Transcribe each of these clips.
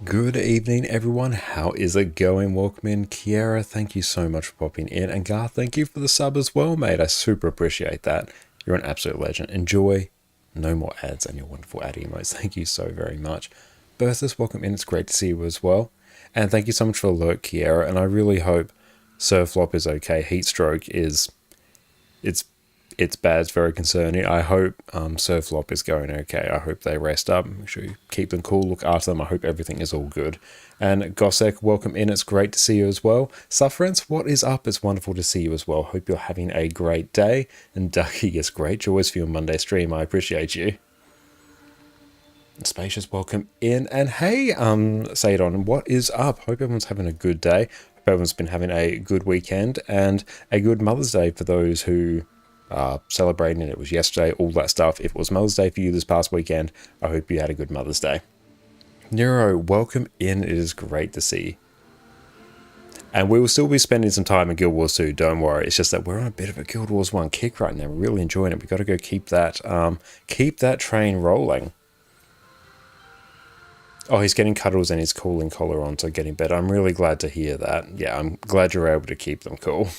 Good evening, everyone. How is it going? Welcome in, Kiera. Thank you so much for popping in. And Garth, thank you for the sub as well, mate. I super appreciate that. You're an absolute legend. Enjoy. No more ads and your wonderful ad emotes. Thank you so very much. Berthus, welcome in. It's great to see you as well. And thank you so much for the alert, Kiera. And I really hope Surflop is okay. Heatstroke is... It's bad. It's very concerning. I hope Surflop is going okay. I hope they rest up. Make sure you keep them cool, look after them. I hope everything is all good. And Gossek, welcome in. It's great to see you as well. Sufferance, what is up? It's wonderful to see you as well. Hope you're having a great day. And Ducky, yes, great joys for your Monday stream. I appreciate you. Spacious, welcome in. And hey, Sadon, what is up? Hope everyone's having a good day. Hope everyone's been having a good weekend and a good Mother's Day for those who celebrating it. It was yesterday, all that stuff. If it was Mother's Day for you this past weekend, I hope you had a good Mother's Day. Nero, welcome in. It is great to see. And we will still be spending some time in Guild Wars 2, don't worry. It's just that we're on a bit of a Guild Wars 1 kick right now. We're really enjoying it. We've got to go keep that train rolling. Oh, he's getting cuddles and his cooling collar on, so getting better. I'm really glad to hear that. Yeah, I'm glad you're able to keep them cool.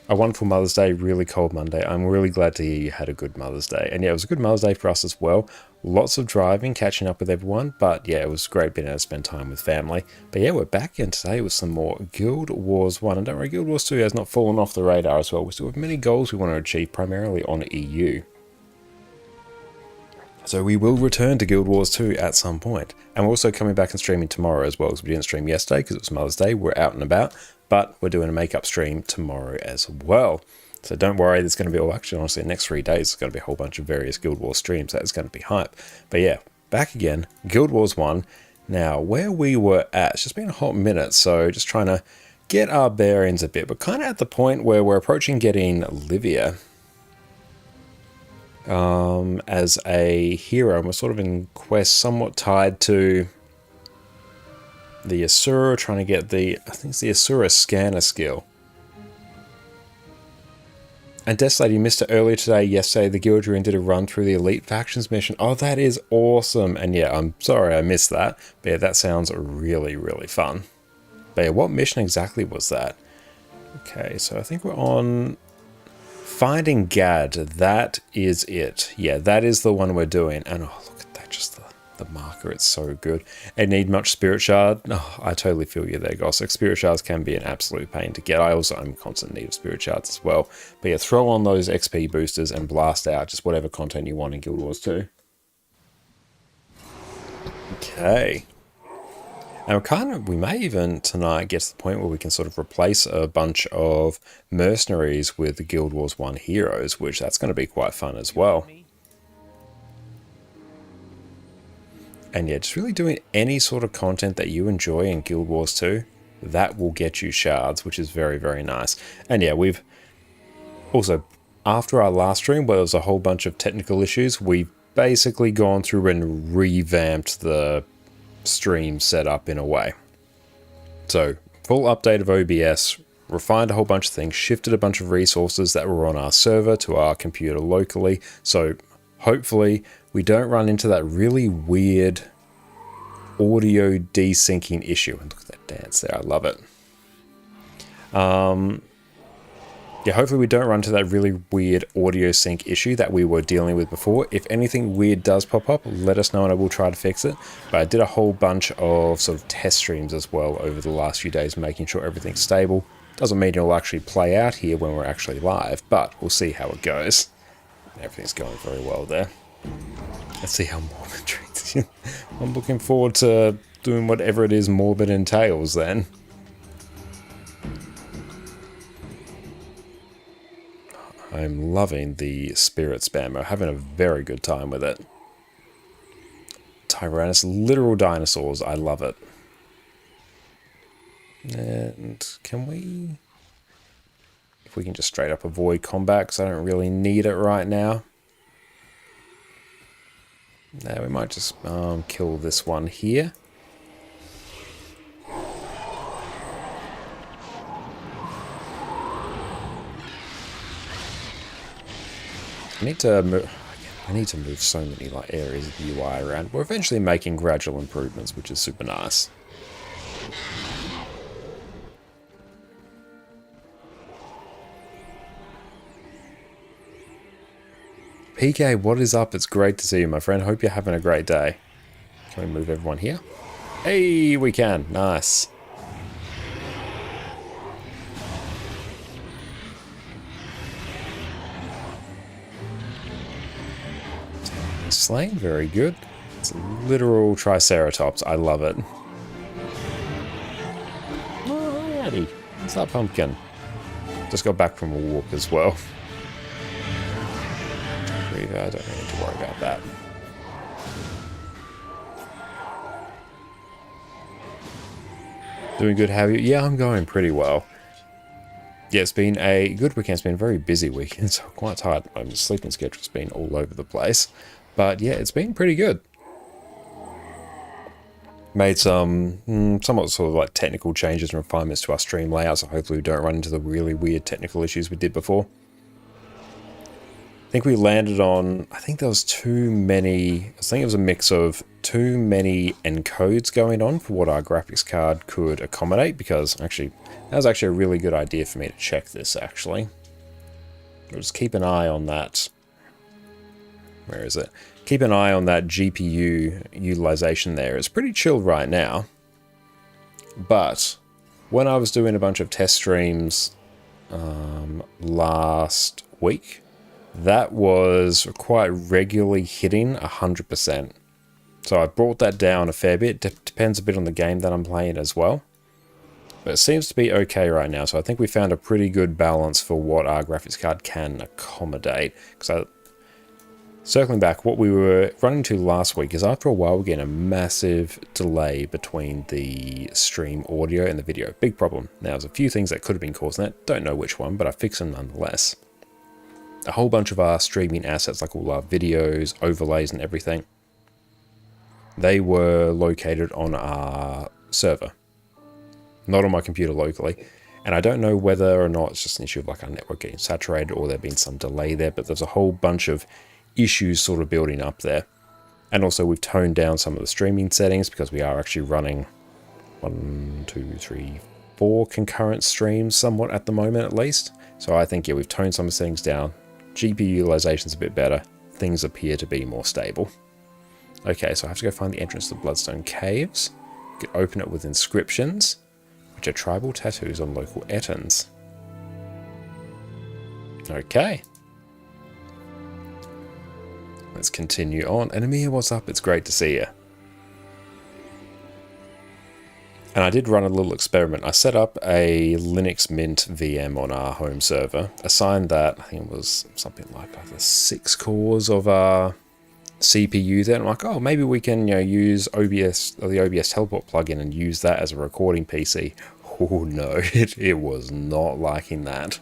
A wonderful Mother's Day, really cold Monday. I'm really glad to hear you had a good Mother's Day. And yeah, it was a good Mother's Day for us as well. Lots of driving, catching up with everyone. But yeah, it was great being able to spend time with family. But yeah, we're back in today with some more Guild Wars 1. And don't worry, Guild Wars 2 has not fallen off the radar as well. We still have many goals we want to achieve, primarily on EU. So we will return to Guild Wars 2 at some point. And we're also coming back and streaming tomorrow as well, because we didn't stream yesterday because it was Mother's Day. We're out and about. But we're doing a makeup stream tomorrow as well. So don't worry, there's going to be, actually, honestly, the next 3 days, there's going to be a whole bunch of various Guild Wars streams. That's going to be hype. But yeah, back again, Guild Wars 1. Now, where we were at, it's just been a hot minute, so just trying to get our bearings a bit. But kind of at the point where we're approaching getting Livia as a hero. And we're sort of in quest somewhat tied to the Asura, trying to get the, I think it's the Asura scanner skill. And Desolate, you missed it earlier today. Yesterday, the Guildrian did a run through the Elite Factions mission. Oh, that is awesome. And yeah, I'm sorry I missed that. But yeah, that sounds really, really fun. But yeah, what mission exactly was that? Okay, so I think we're on Finding Gad. That is it. Yeah, that is the one we're doing. And oh, look at that, just the marker, it's so good. And need much Spirit Shard? Oh, I totally feel you there, Gossip. Spirit Shards can be an absolute pain to get. I also am in constant need of Spirit Shards as well. But yeah, throw on those XP boosters and blast out just whatever content you want in Guild Wars 2. Okay. And we may even tonight get to the point where we can sort of replace a bunch of mercenaries with the Guild Wars 1 heroes, which that's going to be quite fun as well. And yeah, just really doing any sort of content that you enjoy in Guild Wars 2, that will get you shards, which is very, very nice. And yeah, we've also, after our last stream, where there was a whole bunch of technical issues, we've basically gone through and revamped the stream setup in a way. So, full update of OBS, refined a whole bunch of things, shifted a bunch of resources that were on our server to our computer locally. So, hopefully, we don't run into that really weird audio desyncing issue. And look at that dance there, I love it. Yeah, hopefully we don't run into that really weird audio sync issue that we were dealing with before. If anything weird does pop up, let us know and I will try to fix it. But I did a whole bunch of sort of test streams as well over the last few days, making sure everything's stable. Doesn't mean it'll actually play out here when we're actually live, but we'll see how it goes. Everything's going very well there. Let's see how Morbid treats you. I'm looking forward to doing whatever it is Morbid entails then. I'm loving the spirit spammer. Having a very good time with it. Tyrannus, literal dinosaurs. I love it. And can we... If we can just straight up avoid combat, because I don't really need it right now. Now we might just kill this one here. I need to move. I need to move so many like areas of the UI around. We're eventually making gradual improvements, which is super nice. PK, what is up? It's great to see you, my friend. Hope you're having a great day. Can we move everyone here? Hey, we can. Nice. Slain, very good. It's a literal Triceratops. I love it. Alrighty. What's that pumpkin? Just got back from a walk as well. I don't need to worry about that. Doing good, have you? Yeah, I'm going pretty well. Yeah, it's been a good weekend. It's been a very busy weekend, so I'm quite tired. My sleeping schedule's been all over the place. But yeah, it's been pretty good. Made some somewhat sort of like technical changes and refinements to our stream layout, so hopefully we don't run into the really weird technical issues we did before. I think we landed on, I think there was too many, I think it was a mix of too many encodes going on for what our graphics card could accommodate, because actually, that was actually a really good idea for me to check this actually. Just keep an eye on that. Where is it? Keep an eye on that GPU utilization there. It's pretty chilled right now. But when I was doing a bunch of test streams last week, that was quite regularly hitting 100%. So I brought that down a fair bit. Depends a bit on the game that I'm playing as well. But it seems to be okay right now. So I think we found a pretty good balance for what our graphics card can accommodate. Because circling back, what we were running to last week is after a while we're getting a massive delay between the stream audio and the video. Big problem. Now there's a few things that could have been causing that. Don't know which one, but I fixed them nonetheless. A whole bunch of our streaming assets, like all our videos, overlays and everything, they were located on our server, not on my computer locally. And I don't know whether or not it's just an issue of like our network getting saturated or there been some delay there, but there's a whole bunch of issues sort of building up there. And also we've toned down some of the streaming settings because we are actually running 1, 2, 3, 4 concurrent streams somewhat at the moment at least. So I think, yeah, we've toned some of the settings down. GPU utilization's a bit better. Things appear to be more stable. Okay, so I have to go find the entrance to the Bloodstone Caves. You can open it with inscriptions, which are tribal tattoos on local Ettins. Okay. Let's continue on. And Amir, what's up? It's great to see you. And I did run a little experiment. I set up a Linux Mint VM on our home server. Assigned that, I think it was something like the 6 cores of our CPU there. And I'm like, oh, maybe we can use OBS, or the OBS teleport plugin, and use that as a recording PC. Oh no, it was not liking that.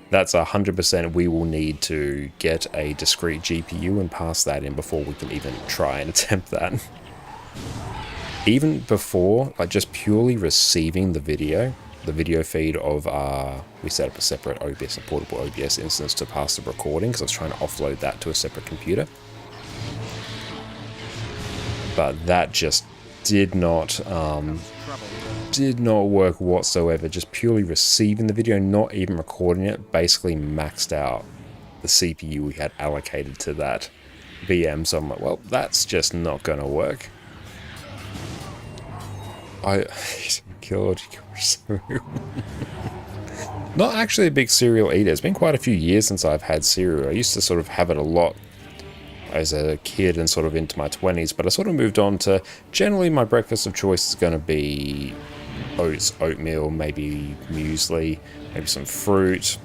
That's 100% we will need to get a discrete GPU and pass that in before we can even try and attempt that. Even before, like just purely receiving the video feed of we set up a separate OBS, a portable OBS instance to pass the recording because I was trying to offload that to a separate computer. But that just did not work whatsoever. Just purely receiving the video, not even recording it, basically maxed out the CPU we had allocated to that VM. So I'm like, well, that's just not going to work. God, not actually a big cereal eater. It's been quite a few years since I've had cereal. I used to sort of have it a lot as a kid and sort of into my 20s, but I sort of moved on to generally my breakfast of choice is going to be oats, oatmeal, maybe muesli, maybe some fruit.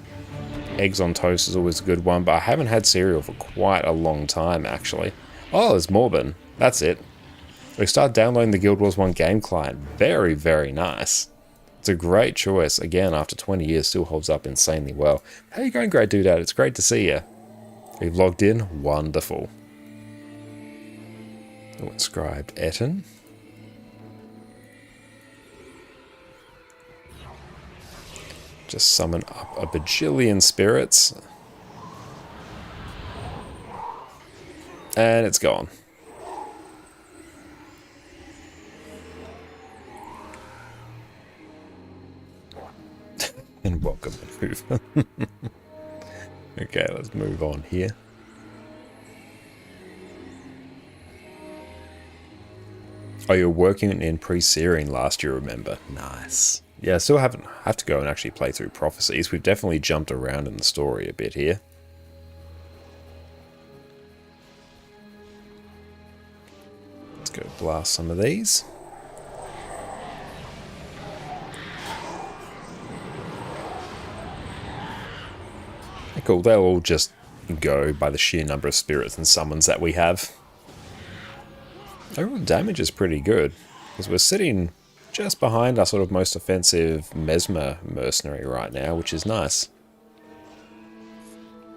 Eggs on toast is always a good one, but I haven't had cereal for quite a long time actually. Oh, there's Morbin. That's it. We started downloading the Guild Wars 1 game client. Very, very nice. It's a great choice. Again, after 20 years, still holds up insanely well. How you going, Great Doodad? It's great to see you. You've logged in? Wonderful. Oh, inscribed Ettin. Just summon up a bajillion spirits. And it's gone. And welcome maneuver. Okay, let's move on here. Oh, you're working in pre-searing last year, remember? Nice. Yeah, I still have to go and actually play through Prophecies. We've definitely jumped around in the story a bit here. Let's go blast some of these. Cool, they'll all just go by the sheer number of spirits and summons that we have. Overall damage is pretty good, because we're sitting just behind our sort of most offensive Mesmer mercenary right now, which is nice.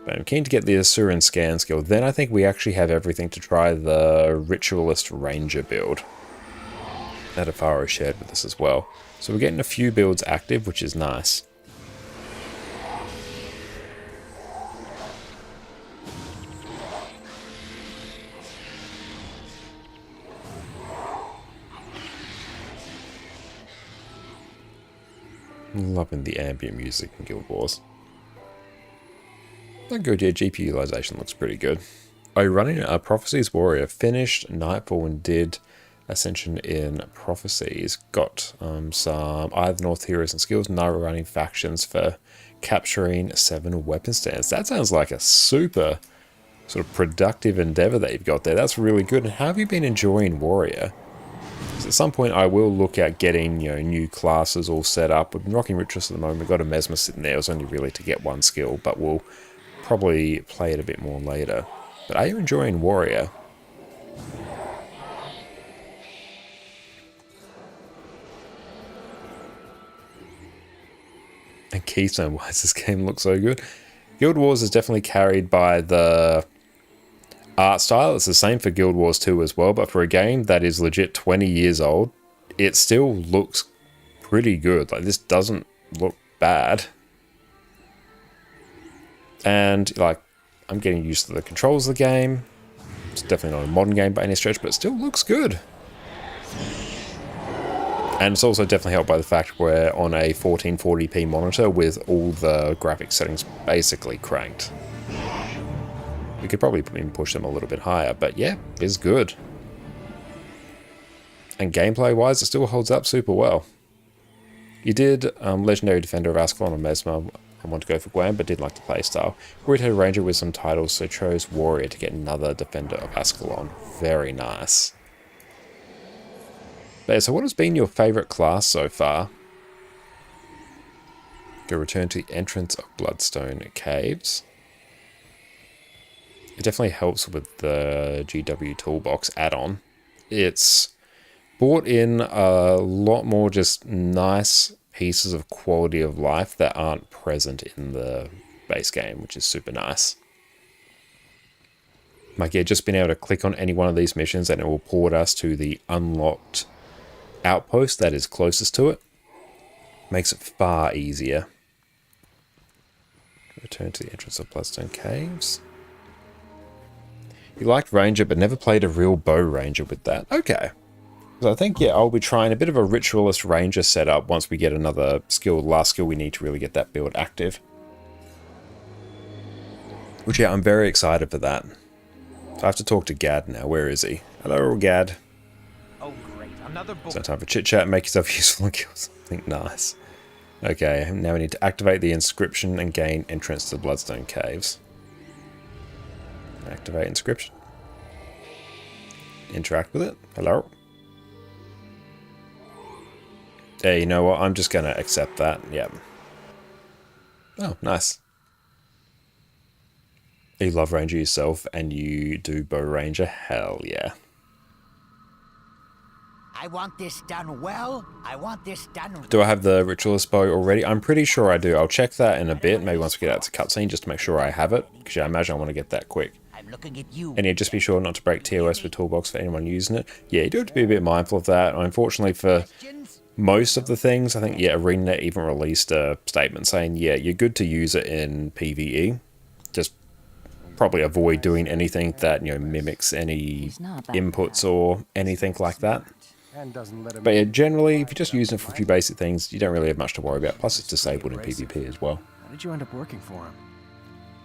But I'm keen to get the Asuran scan skill. Then I think we actually have everything to try the Ritualist Ranger build that Afaro shared with us as well. So we're getting a few builds active, which is nice. Loving the ambient music in Guild Wars. Oh, good, yeah, GPU utilization looks pretty good. Are you running a Prophecies Warrior? Finished Nightfall and did Ascension in Prophecies. Got some either North Heroes and Skills, now running factions for capturing 7 weapon stands. That sounds like a super sort of productive endeavor that you've got there. That's really good. And how have you been enjoying Warrior? At some point I will look at getting, new classes all set up. We've been rocking Ritualist at the moment. We've got a Mesmer sitting there. It was only really to get one skill, but we'll probably play it a bit more later. But are you enjoying Warrior? And Keystone-wise, this game looks so good. Guild Wars is definitely carried by the art style. It's the same for Guild Wars 2 as well, but for a game that is legit 20 years old, it still looks pretty good. Like, this doesn't look bad. And, like, I'm getting used to the controls of the game. It's definitely not a modern game by any stretch, but it still looks good. And it's also definitely helped by the fact we're on a 1440p monitor with all the graphics settings basically cranked. We could probably even push them a little bit higher, but yeah, it's good. And gameplay-wise, it still holds up super well. You did Legendary Defender of Ascalon and Mesmer. I want to go for Guam, but did like the playstyle. We had a Ranger with some titles, so chose Warrior to get another Defender of Ascalon. Very nice. But yeah, so what has been your favourite class so far? Go return to the entrance of Bloodstone Caves. It definitely helps with the GW Toolbox add-on. It's brought in a lot more just nice pieces of quality of life that aren't present in the base game, which is super nice. Like, yeah, just being able to click on any one of these missions and it will port us to the unlocked outpost that is closest to it. Makes it far easier. Return to the entrance of Bloodstone Caves. You liked Ranger, but never played a real bow Ranger with that. Okay. So I think, yeah, I'll be trying a bit of a Ritualist Ranger setup once we get another skill. The last skill we need to really get that build active. Which, yeah, I'm very excited for that. So I have to talk to Gad now. Where is he? Hello, Gad. Oh, great. Another book. So time for chit-chat. Make yourself useful and kill something nice. Okay, now we need to activate the inscription and gain entrance to the Bloodstone Caves. Activate inscription. Interact with it. Hello. Yeah, you know what? I'm just going to accept that. Yep. Oh, nice. You love Ranger yourself and you do Bow Ranger? Hell yeah. I want this done well. I want this done. Do I have the Ritualist Bow already? I'm pretty sure I do. I'll check that in a bit. Maybe once we get out to cutscene just to make sure I have it. Because yeah, I imagine I want to get that quick. I'm looking at you. And yeah, just be sure not to break TOS with Toolbox for anyone using it. Yeah, you do have to be a bit mindful of that. Unfortunately for most of the things, I think, yeah, ArenaNet even released a statement saying, yeah, you're good to use it in PvE. Just probably avoid doing anything that, mimics any He's not that inputs bad. or anything like that. And doesn't let him But yeah, in. generally, if you're just using it for a few basic things, you don't really have much to worry about. Plus, it's disabled in PvP as well. How did you end up working for him?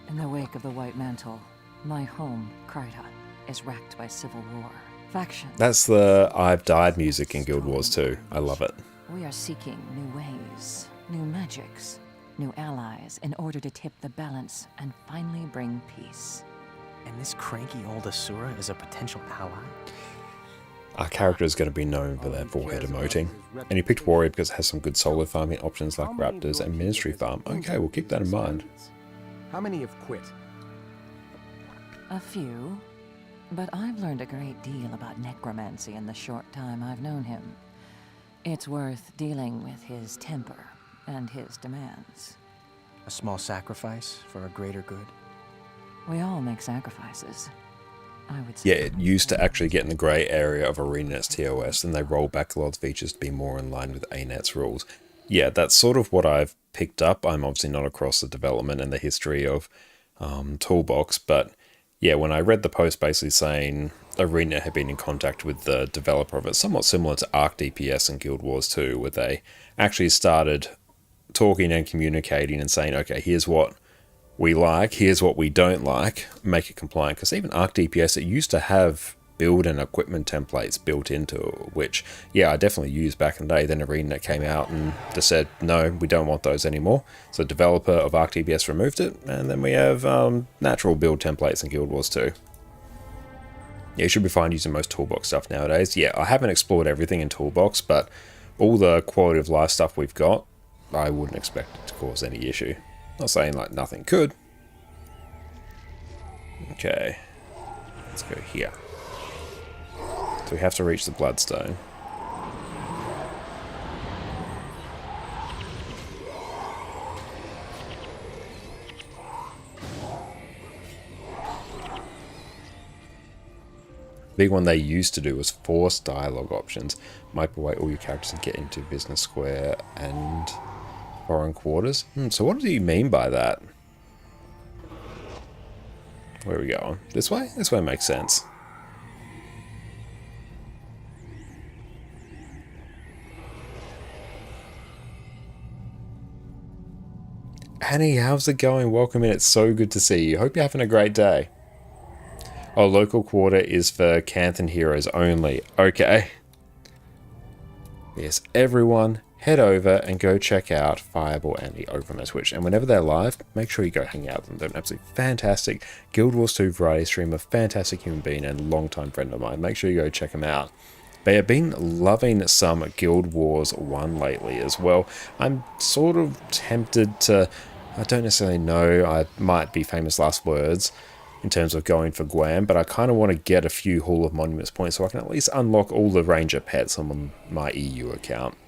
In the wake of the White Mantle, my home, Kryta, is racked by civil war. Factions. That's the I've Died music in Guild Wars 2. I love it. We are seeking new ways, new magics, new allies in order to tip the balance and finally bring peace. And this cranky old Asura is a potential ally? Our character is going to be known for their forehead emoting. And you picked Warrior because it has some good solo farming options like Raptors and Ministry Farm. Okay, we'll keep that in mind. How many have quit? A few, but I've learned a great deal about necromancy in the short time I've known him. It's worth dealing with his temper and his demands. A small sacrifice for a greater good? We all make sacrifices. I would say. Yeah, it used to actually get in the grey area of ArenaNet's TOS, and they rolled back a lot of features to be more in line with ANET's rules. Yeah, that's sort of what I've picked up. I'm obviously not across the development and the history of Toolbox, but yeah, when I read the post basically saying ArenaNet had been in contact with the developer of it, somewhat similar to Arc DPS and Guild Wars 2, where they actually started talking and communicating and saying, okay, here's what we like, here's what we don't like, make it compliant. Because even Arc DPS, it used to have build and equipment templates built into it, which, yeah, I definitely used back in the day. Then ArenaNet came out and just said, no, we don't want those anymore. So developer of Arc DPS removed it, and then we have natural build templates in Guild Wars 2. Yeah, you should be fine using most Toolbox stuff nowadays. Yeah, I haven't explored everything in Toolbox, but all the quality of life stuff we've got, I wouldn't expect it to cause any issue. Not saying like nothing could. Okay, let's go here. So we have to reach the Bloodstone. Big one they used to do was force dialogue options. Microwave all your characters and get into business square and foreign quarters. So what do you mean by that? Where are we going? This way? This way makes sense. Annie, how's it going? Welcome in. It's so good to see you. Hope you're having a great day. Oh, local quarter is for Canthan heroes only. Okay. Yes, everyone head over and go check out Fireball Annie over on their Twitch. And whenever they're live, make sure you go hang out with them. They're an absolutely fantastic Guild Wars 2 variety streamer, fantastic human being, and longtime friend of mine. Make sure you go check them out. They have been loving some Guild Wars 1 lately as well. I'm sort of tempted to, I don't necessarily know, I might be famous last words in terms of going for Guam, but I kind of want to get a few Hall of Monuments points so I can at least unlock all the Ranger pets on my EU account.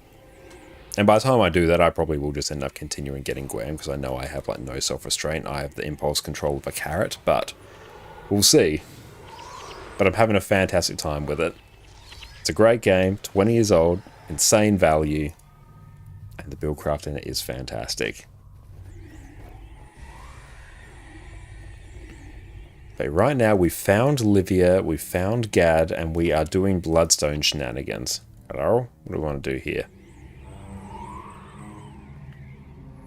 And by the time I do that, I probably will just end up continuing getting Guam, because I know I have like no self-restraint. I have the impulse control of a carrot, but we'll see. But I'm having a fantastic time with it. It's a great game, 20 years old, insane value, and the build craft in it is fantastic. Okay, right now we've found Livia, we've found Gad, and we are doing Bloodstone shenanigans. Hello? What do we want to do here?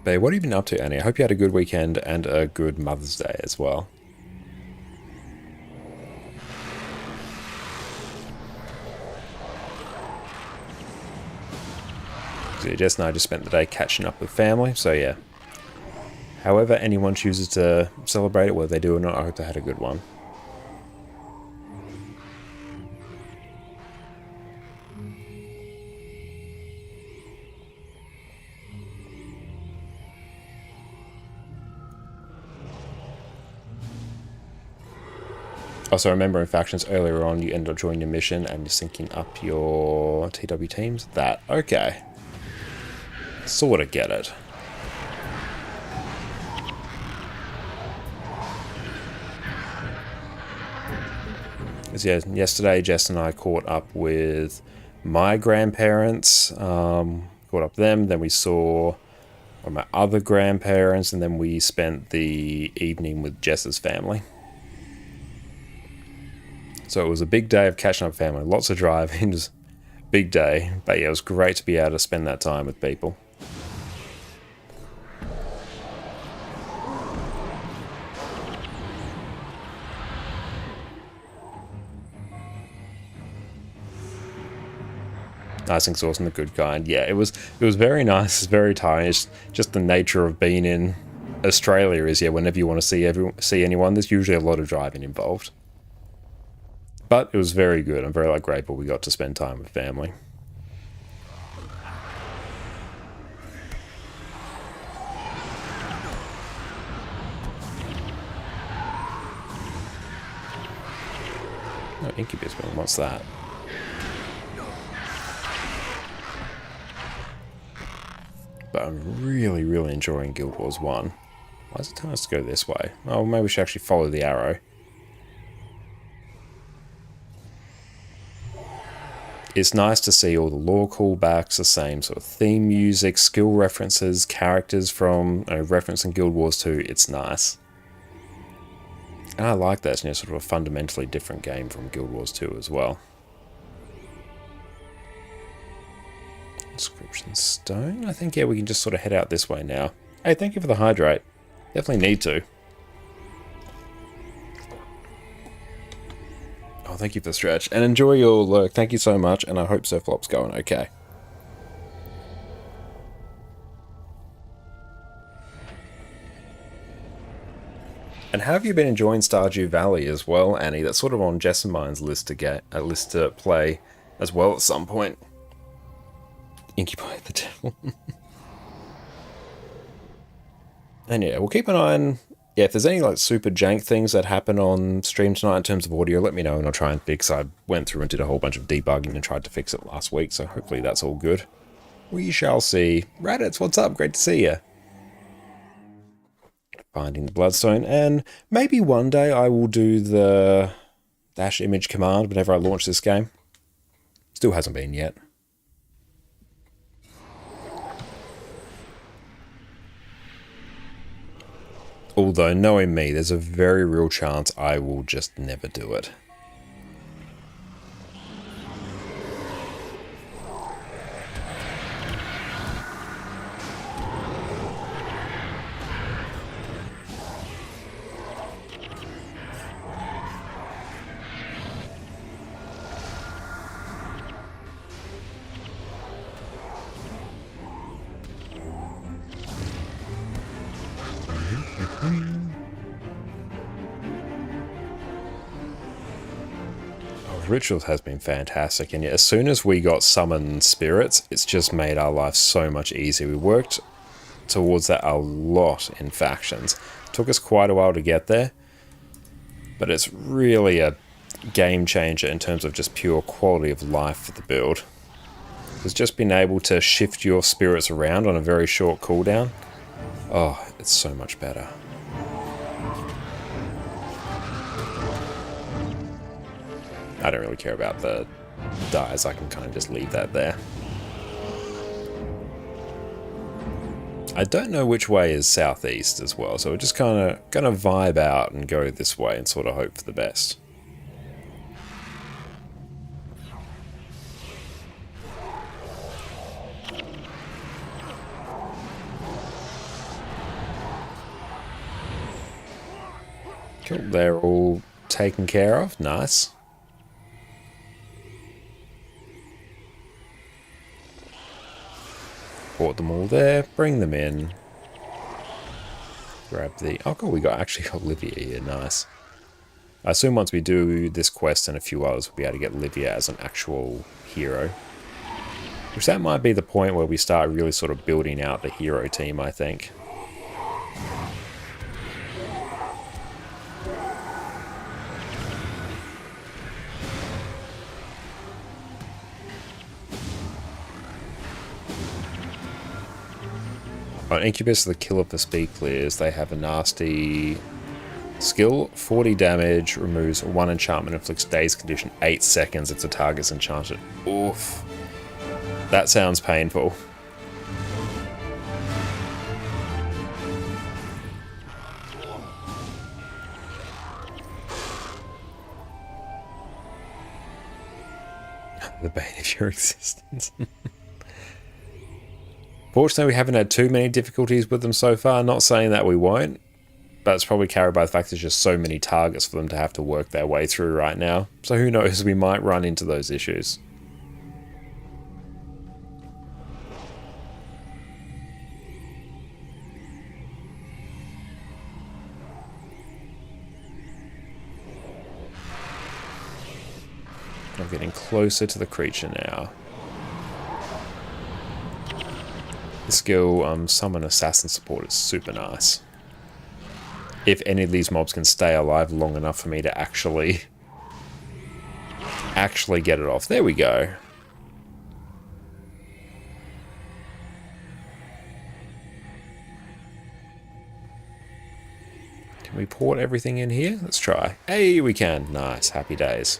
Babe, what have you been up to, Annie? I hope you had a good weekend and a good Mother's Day as well. So Jess and I just spent the day catching up with family, so yeah. However anyone chooses to celebrate it, whether they do or not, I hope they had a good one. Also, remember in factions earlier on, you end up joining your mission and you're syncing up your TW teams. That, okay. Sort of get it. Yeah, yesterday, Jess and I caught up with my grandparents, caught up with them, then we saw my other grandparents, and then we spent the evening with Jess's family. So it was a big day of catching up with family. Lots of driving, just big day. But yeah, it was great to be able to spend that time with people. Nice exhaust and the good kind. Yeah, it was very nice. It's very tiring. It's just the nature of being in Australia is, yeah, whenever you want to see anyone, there's usually a lot of driving involved. But it was very good. I'm very grateful we got to spend time with family. Oh, Incubus, what's that? But I'm really, really enjoying Guild Wars 1. Why does it tell us to go this way? Oh, maybe we should actually follow the arrow. It's nice to see all the lore callbacks, the same sort of theme music, skill references, characters from referencing Guild Wars 2. It's nice. And I like that. It's sort of a fundamentally different game from Guild Wars 2 as well. Inscription stone. I think, yeah, we can just sort of head out this way now. Hey, thank you for the hydrate. Definitely need to. Oh, thank you for the stretch. And enjoy your lurk. Thank you so much. And I hope Surflop's going okay. And how have you been enjoying Stardew Valley as well, Annie? That's sort of on Jessamine's list to play as well at some point. Incubate the devil. And yeah, we'll keep an eye on... Yeah, if there's any super jank things that happen on stream tonight in terms of audio, let me know and I'll try and fix. I went through and did a whole bunch of debugging and tried to fix it last week, so hopefully that's all good. We shall see. Raditz, what's up? Great to see you. Finding the Bloodstone, and maybe one day I will do the dash image command whenever I launch this game. Still hasn't been yet. Although, knowing me, there's a very real chance I will just never do it. Rituals has been fantastic, and yet as soon as we got summoned spirits, it's just made our life so much easier. We worked towards that a lot in factions. It took us quite a while to get there, but it's really a game changer in terms of just pure quality of life for the build. It's just being able to shift your spirits around on a very short cooldown. Oh, it's so much better. I don't really care about the dyes, I can kind of just leave that there. I don't know which way is southeast as well, so we're just kind of gonna vibe out and go this way and sort of hope for the best. Cool, they're all taken care of, nice. Bought them all there, bring them in. Grab the... Oh, cool, we actually got Livia here, nice. I assume once we do this quest and a few others, we'll be able to get Livia as an actual hero. Which that might be the point where we start really sort of building out the hero team, I think. On Incubus, the killer for speed clears. They have a nasty skill, 40 damage, removes 1 enchantment, inflicts dazed condition 8 seconds if the target's enchanted. Oof. That sounds painful. the bane of your existence. Fortunately, we haven't had too many difficulties with them so far. Not saying that we won't, but it's probably carried by the fact there's just so many targets for them to have to work their way through right now. So who knows, we might run into those issues. I'm getting closer to the creature now. The skill Summon Assassin Support is super nice. If any of these mobs can stay alive long enough for me to actually get it off. There we go. Can we port everything in here? Let's try. Hey, we can. Nice. Happy days.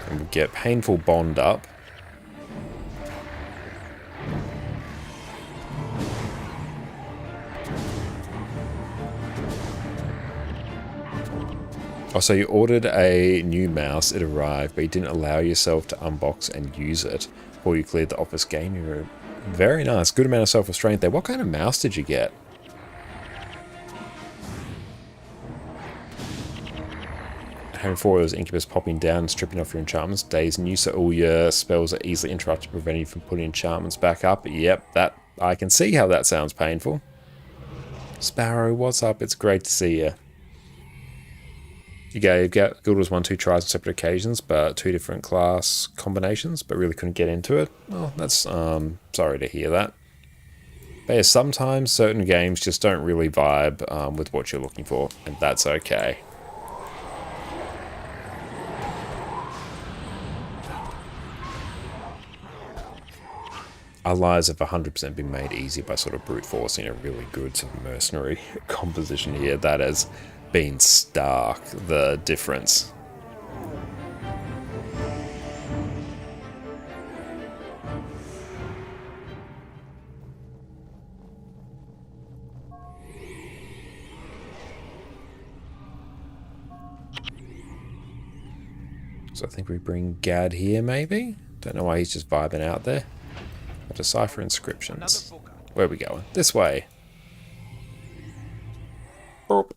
And we get Painful Bond up. Oh, so you ordered a new mouse, it arrived, but you didn't allow yourself to unbox and use it before you cleared the office gaming room. Very nice. Good amount of self-restraint there. What kind of mouse did you get? Having 4 of those Incubus popping down and stripping off your enchantments. Days new, so all your spells are easily interrupted, preventing you from putting enchantments back up. Yep, that I can see how that sounds painful. Sparrow, what's up? It's great to see you. You gave Guild Wars 1 2 tries on separate occasions, but 2 different class combinations, but really couldn't get into it. Well, that's sorry to hear that. But yeah, sometimes certain games just don't really vibe with what you're looking for, and that's okay. Our lives have 100% been made easy by sort of brute forcing a really good sort of mercenary composition here. That has been stark, the difference. So I think we bring Gad here, maybe? Don't know why he's just vibing out there. Decipher inscriptions. Where are we going? This way. Burp.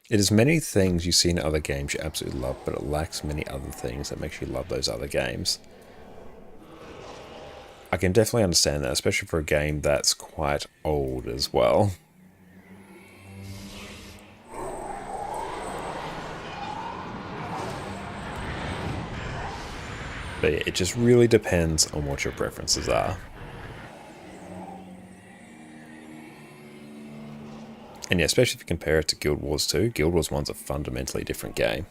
It is many things you see in other games you absolutely love, but it lacks many other things that makes you love those other games. I can definitely understand that, especially for a game that's quite old as well. But yeah, it just really depends on what your preferences are. And yeah, especially if you compare it to Guild Wars 2, Guild Wars 1's a fundamentally different game.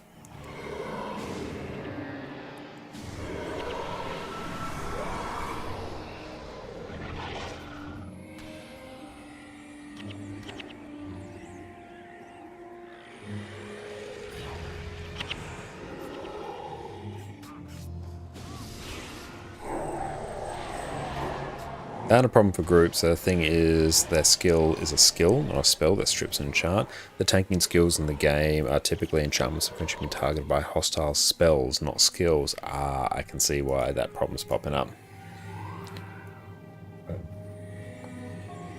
And a problem for groups, the thing is their skill is a skill, not a spell that strips an enchant. The tanking skills in the game are typically enchantments that can be targeted by hostile spells, not skills. Ah, I can see why that problem's popping up.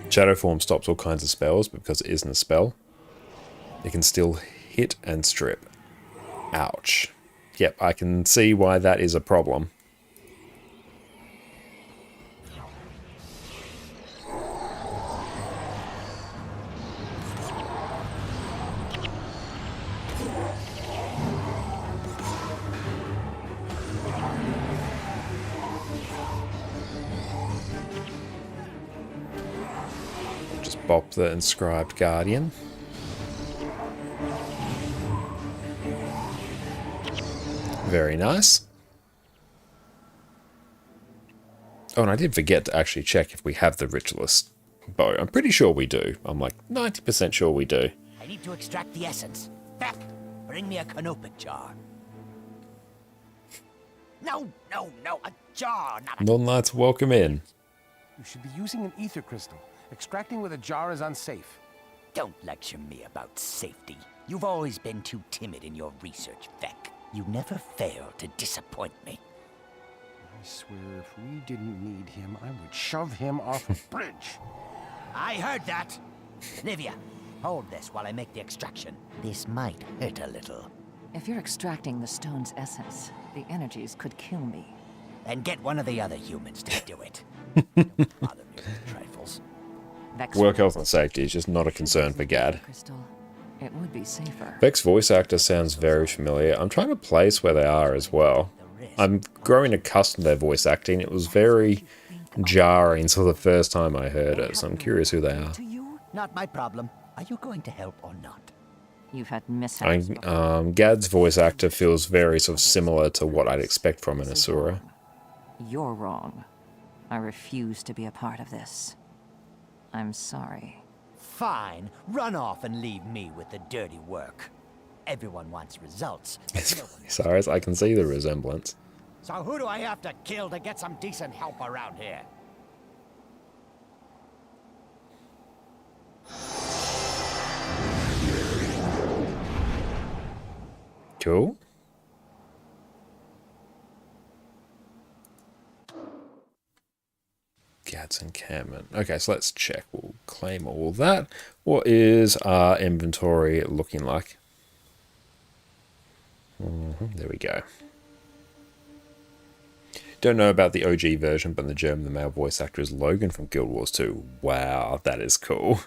Shadow Form stops all kinds of spells, but because it isn't a spell, it can still hit and strip. Ouch. Yep, I can see why that is a problem. Bop the inscribed guardian. Very nice. Oh, and I did forget to actually check if we have the ritualist bow. I'm pretty sure we do. I'm like 90% sure we do. I need to extract the essence. Beck, bring me a canopic jar. No, a jar, not a... Non-Knights, welcome in. You should be using an ether crystal. Extracting with a jar is unsafe. Don't lecture me about safety. You've always been too timid in your research, Vec. You never fail to disappoint me. I swear if we didn't need him, I would shove him off a bridge. I heard that. Livia, hold this while I make the extraction. This might hurt a little. If you're extracting the stone's essence, the energies could kill me. Then get one of the other humans to do it. Don't bother me with trifles. Vex Work health and safety is just not a concern for Gad. Crystal. It would be safer. Vec's voice actor sounds very familiar. I'm trying to place where they are as well. I'm growing accustomed to their voice acting. It was very jarring until the first time I heard it, so I'm curious who they are. To you, not my problem. Are you going to help or not? You've had mishaps Gad's voice actor feels very sort of similar to what I'd expect from an Asura. You're wrong. I refuse to be a part of this. I'm sorry. Fine. Run off and leave me with the dirty work. Everyone wants results. but no one else. Sorry, I can see the resemblance. So who do I have to kill to get some decent help around here? Cool. Gad's encampment. Okay, so let's check. We'll claim all that. What is our inventory looking like? There we go. Don't know about the OG version, but in the German, the male voice actor is Logan from Guild Wars 2. Wow, that is cool.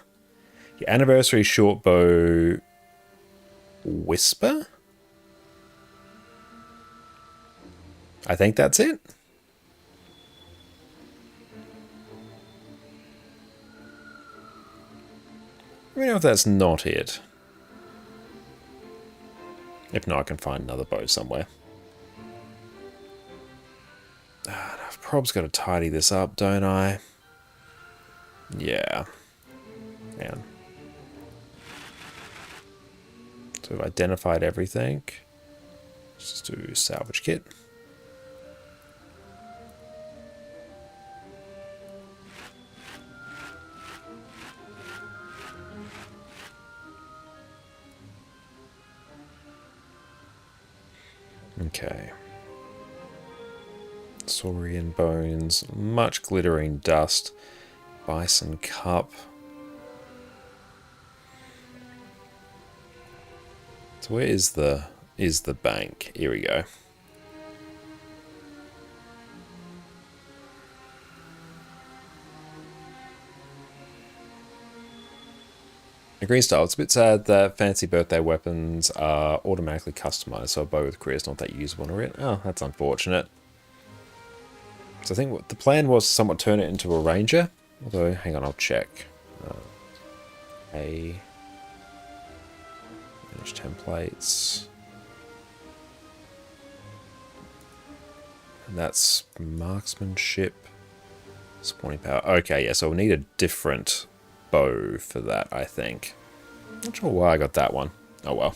Your anniversary short bow whisper? I think that's it. Let me know if that's not it. If not, I can find another bow somewhere. I've probably got to tidy this up, don't I? Yeah. Man. So I've identified everything. Let's just do salvage kit. Okay. Saurian bones, much glittering dust, bison cup. So where is the bank? Here we go. Green style. It's a bit sad that fancy birthday weapons are automatically customized, so a bow with career is not that usable on it. Oh, that's unfortunate. So I think what the plan was to somewhat turn it into a ranger. Although, hang on, I'll check. Manage templates. And that's marksmanship. Spawning power. Okay, yeah, so we'll need a different bow for that, I think. Not sure why I got that one. Oh well.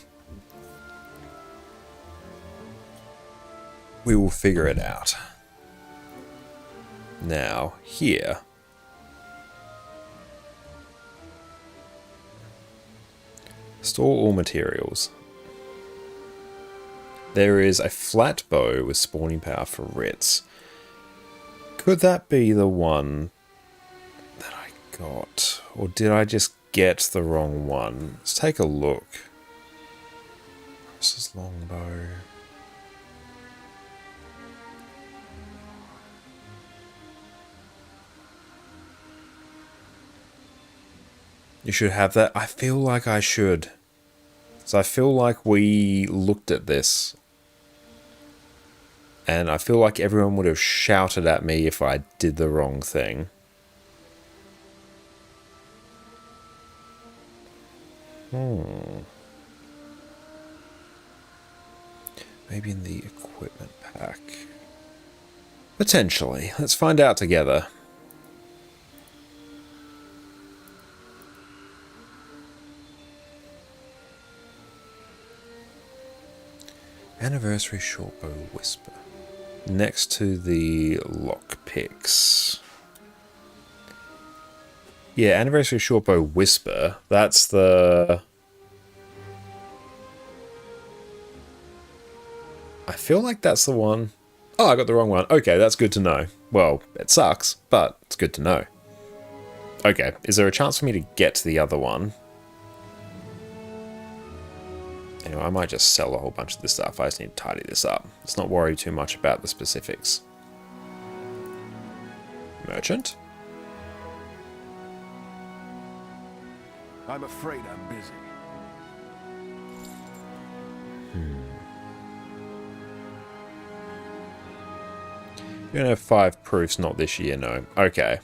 We will figure it out. Now, here. Store all materials. There is a flat bow with spawning power for Ritz. Could that be the one that I got? Or did I just get the wrong one? Let's take a look. This is longbow. You should have that. I feel like I should. So I feel like we looked at this. And I feel like everyone would have shouted at me if I did the wrong thing. Maybe in the equipment pack. Potentially. Let's find out together. Anniversary shortbow whisper. Next to the lockpicks. Yeah, Anniversary Shortbow Whisper. That's the... I feel like that's the one... Oh, I got the wrong one. Okay, that's good to know. Well, it sucks, but it's good to know. Okay, is there a chance for me to get to the other one? Anyway, I might just sell a whole bunch of this stuff. I just need to tidy this up. Let's not worry too much about the specifics. Merchant? I'm afraid I'm busy. You're gonna have 5 proofs, not this year, no. Okay.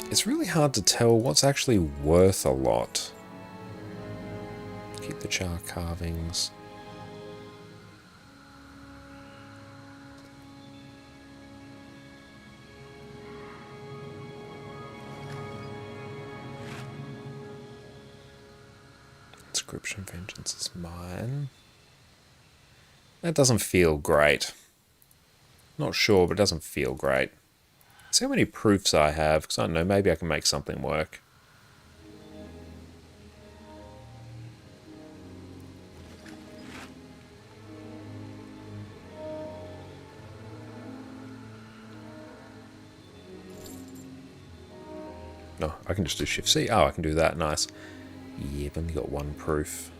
It's really hard to tell what's actually worth a lot. Keep the char carvings. Inscription Vengeance is mine. That doesn't feel great. Not sure, but it doesn't feel great. See how many proofs I have, because I don't know, maybe I can make something work. No, I can just do Shift C. Oh, I can do that. Nice. Yeah, I've only got 1 proof.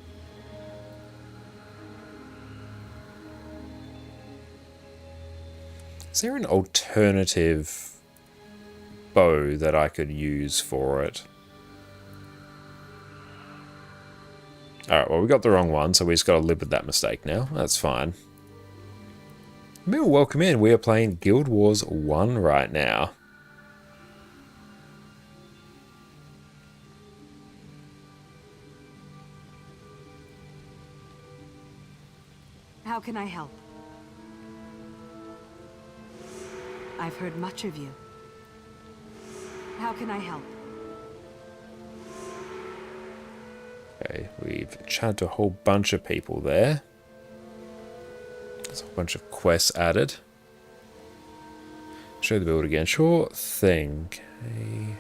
Is there an alternative bow that I could use for it? Alright, well, we got the wrong one, so we just got to live with that mistake now. That's fine. Mill, welcome in. We are playing Guild Wars 1 right now. How can I help? I've heard much of you. How can I help? Okay, we've chatted to a whole bunch of people there. There's a whole bunch of quests added. Show the build again. Sure thing. Okay.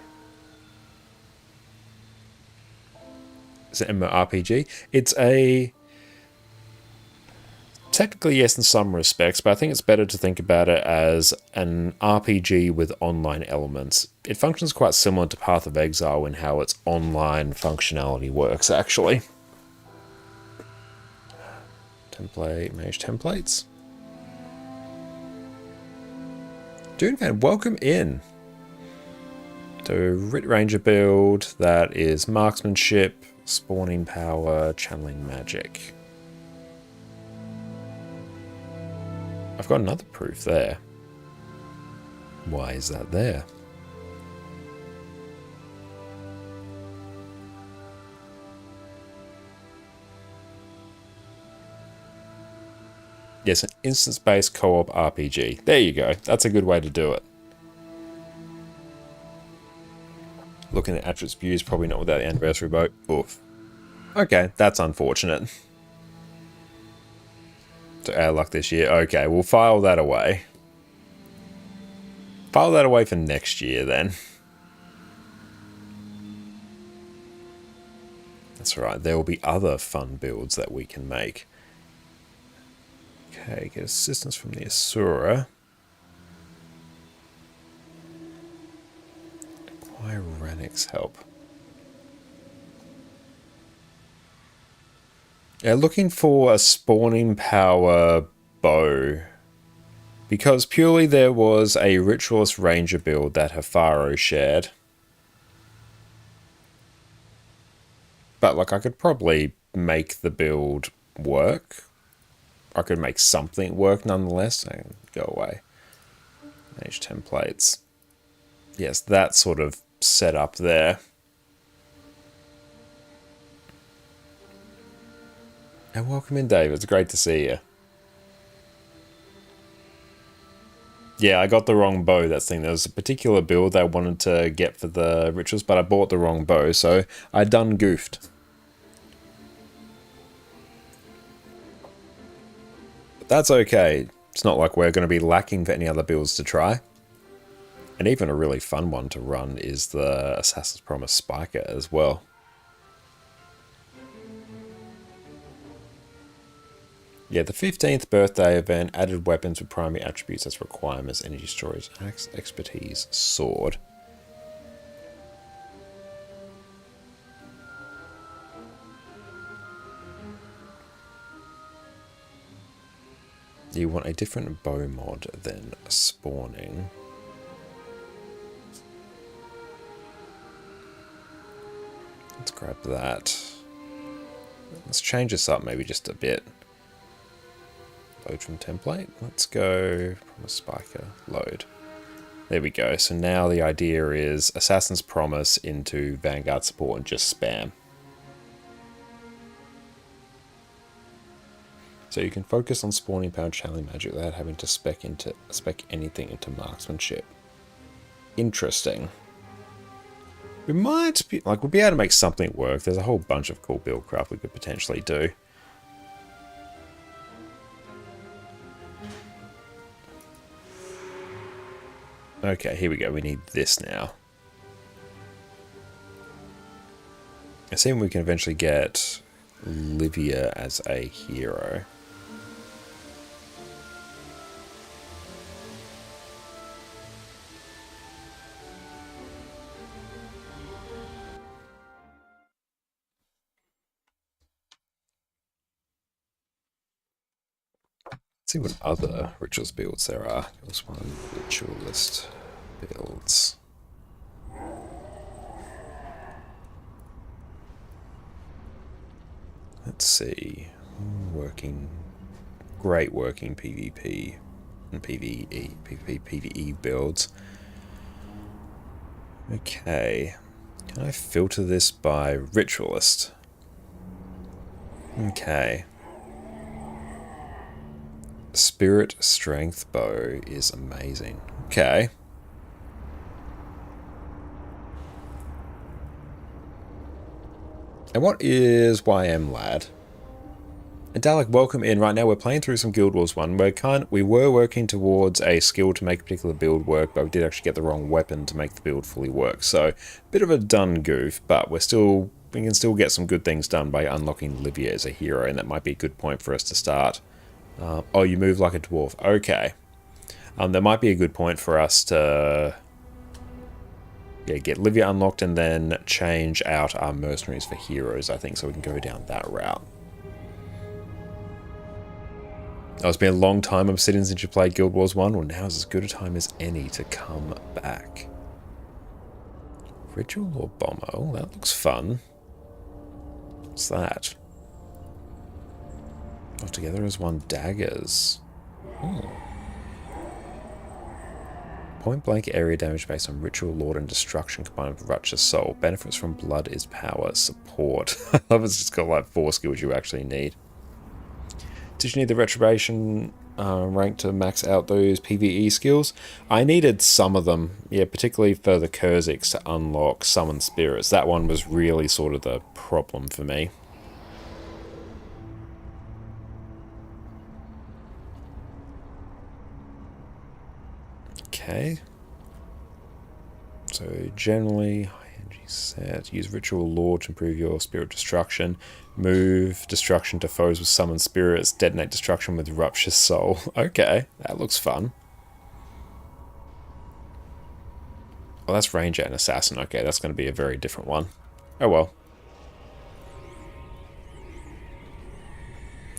Is it MMORPG? It's a... Technically, yes, in some respects, but I think it's better to think about it as an RPG with online elements. It functions quite similar to Path of Exile in how its online functionality works, actually. Template, manage templates. Dune Fan, welcome in. So, Rit Ranger build, that is marksmanship, spawning power, channeling magic. I've got another proof there. Why is that there? Yes, an instance-based co-op RPG. There you go. That's a good way to do it. Looking at attributes views, probably not without the anniversary boat. Oof. Okay, that's unfortunate. So our luck this year. Okay, we'll file that away. File that away for next year then. That's right, there will be other fun builds that we can make. Okay, get assistance from the Asura. Acquire Rannick's help. Yeah, looking for a spawning power bow. Because purely there was a Ritualist Ranger build that Hafaro shared. But, like, I could probably make the build work. I could make something work nonetheless. And go away. Manage templates. Yes, that sort of setup there. And welcome in, Dave. It's great to see you. Yeah, I got the wrong bow, that's the thing. There was a particular build I wanted to get for the rituals, but I bought the wrong bow, so I done goofed. But that's okay. It's not like we're going to be lacking for any other builds to try. And even a really fun one to run is the Assassin's Promise Spiker as well. Yeah, the 15th birthday event added weapons with primary attributes as requirements, energy storage, axe, expertise, sword. You want a different bow mod than spawning. Let's grab that. Let's change this up maybe just a bit. Load from template. Let's go Promise Spiker. Load. There we go. So now the idea is Assassin's Promise into Vanguard support and just spam. So you can focus on spawning power channeling magic without having to spec anything into marksmanship. Interesting. We might be like we'll be able to make something work. There's a whole bunch of cool build craft we could potentially do. Okay, here we go. We need this now. I see we can eventually get Livia as a hero. See what other rituals builds there are. There's one ritualist builds. Let's see. Great working PvP and PvE builds. Okay. Can I filter this by ritualist? Okay. Spirit Strength Bow is amazing. Okay. And what is YM Lad? And Dalek, welcome in. Right now we're playing through some Guild Wars 1. We were working towards a skill to make a particular build work, but we did actually get the wrong weapon to make the build fully work. So, bit of a done goof, but we can still get some good things done by unlocking Livia as a hero, and that might be a good point for us to start. Oh, you move like a dwarf. Okay. That might be a good point for us to get Livia unlocked and then change out our mercenaries for heroes, I think, so we can go down that route. Oh, it's been a long time I'm sitting since you played Guild Wars 1. Well, now is as good a time as any to come back. Ritual or Bomber? Oh, that looks fun. What's that? Oh, together as one daggers. Point blank area damage based on Ritual, Lord, and Destruction combined with Rupture's Soul. Benefits from Blood is Power. Support. I love it's just got like 4 skills you actually need. Did you need the Retribution rank to max out those PvE skills? I needed some of them. Yeah, particularly for the Kurziks to unlock Summon Spirits. That one was really sort of the problem for me. Okay. So generally, high energy set. Use Ritual Lord to improve your Spirit Destruction. Move Destruction to foes with Summoned Spirits. Detonate Destruction with Rupture's Soul. Okay, that looks fun. Oh, that's Ranger and Assassin. Okay, that's going to be a very different one. Oh well.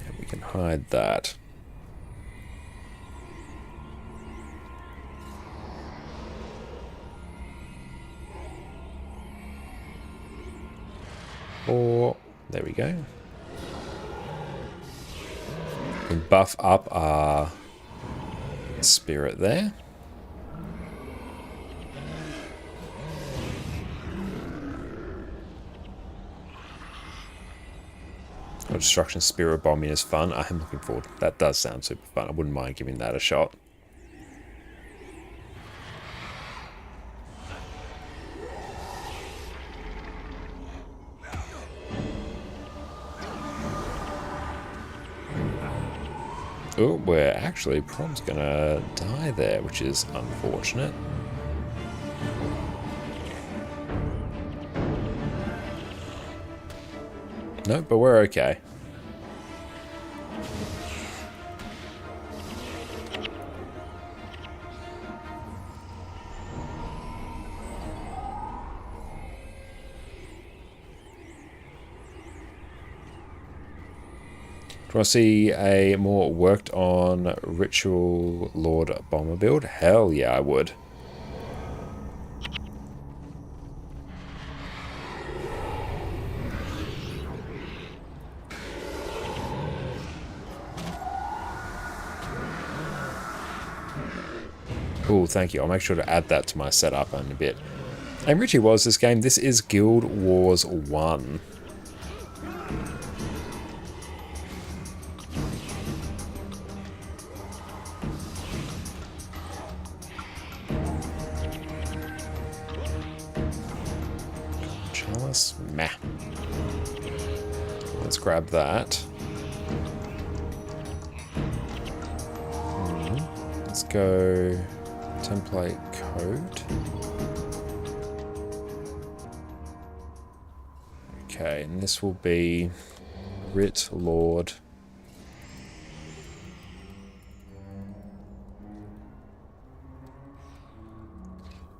And we can hide that. Or, there we go. We can buff up our spirit there. Oh, Destruction Spirit Bombing is fun. I am looking forward. That does sound super fun. I wouldn't mind giving that a shot. Oh, we're actually Prom's gonna die there, which is unfortunate. No, but we're okay. Do I see a more worked on Ritual Lord Bomber build? Hell yeah, I would. Cool, thank you. I'll make sure to add that to my setup in a bit. And Richie was this game. This is Guild Wars 1. Chalice? Meh. Let's grab that. Let's go template code. Okay, and this will be Rit Lord.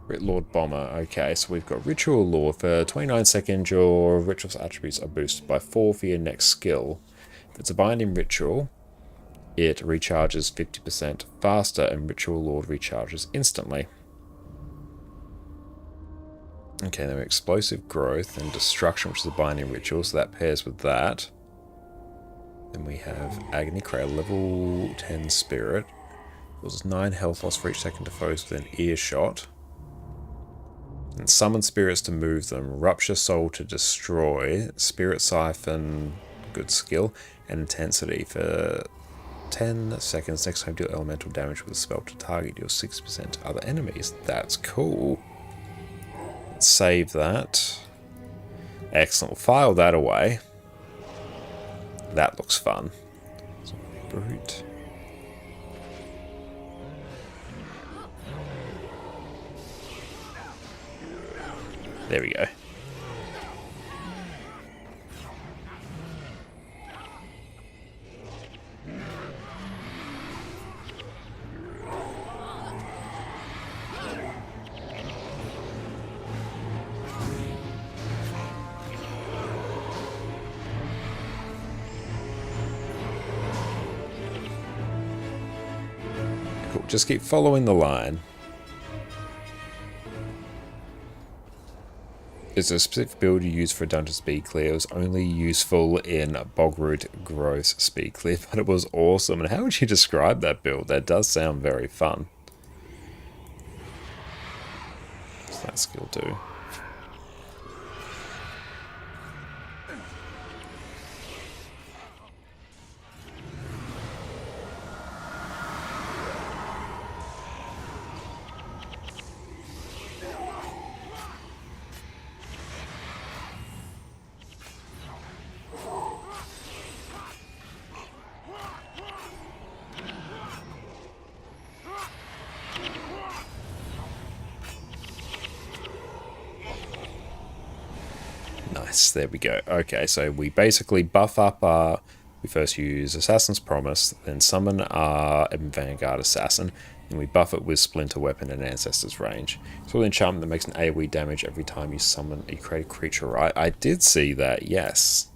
Rit Lord Bomber. Okay, so we've got Ritual Lord. For 29 seconds, your ritual's attributes are boosted by 4 for your next skill. If it's a binding ritual, it recharges 50% faster, and Ritual Lord recharges instantly. Okay, then we have Explosive Growth and Destruction, which is a binding ritual, so that pairs with that. Then we have Agony Crater, level 10 Spirit. Causes 9 health loss for each second to foes within earshot. And Summon Spirits to move them. Rupture Soul to destroy. Spirit Siphon, good skill. And Intensity for 10 seconds. Next time deal elemental damage with a spell to target, deal 6% to other enemies. That's cool. Let's save that. Excellent. We'll file that away. That looks fun. So, brute. There we go. Cool. Just keep following the line. It's a specific build you use for dungeon speed clear. It was only useful in Bogroot Growth speed clear, but it was awesome. And how would you describe that build? That does sound very fun. What's that skill do? Nice, there we go. Okay, so we basically buff up our... We first use Assassin's Promise, then summon our Vanguard Assassin, and we buff it with Splinter Weapon and Ancestor's Range. It's an enchantment that makes an AoE damage every time you summon a created creature, right? I did see that, yes.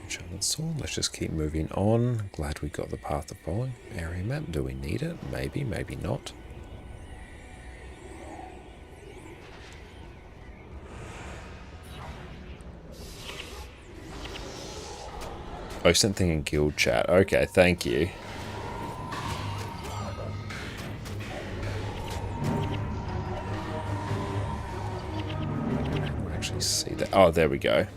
Enchanted Sword. Let's just keep moving on. Glad we got the path of following. Area map. Do we need it? Maybe, maybe not. Oh, sent thing in guild chat. Okay, thank you. Actually see that. Oh, there we go.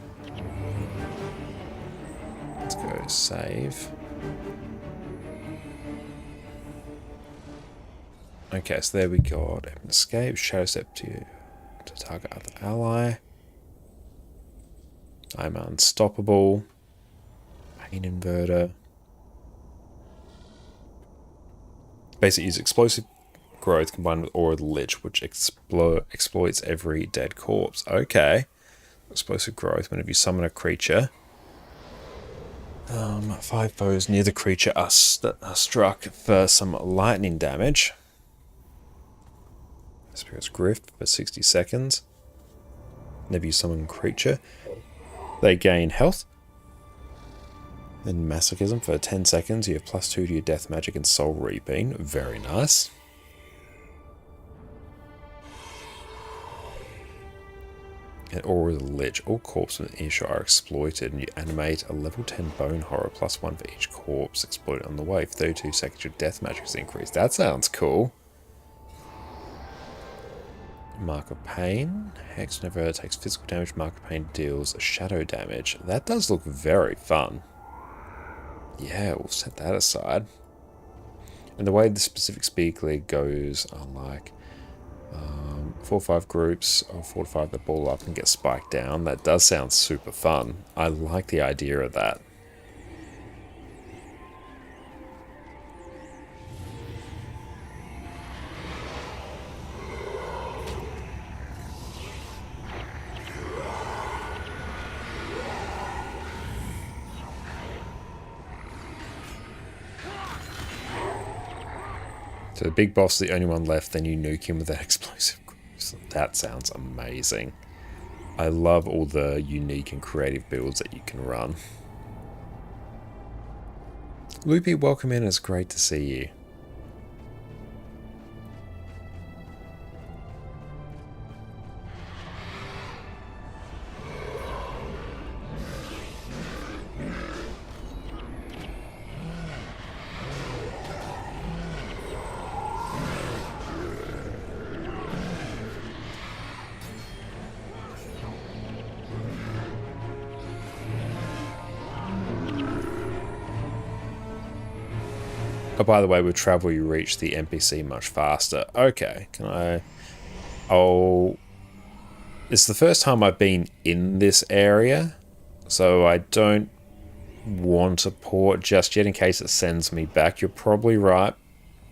Let's go save. Okay, so there we got an escape, shadow step to target other ally. I'm unstoppable. Pain inverter. Basically use explosive growth combined with aura of the Lich, which exploits every dead corpse. Okay. Explosive growth whenever you summon a creature. 5 foes near the creature are struck for some lightning damage. Spirit's Grift for 60 seconds. Whenever you summon a creature, they gain health. Then Masochism for 10 seconds. You have +2 to your death magic and soul reaping. Very nice. And Aura of the Lich. All corpses within earshot are exploited, and you animate a level 10 bone horror +1 for each corpse exploited on the way. For 32 seconds, your death magic is increased. That sounds cool. Mark of Pain. Hex never takes physical damage. Mark of Pain deals shadow damage. That does look very fun. Yeah, we'll set that aside. And the way the specific speed league goes are like 4 or 5 groups of 4 to 5 that ball up and get spiked down. That does sound super fun. I like the idea of that. So the big boss is the only one left, then you nuke him with that explosive. That sounds amazing. I love all the unique and creative builds that you can run. Loopy, welcome in. It's great to see you. Oh, by the way, with travel you reach the NPC much faster. Okay, can I... Oh... It's the first time I've been in this area, so I don't want to port just yet in case it sends me back. You're probably right,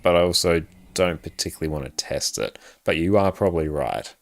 but I also don't particularly want to test it. But you are probably right.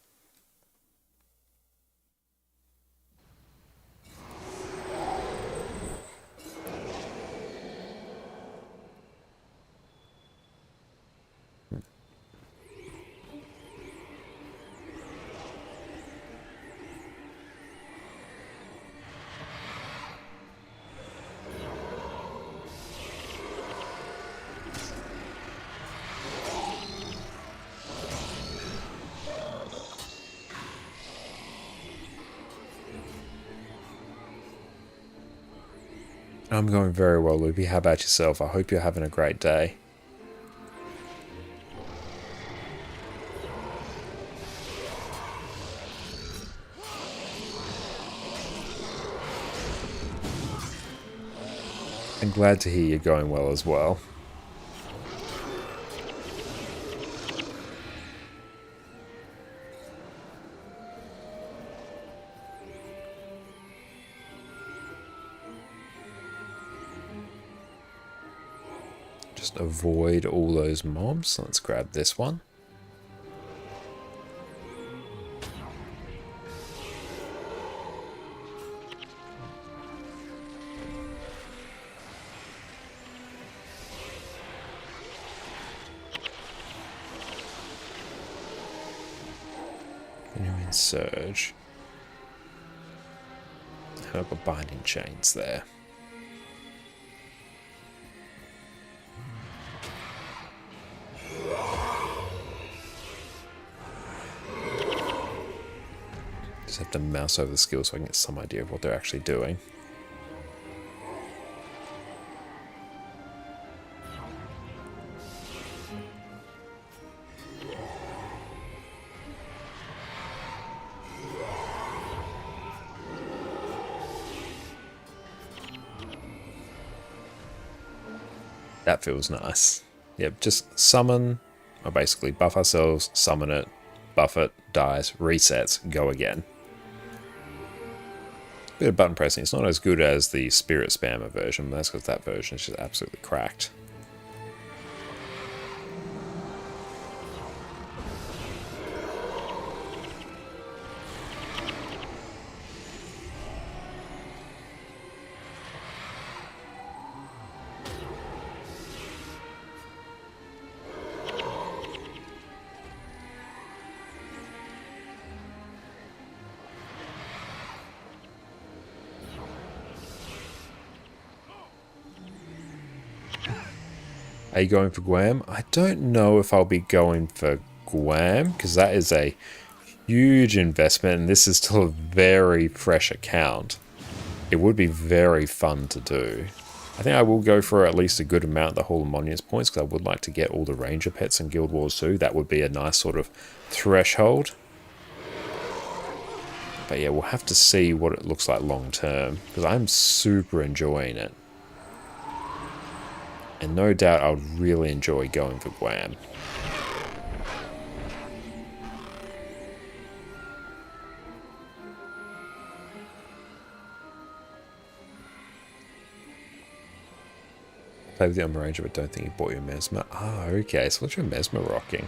I'm going very well, Loopy. How about yourself? I hope you're having a great day. I'm glad to hear you're going well as well. Just avoid all those mobs. Let's grab this one. Genuine Surge. I've got binding chains there. Just have to mouse over the skills so I can get some idea of what they're actually doing. That feels nice. Yep, just summon, or basically buff ourselves, summon it, buff it, dies, resets, go again. Bit of button pressing. It's not as good as the Spirit Spammer version, but that's because that version is just absolutely cracked. Are you going for Guam? I don't know if I'll be going for Guam, because that is a huge investment, and this is still a very fresh account. It would be very fun to do. I think I will go for at least a good amount of the Hall of Monuments points, because I would like to get all the Ranger pets in Guild Wars 2. That would be a nice sort of threshold. But yeah, we'll have to see what it looks like long term, because I'm super enjoying it. And no doubt I would really enjoy going for Guam. Play with the Umber Ranger, but don't think you bought your Mesmer. Ah, okay. So what's your Mesmer rocking?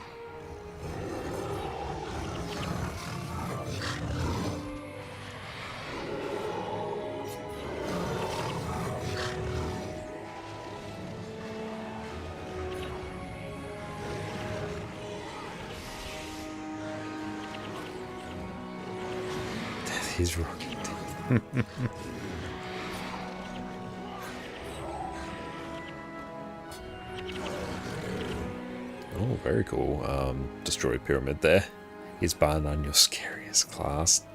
He's rocking. Oh, very cool. Destroy Pyramid there. He's barred on your scariest class.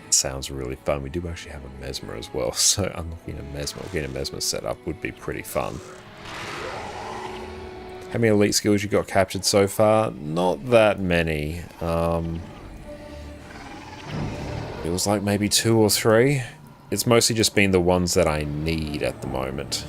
Sounds really fun. We do actually have a Mesmer as well, so unlocking a Mesmer, getting a Mesmer set up would be pretty fun. How many elite skills you got captured so far? Not that many. It was like maybe 2 or 3. It's mostly just been the ones that I need at the moment.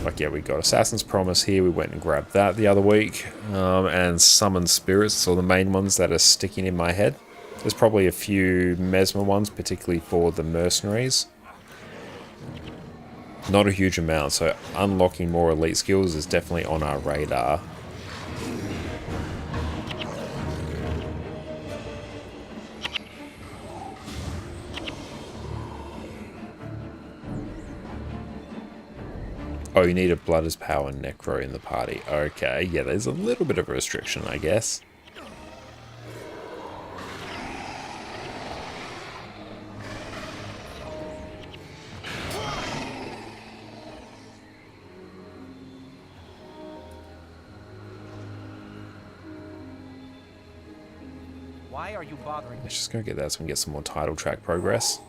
Like, yeah, we got Assassin's Promise here. We went and grabbed that the other week. And Summon Spirits, so the main ones that are sticking in my head. There's probably a few Mesmer ones, particularly for the mercenaries. Not a huge amount, so unlocking more elite skills is definitely on our radar. Oh, you need a Blood as Power Necro in the party. Okay, yeah, there's a little bit of a restriction, I guess. Why are you bothering me? Let's just go get that so we can get some more title track progress.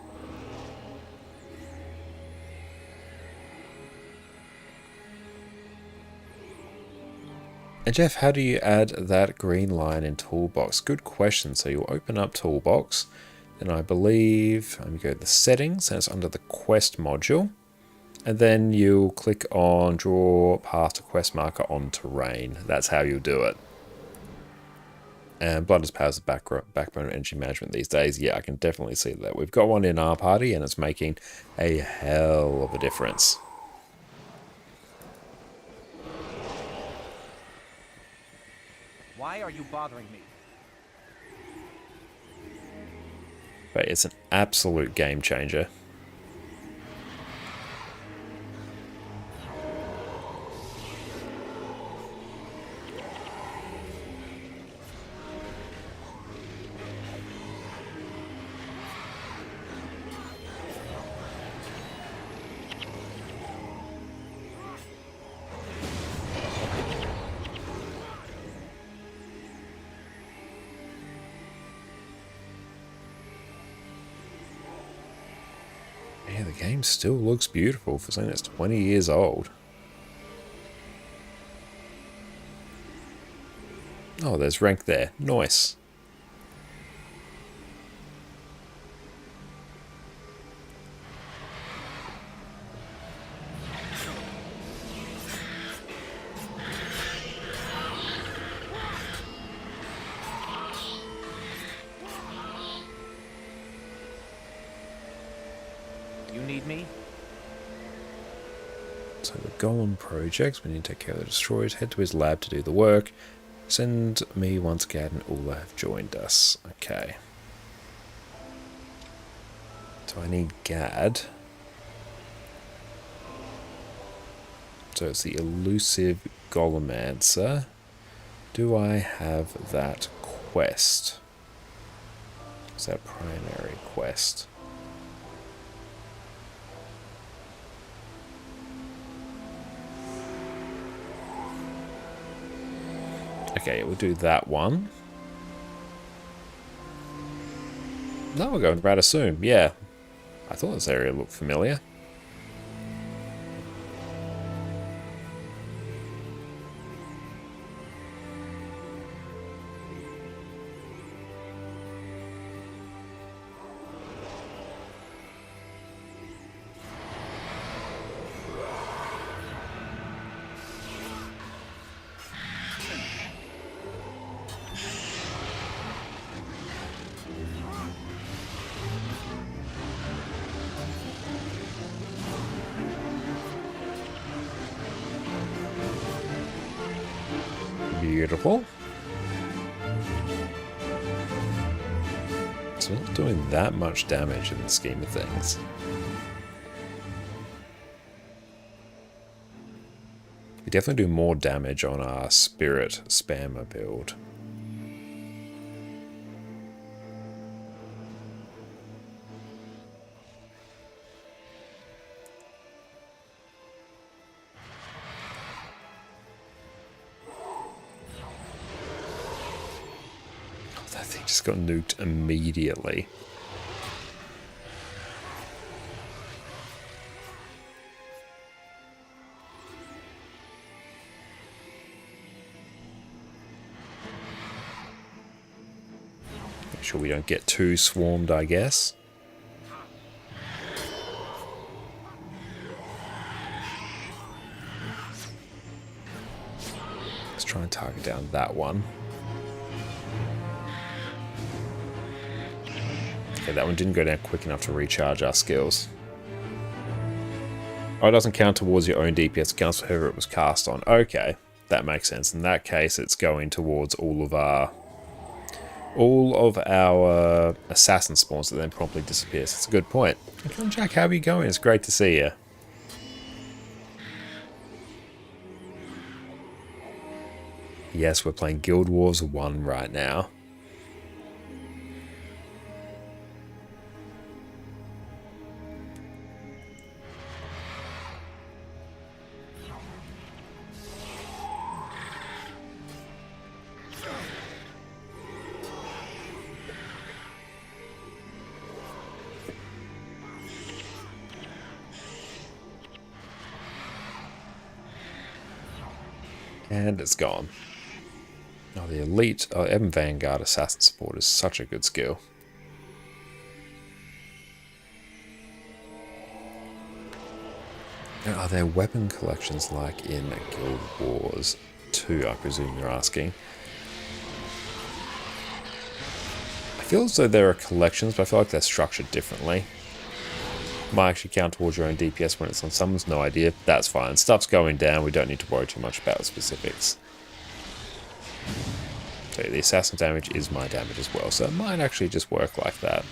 And Jeff, how do you add that green line in Toolbox? Good question. So you'll open up Toolbox, then I believe, let me go to the settings, and it's under the quest module. And then you'll click on draw path to quest marker on terrain. That's how you'll do it. And Blood as Power is the backbone of energy management these days. Yeah, I can definitely see that. We've got one in our party and it's making a hell of a difference. Why are you bothering me? But it's an absolute game changer. Yeah, the game still looks beautiful for something that's 20 years old. Oh, there's rank there. Nice. So the Golem project, we need to take care of the destroyers, head to his lab to do the work. Send me once Gad and Ula have joined us. Okay. So I need Gad. So it's the elusive Golemancer. Do I have that quest? Is that primary quest? Okay, we'll do that one. No, we're going to Radissoum. Yeah. I thought this area looked familiar. Beautiful. It's not doing that much damage in the scheme of things. We definitely do more damage on our spirit spammer build. That thing just got nuked immediately. Make sure we don't get too swarmed, I guess. Let's try and target down that one. Okay, that one didn't go down quick enough to recharge our skills. Oh, it doesn't count towards your own DPS, it counts for whoever it was cast on. Okay, that makes sense. In that case, it's going towards all of our assassin spawns that then promptly disappears. That's a good point. Okay, Jack, how are you going? It's great to see you. Yes, we're playing Guild Wars 1 right now. And it's gone. Oh, the elite Evan Vanguard assassin support is such a good skill. Now, are there weapon collections like in Guild Wars 2, I presume you're asking? I feel as though there are collections, but I feel like they're structured differently. Might actually count towards your own DPS when it's on summons, no idea. That's fine. Stuff's going down, we don't need to worry too much about the specifics. So the assassin damage is my damage as well, so it might actually just work like that.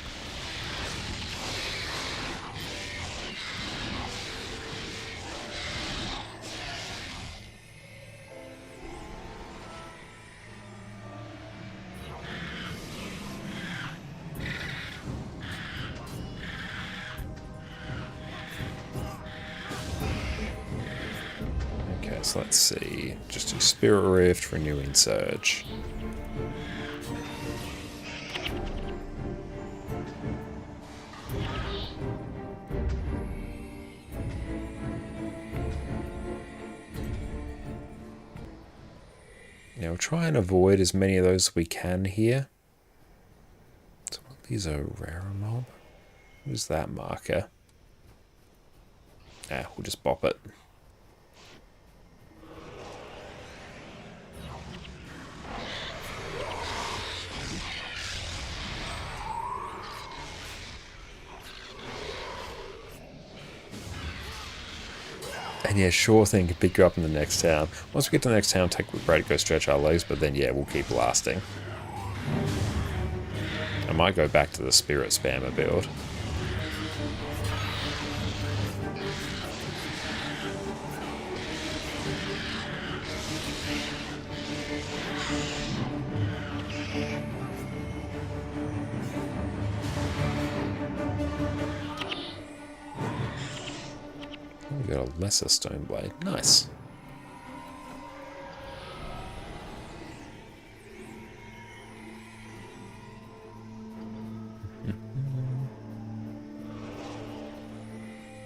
Okay, so let's see. Just do Spirit Rift, Renewing Surge. Now we'll try and avoid as many of those as we can here. So these are rarer mob. Who's that marker? Ah, we'll just bop it. And yeah, sure thing, can pick you up in the next town. Once we get to the next town, take a break, go stretch our legs, but then yeah, we'll keep lasting. I might go back to the spirit spammer build. We got a lesser stone blade. Nice.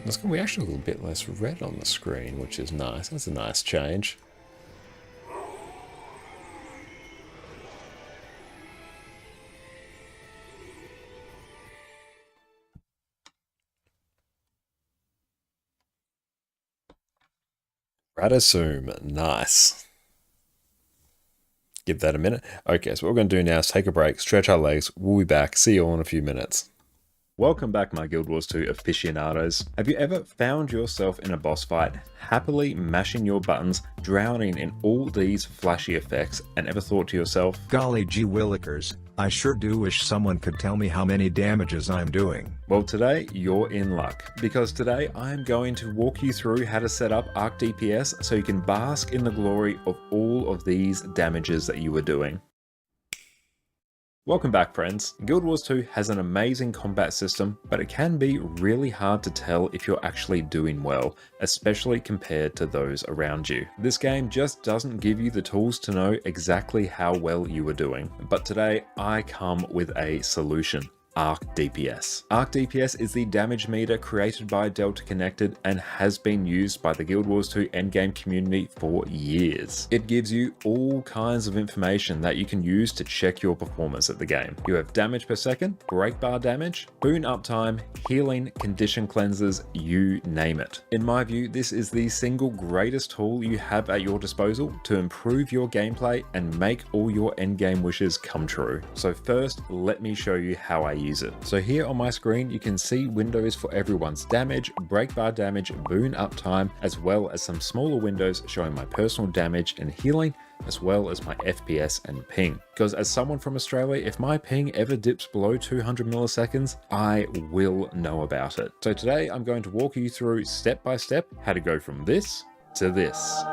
It's going to be actually a little bit less red on the screen, which is nice. That's a nice change. Radisum, nice. Give that a minute. Okay, so what we're going to do now is take a break, stretch our legs. We'll be back. See you all in a few minutes. Welcome back, my Guild Wars 2 aficionados. Have you ever found yourself in a boss fight, happily mashing your buttons, drowning in all these flashy effects, and ever thought to yourself, golly gee willikers, I sure do wish someone could tell me how many damages I'm doing. Well, today you're in luck, because today I'm going to walk you through how to set up Arc DPS so you can bask in the glory of all of these damages that you were doing. Welcome back, friends. Guild Wars 2 has an amazing combat system, but it can be really hard to tell if you're actually doing well, especially compared to those around you. This game just doesn't give you the tools to know exactly how well you are doing, but today I come with a solution. Arc DPS. Arc DPS is the damage meter created by Delta Connected and has been used by the Guild Wars 2 endgame community for years. It gives you all kinds of information that you can use to check your performance at the game. You have damage per second, break bar damage, boon uptime, healing, condition cleanses, you name it. In my view, this is the single greatest tool you have at your disposal to improve your gameplay and make all your endgame wishes come true. So first, let me show you how I use it. So here on my screen, you can see windows for everyone's damage, break bar damage, boon uptime, as well as some smaller windows showing my personal damage and healing, as well as my FPS and ping. Because as someone from Australia, if my ping ever dips below 200 milliseconds, I will know about it. So today I'm going to walk you through step by step how to go from this to this.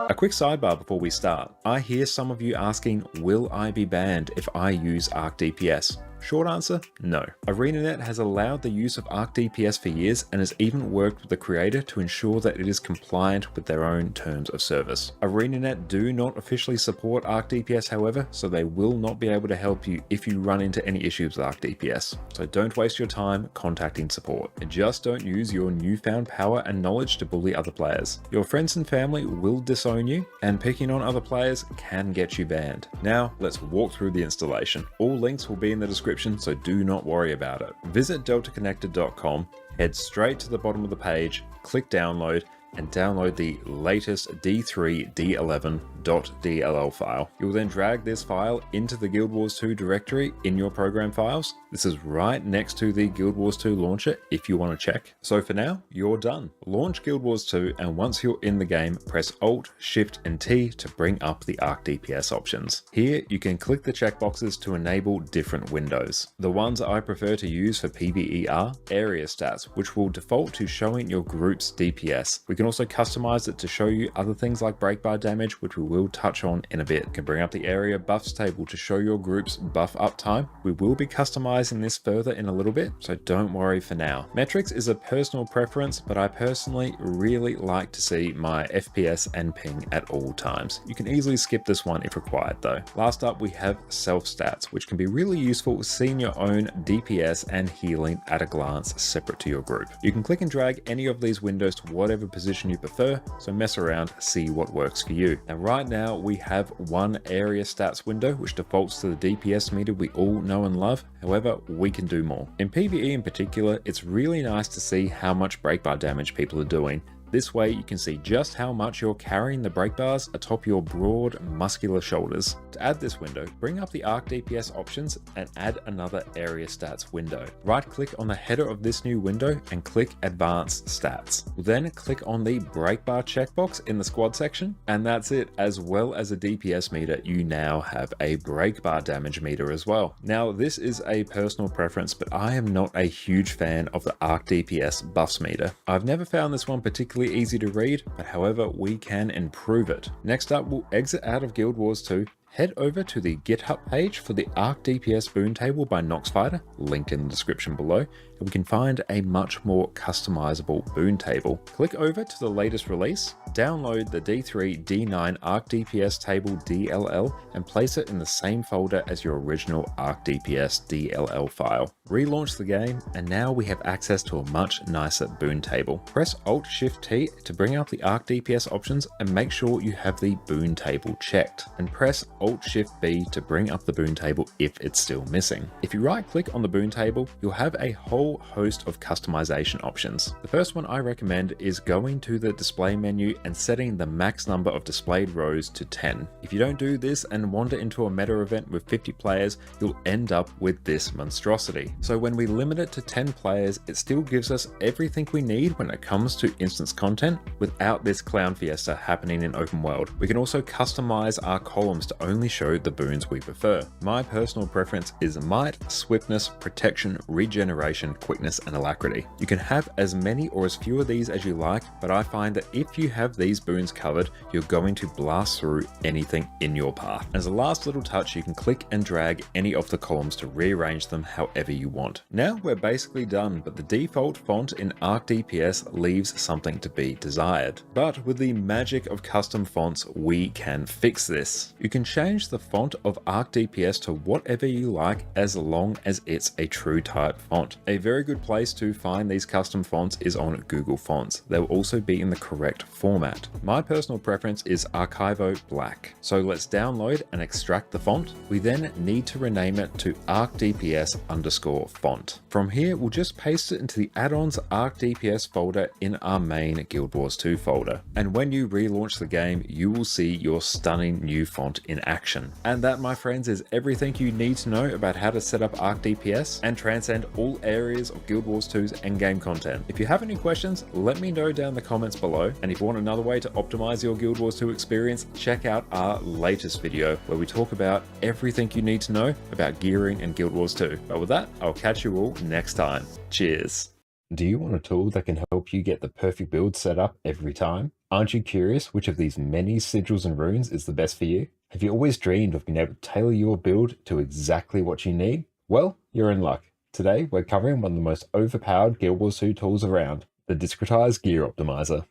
A quick sidebar before we start. I hear some of you asking, will I be banned if I use Arc DPS? Short answer, no. ArenaNet has allowed the use of Arc DPS for years and has even worked with the creator to ensure that it is compliant with their own terms of service. ArenaNet do not officially support Arc DPS, however, so they will not be able to help you if you run into any issues with Arc DPS. So don't waste your time contacting support. Just don't use your newfound power and knowledge to bully other players. Your friends and family will disown you, and picking on other players can get you banned. Now, let's walk through the installation. All links will be in the description, so do not worry about it. Visit deltaconnected.com, head straight to the bottom of the page, click download, and download the latest d3d11.dll file. You'll then drag this file into the Guild Wars 2 directory in your program files. This is right next to the Guild Wars 2 launcher if you want to check. So for now, you're done. Launch Guild Wars 2, and once you're in the game, press Alt, Shift, and T to bring up the Arc DPS options. Here, you can click the checkboxes to enable different windows. The ones I prefer to use for PvE are area stats, which will default to showing your group's DPS. We can also customize it to show you other things like break bar damage, which we will touch on in a bit. You can bring up the area buffs table to show your group's buff uptime. We will be customizing this further in a little bit, so don't worry for now. Metrics is a personal preference, but I personally really like to see my FPS and ping at all times. You can easily skip this one if required though. Last up, we have self stats, which can be really useful seeing your own DPS and healing at a glance separate to your group. You can click and drag any of these windows to whatever position you prefer, so mess around, see what works for you. And right now we have one area stats window which defaults to the DPS meter we all know and love. However, we can do more. In PvE in particular, it's really nice to see how much break bar damage people are doing. This way you can see just how much you're carrying the brake bars atop your broad, muscular shoulders. To add this window, bring up the Arc DPS options and add another area stats window. Right click on the header of this new window and click Advanced Stats. Then click on the brake bar checkbox in the squad section, and that's it. As well as a DPS meter, you now have a brake bar damage meter as well. Now this is a personal preference, but I am not a huge fan of the Arc DPS buffs meter. I've never found this one particularly easy to read, but however, we can improve it. Next up, we'll exit out of Guild Wars 2, head over to the GitHub page for the Arc DPS boon table by Noxfighter, linked in the description below, and we can find a much more customizable boon table. Click over to the latest release, download the D3 D9 Arc DPS table DLL and place it in the same folder as your original Arc DPS DLL file. Relaunch the game, and now we have access to a much nicer boon table. Press Alt-Shift-T to bring up the Arc DPS options and make sure you have the boon table checked, and press Alt-Shift-B to bring up the boon table if it's still missing. If you right click on the boon table, you'll have a whole host of customization options. The first one I recommend is going to the display menu and setting the max number of displayed rows to 10. If you don't do this and wander into a meta event with 50 players, you'll end up with this monstrosity. So when we limit it to 10 players, it still gives us everything we need when it comes to instance content without this clown fiesta happening in open world. We can also customize our columns to only show the boons we prefer. My personal preference is might, swiftness, protection, regeneration, quickness, and alacrity. You can have as many or as few of these as you like, but I find that if you have these boons covered, you're going to blast through anything in your path. As a last little touch, you can click and drag any of the columns to rearrange them however you want. Now we're basically done, but the default font in Arc DPS leaves something to be desired. But with the magic of custom fonts, we can fix this. You can change the font of Arc DPS to whatever you like as long as it's a true type font. A very good place to find these custom fonts is on Google Fonts. They will also be in the correct format. My personal preference is Archivo Black. So let's download and extract the font. We then need to rename it to ArcDPS_font. From here, we'll just paste it into the add-ons Arc DPS folder in our main Guild Wars 2 folder. And when you relaunch the game, you will see your stunning new font in action. And that, my friends, is everything you need to know about how to set up Arc DPS and transcend all areas of Guild Wars 2's endgame content. If you have any questions, let me know down in the comments below. And if you want another way to optimize your Guild Wars 2 experience, check out our latest video where we talk about everything you need to know about gearing in Guild Wars 2. But with that, I'll catch you all next time. Cheers. Do you want a tool that can help you get the perfect build set up every time? Aren't you curious which of these many sigils and runes is the best for you? Have you always dreamed of being able to tailor your build to exactly what you need? Well, you're in luck. Today, we're covering one of the most overpowered Guild Wars 2 tools around, the Discretized Gear Optimizer.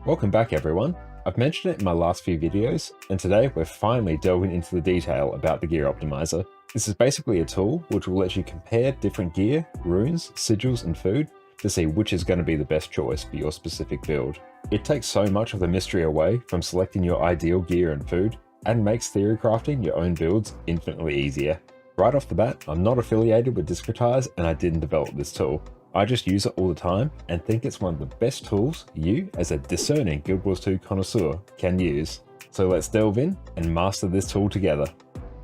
Welcome back, everyone. I've mentioned it in my last few videos, and today we're finally delving into the detail about the Gear Optimizer. This is basically a tool which will let you compare different gear, runes, sigils, and food to see which is going to be the best choice for your specific build. It takes so much of the mystery away from selecting your ideal gear and food, and makes theory crafting your own builds infinitely easier. Right off the bat, I'm not affiliated with Discretize and I didn't develop this tool. I just use it all the time and think it's one of the best tools you, as a discerning Guild Wars 2 connoisseur, can use. So let's delve in and master this tool together.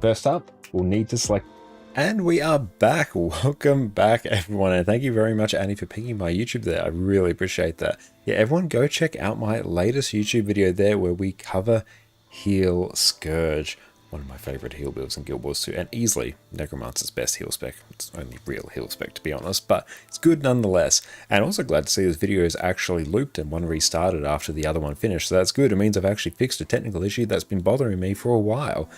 First up, we'll need to select. And we are back. Welcome back, everyone, and thank you very much, Annie, for picking my YouTube there. I really appreciate that. Yeah, everyone go check out my latest YouTube video there where we cover Heal Scourge, one of my favorite heal builds in Guild Wars 2, and easily Necromancer's best heal spec. It's only real heal spec, to be honest, but it's good nonetheless. And also glad to see this video is actually looped and one restarted after the other one finished, so that's good. It means I've actually fixed a technical issue that's been bothering me for a while.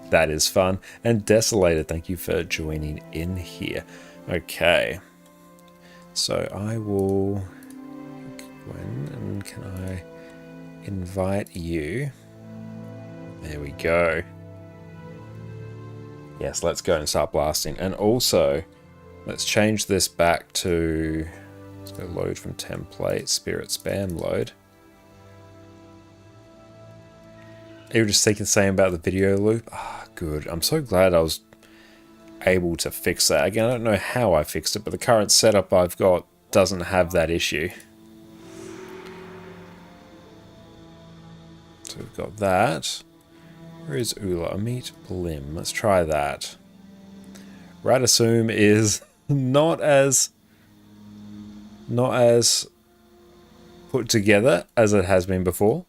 That is fun. And Desolated, thank you for joining in here. Okay, so I will go in, and can I invite you? There we go. Yes, let's go and start blasting. And also, let's change this back to, let's go load from template, spirit spam load. You were just thinking the same about the video loop? Ah, good. I'm so glad I was able to fix that. Again, I don't know how I fixed it, but the current setup I've got doesn't have that issue. So we've got that. Where is Ula? Meet Blim. Let's try that. Radissoum is not as put together as it has been before.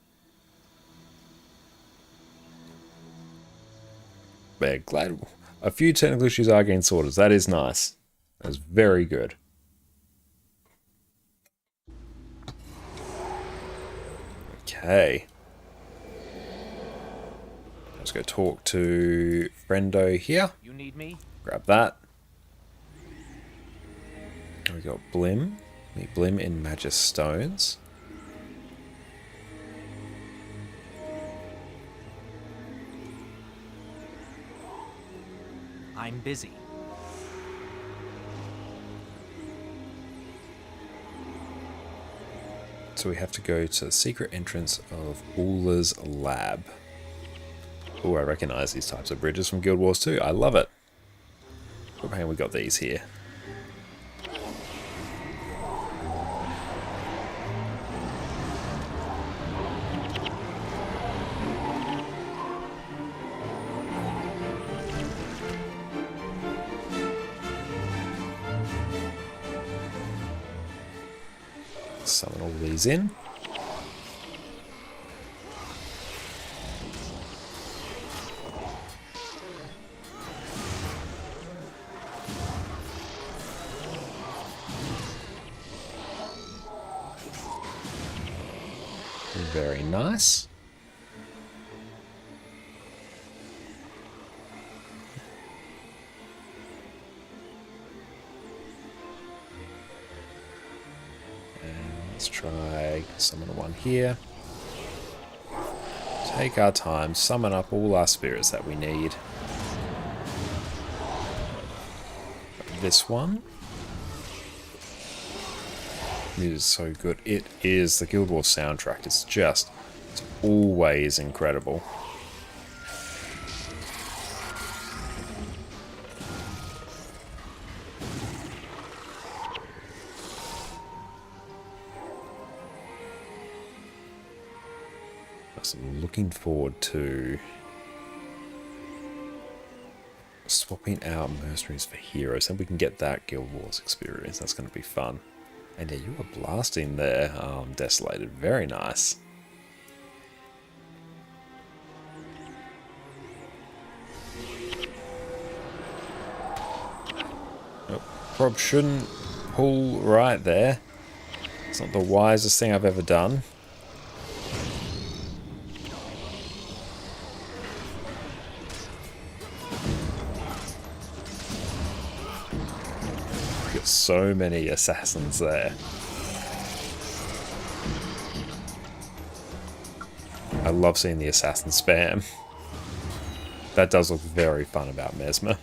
But yeah, glad a few technical issues are getting sorted. That is nice. That's very good. Okay. Let's go talk to Friendo here. You need me? Grab that. We got Blim. Meet Blim in Magus Stones. I'm busy. So we have to go to the secret entrance of Ula's lab. Oh, I recognize these types of bridges from Guild Wars 2. I love it. Oh, hang on, we got these here. Summon all these in. Very nice. Let's try summon one here. Take our time, summon up all our spirits that we need. This one. It is so good. It is the Guild Wars soundtrack. It's always incredible. So I'm looking forward to swapping out mercenaries for heroes, and we can get that Guild Wars experience. That's going to be fun. And yeah, you are blasting there, Desolated. Very nice. Oh, Prob shouldn't pull right there. It's not the wisest thing I've ever done. So many assassins there. I love seeing the assassin spam. That does look very fun about Mesmer.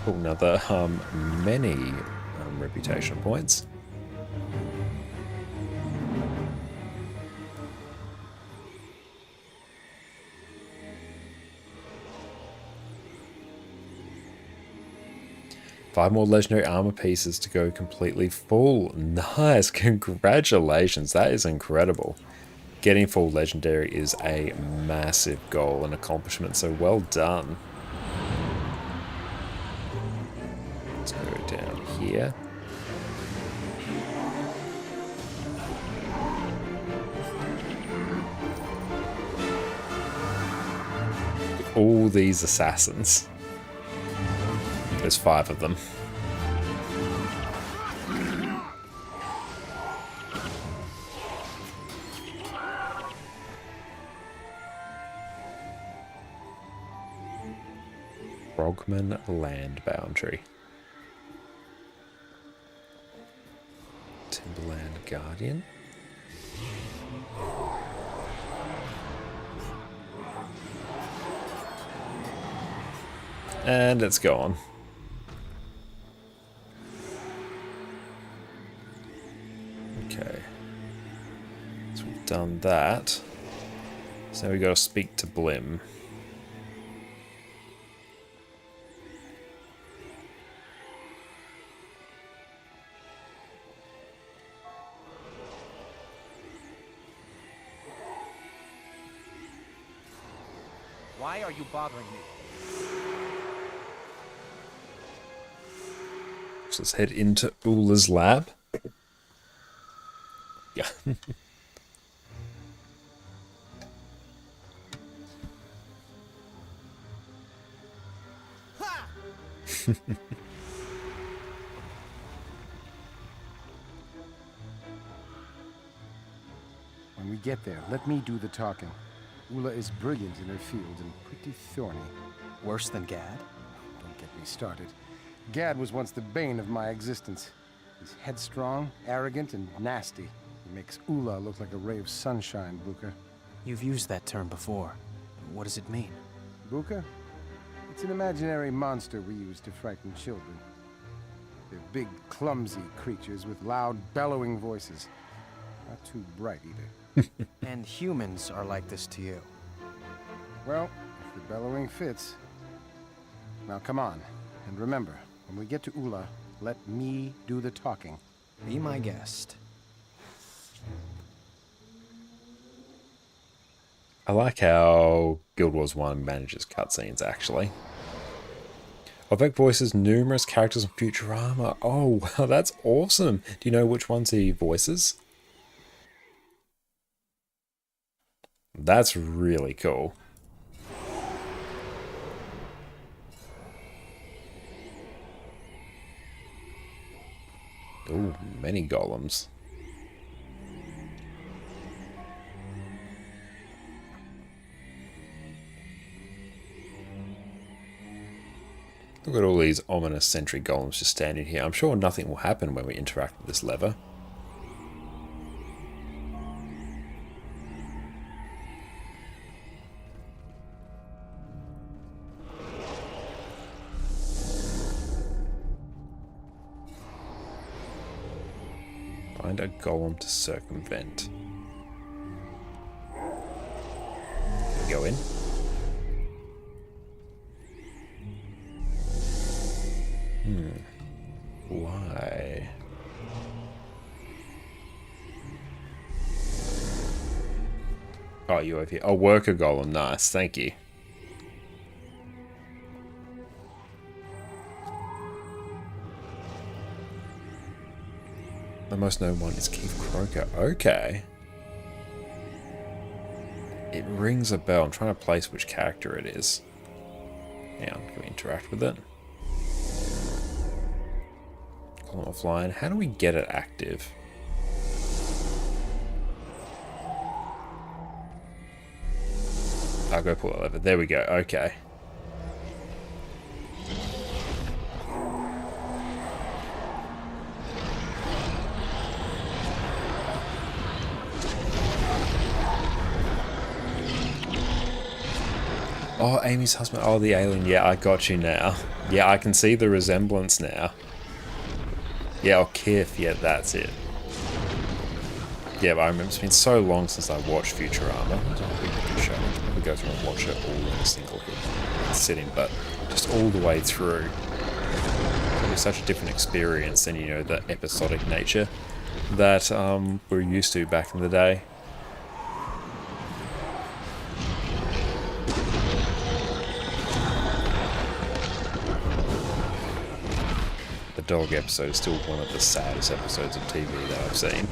Another many reputation points. Five more legendary armor pieces to go completely full. Nice, congratulations, that is incredible. Getting full legendary is a massive goal and accomplishment, so well done. Down here. All these assassins. There's 5 of them. Frogman Land Boundary. Timberland Guardian. And it's gone. Okay. done that. So now we got to speak to Blim. Why are you bothering me? So let's head into Ula's lab. Yeah. When we get there, let me do the talking. Ula is brilliant in her field and pretty thorny. Worse than Gad? Don't get me started. Gad was once the bane of my existence. He's headstrong, arrogant, and nasty. He makes Ula look like a ray of sunshine, Buka. You've used that term before. What does it mean? Buka? It's an imaginary monster we use to frighten children. They're big, clumsy creatures with loud, bellowing voices. Not too bright, either. And humans are like this to you. Well, if the bellowing fits. Now come on, and remember, when we get to Ula, let me do the talking. Be my guest. I like how Guild Wars 1 manages cutscenes, actually. Ovek voices numerous characters in Futurama. Oh, wow, that's awesome. Do you know which ones he voices? That's really cool. Ooh, many golems. Look at all these ominous sentry golems just standing here. I'm sure nothing will happen when we interact with this lever. Find a golem to circumvent. Go in. Why? Oh, you over here. Oh, worker golem. Nice. Thank you. The most known one is Keith Croker. Okay. It rings a bell. I'm trying to place which character it is. Hang on, can we interact with it? Call it offline. How do we get it active? I'll go pull that lever. There we go. Okay. Oh, Amy's husband. Oh, the alien. Yeah, I got you now. Yeah, I can see the resemblance now. Yeah, or Kif. Yeah, that's it. Yeah, but I remember it's been so long since I watched Futurama. It's a big show. I'll probably go through and watch it all in a single sitting, but just all the way through. It was such a different experience than, you know, the episodic nature that we're used to back in the day. The dog episode is still one of the saddest episodes of TV that I've seen.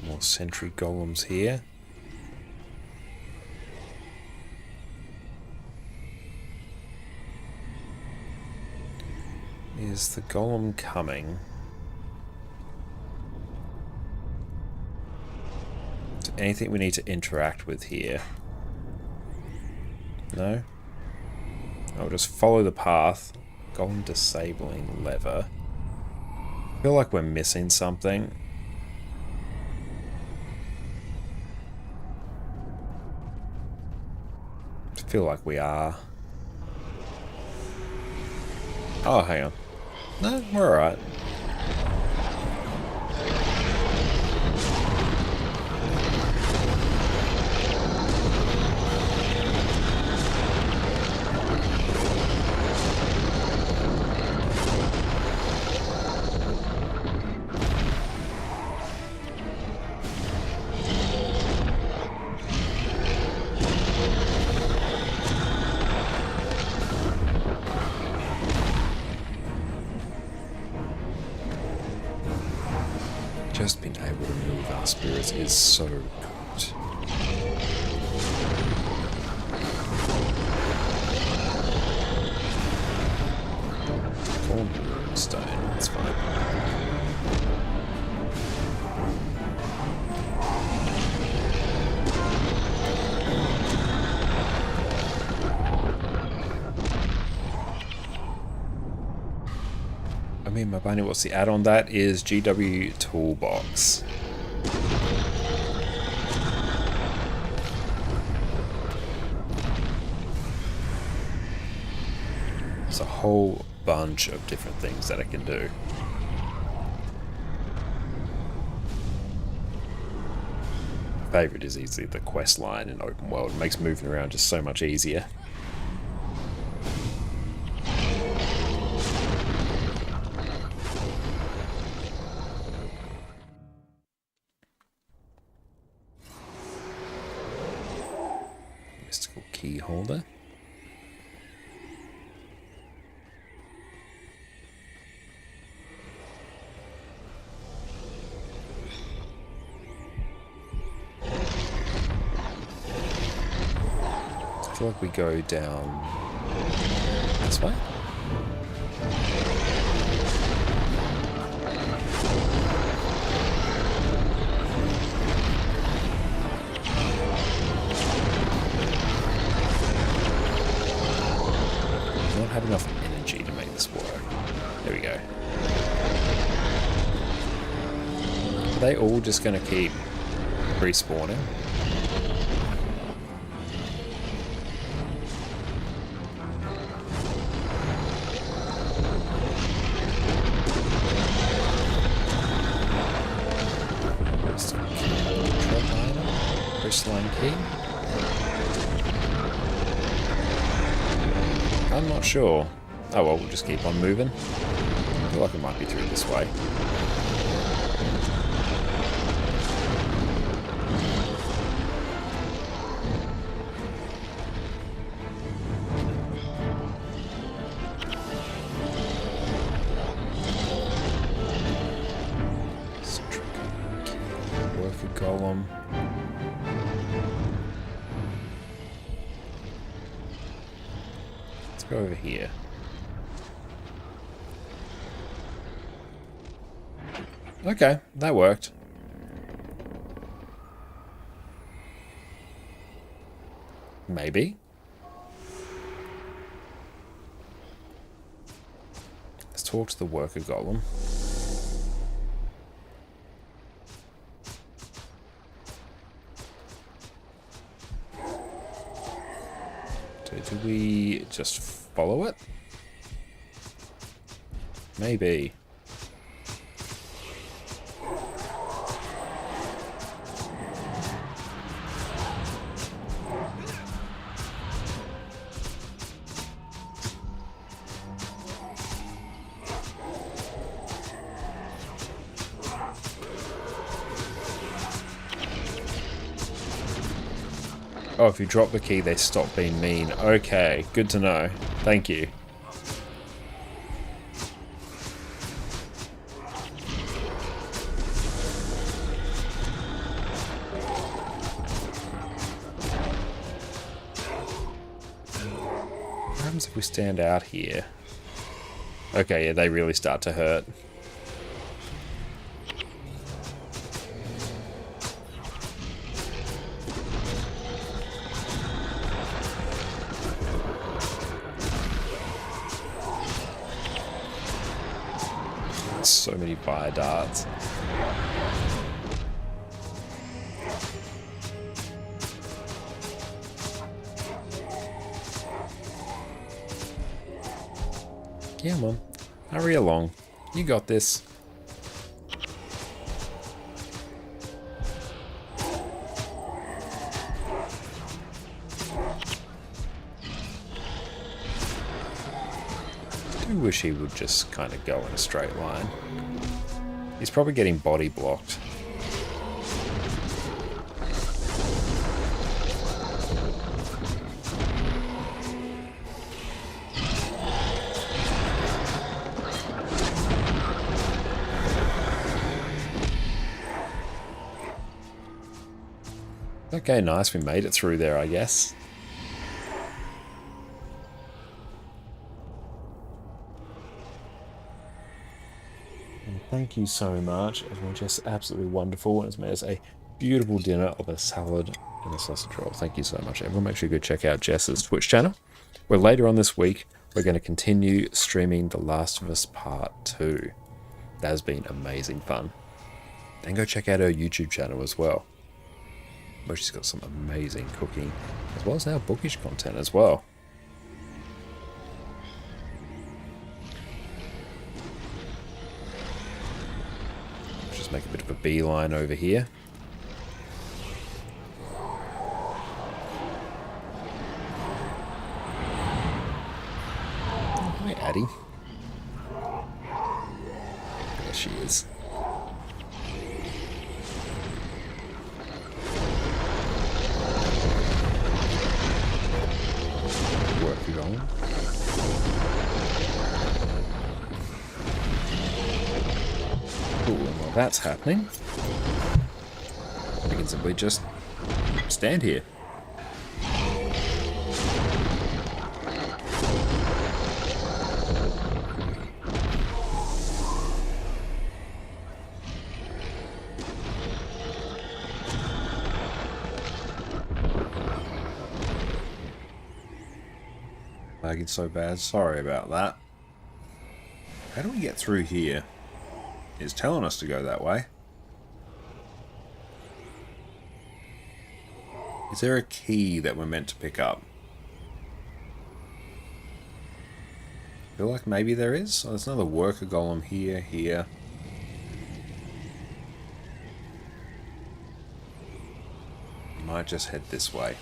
More sentry golems here. Is the golem coming? Is anything we need to interact with here? No? I'll just follow the path. Golden disabling lever. I feel like we're missing something. I feel like we are. Oh, hang on. No, we're alright. Just being able to move our spirits is so good. Corn stone, that's fine. I mean, my bunny, what's the add-on? That is GW Toolbox. There's a whole bunch of different things that I can do. My favorite is easily the quest line in open world. It makes moving around just so much easier. Mystical key holder. I feel like we go down this way. I don't have enough energy to make this work. There we go. Are they all just going to keep respawning? Crystalline key? I'm not sure. Oh well, we'll just keep on moving. I feel like it might be through this way. Worker golem. Go over here. Okay, that worked. Maybe. Let's talk to the worker golem. So do we just follow it? Maybe. Oh, if you drop the key, they stop being mean. Okay, good to know. Thank you. What happens if we stand out here? Okay, yeah, they really start to hurt. So many fire darts. Come on, hurry along. You got this. I wish he would just kind of go in a straight line. He's probably getting body blocked. Okay, nice. We made it through there, I guess. And thank you so much. It was just absolutely wonderful. And it's made us a beautiful dinner of a salad and a sausage roll. Thank you so much, everyone. Make sure you go check out Jess's Twitch channel, where later on this week, we're going to continue streaming The Last of Us Part 2. That has been amazing fun. And go check out her YouTube channel as well, where she's got some amazing cooking, as well as our bookish content as well. Let's just make a bit of a beeline over here. Oh, hi, Addie. There she is. Cool, and while that's happening, we can simply just stand here. Lagging so bad, sorry about that. How do we get through here? It's telling us to go that way. Is there a key that we're meant to pick up? I feel like maybe there is. Oh, there's another worker golem here, here. Might just head this way.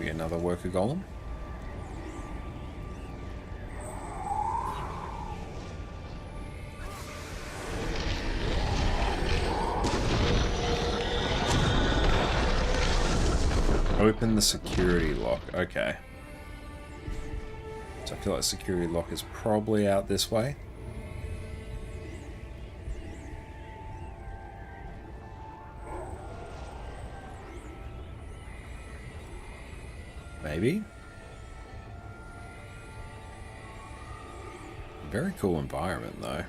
Another worker golem. Open the security lock. Okay. So I feel like security lock is probably out this way. Maybe. Very cool environment, though.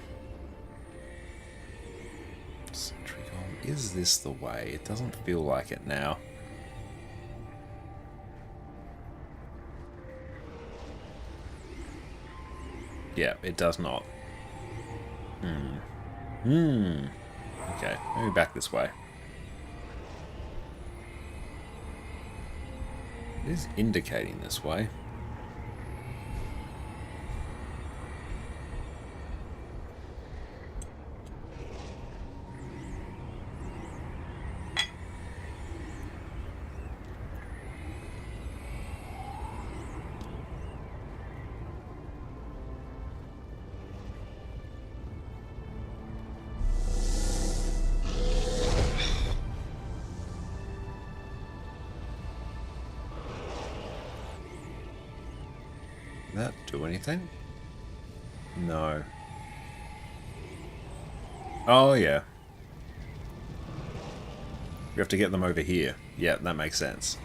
Sentry golem. Is this the way? It doesn't feel like it now. Yeah, it does not. Okay, maybe back this way. It is indicating this way. That do anything? No. Oh, yeah. We have to get them over here. Yeah, that makes sense.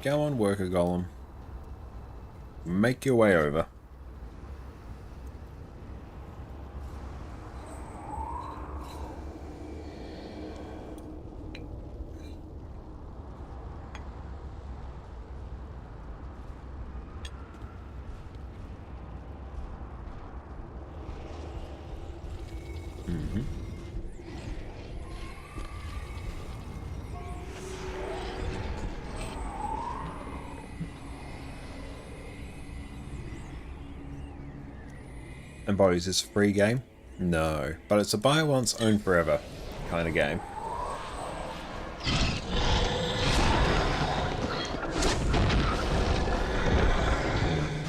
Go on, worker golem. Make your way over. And boys, is this a free game? No, but it's a buy once, own forever kind of game.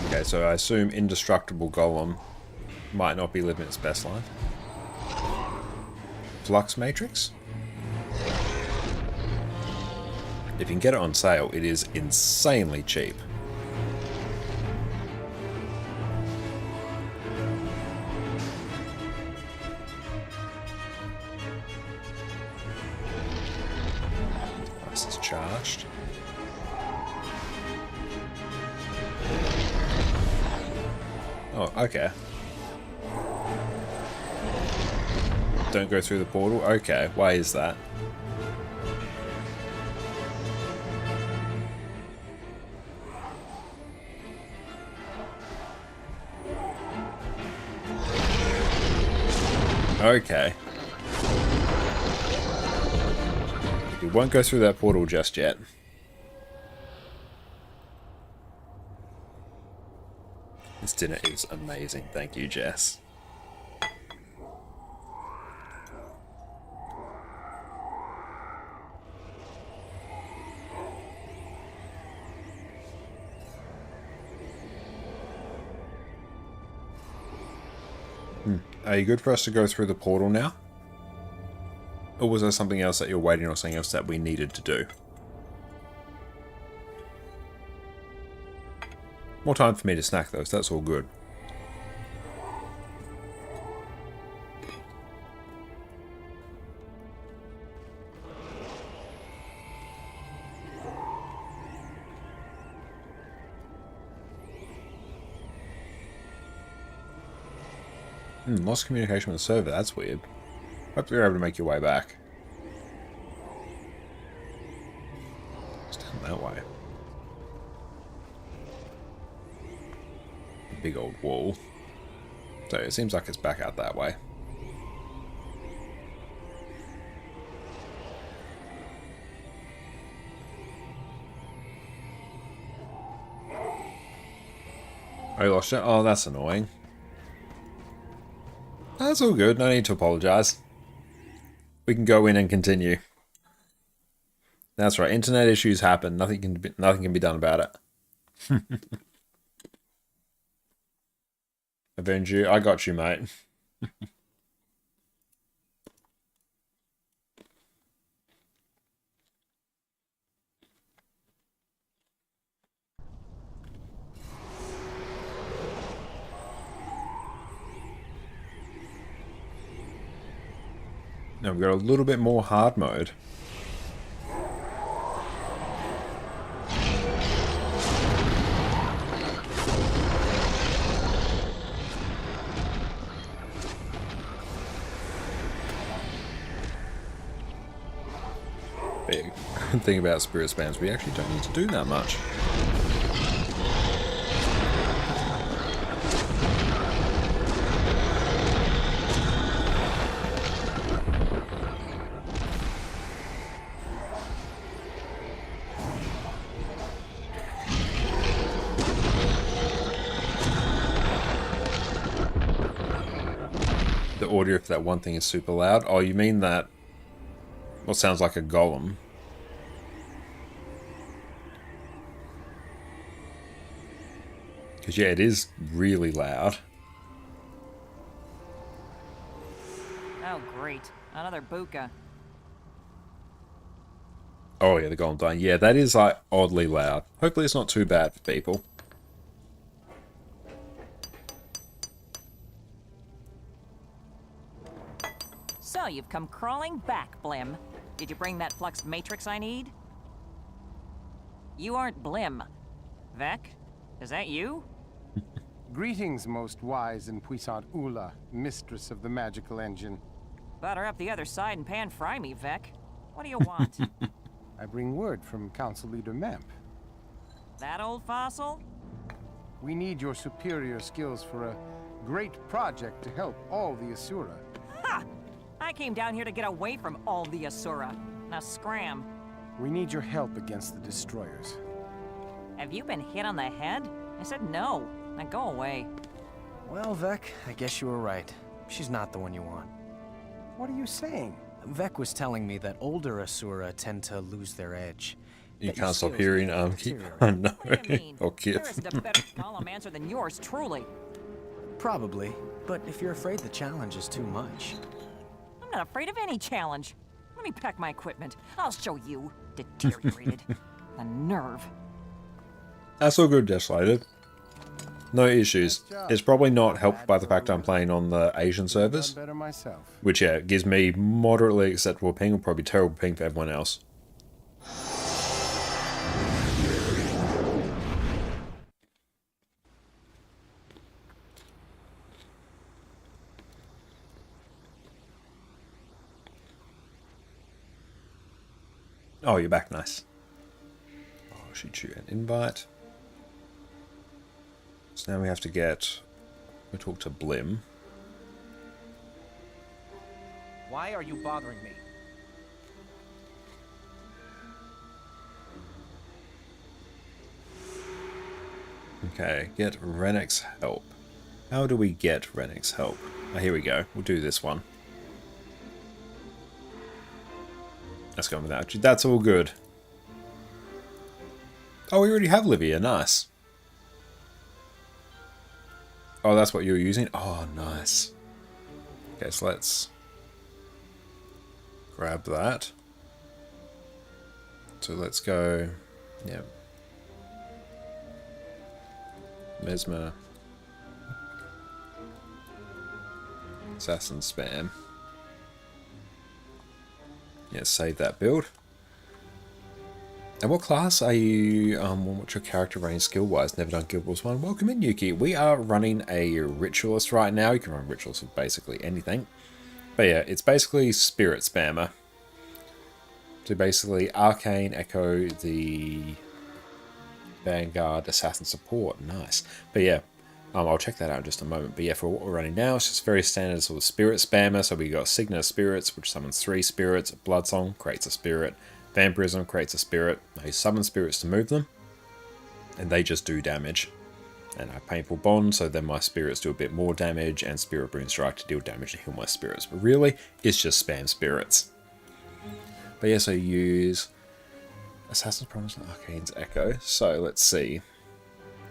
Okay, so I assume indestructible golem might not be living its best life. Flux matrix? If you can get it on sale, it is insanely cheap. This is charged. Oh, okay. Don't go through the portal? Okay, why is that? Okay. You won't go through that portal just yet. This dinner is amazing. Thank you, Jess. Are you good for us to go through the portal now? Or was there something else that you're waiting or something else that we needed to do? More time for me to snack those, that's all good. Lost communication with the server, that's weird. Hope you're able to make your way back. It's down that way. Big old wall. So it seems like it's back out that way. I lost it. Oh, that's annoying. That's all good. No need to apologise. We can go in and continue. That's right. Internet issues happen. Nothing can be done about it. Avenge you. I got you, mate. Now we've got a little bit more hard mode. Big thing about spirit spams, we actually don't need to do that much. The audio for that one thing is super loud. Oh, you mean that what sounds like a golem? Because yeah, it is really loud. Oh, great. Another buka. Oh yeah, the golem dying. Yeah, that is like oddly loud. Hopefully it's not too bad for people. So, you've come crawling back, Blim. Did you bring that flux matrix I need? You aren't Blim. Vec? Is that you? Greetings, most wise and puissant Ula, mistress of the magical engine. Butter up the other side and pan-fry me, Vec. What do you want? I bring word from Council Leader Memp. That old fossil? We need your superior skills for a great project to help all the Asura. Ha! I came down here to get away from all the Asura. Now scram. We need your help against the destroyers. Have you been hit on the head? I said no. Now go away. Well, Vec, I guess you were right. She's not the one you want. What are you saying? Vec was telling me that older Asura tend to lose their edge. You That your can't stop skills hearing may keep deteriorate. no What do you mean? or There Kip. isn't a better column answer than yours, truly. Probably, but if you're afraid the challenge is too much. I'm not afraid of any challenge. Let me pack my equipment. I'll show you. Deteriorated. The nerve. That's all good, Desolated. No issues. It's probably not helped by the fact I'm playing on the Asian servers, Done better myself. which yeah, gives me moderately acceptable ping, or probably terrible ping for everyone else. Oh, you're back, nice. I'll shoot you an invite. So now we have to we talk to Blim. Why are you bothering me? Okay, get Renek's help. How do we get Renek's help? Oh, here we go. We'll do this one. Let's go without you. That's all good. Oh, we already have Livia. Nice. Oh, that's what you were using? Oh, nice. Okay, so let's grab that. So let's go... Yeah. Mesmer. Assassin spam. Yeah, save that build. And what class are you, what's your character range skill-wise? Never done Guild Wars 1. Welcome in, Yuki. We are running a Ritualist right now. You can run Ritualist with basically anything. But yeah, it's basically Spirit Spammer. So basically, Arcane, Echo, the Vanguard, Assassin Support. Nice. But yeah, I'll check that out in just a moment. But yeah, for what we're running now, it's just very standard sort of Spirit Spammer. So we got Signet of Spirits, which summons 3 spirits. Bloodsong creates a spirit. Vampirism creates a spirit. I summon spirits to move them, and they just do damage. And I have Painful Bond, so then my spirits do a bit more damage, and Spirit Boon Strike to deal damage and heal my spirits. But really, it's just spam spirits. But yeah, so you use Assassin's Promise and Arcane's Echo. So let's see.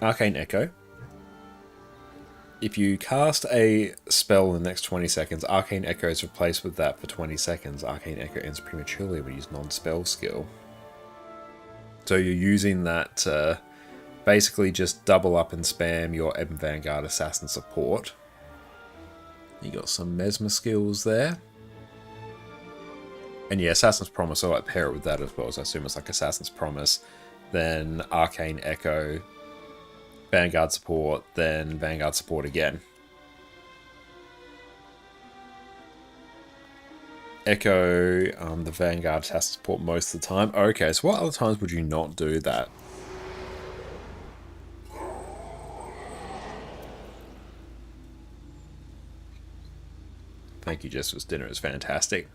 Arcane Echo. If you cast a spell in the next 20 seconds, Arcane Echo is replaced with that for 20 seconds. Arcane Echo ends prematurely when you use non-spell skill. So you're using that to basically just double up and spam your Ebon Vanguard Assassin support. You got some Mesmer skills there. And yeah, Assassin's Promise, I like pair it with that as well. So I assume it's like Assassin's Promise, then Arcane Echo, Vanguard support, then Vanguard support again. Echo, the Vanguard has to support most of the time. Okay, so what other times would you not do that? Thank you, Jester's dinner is fantastic.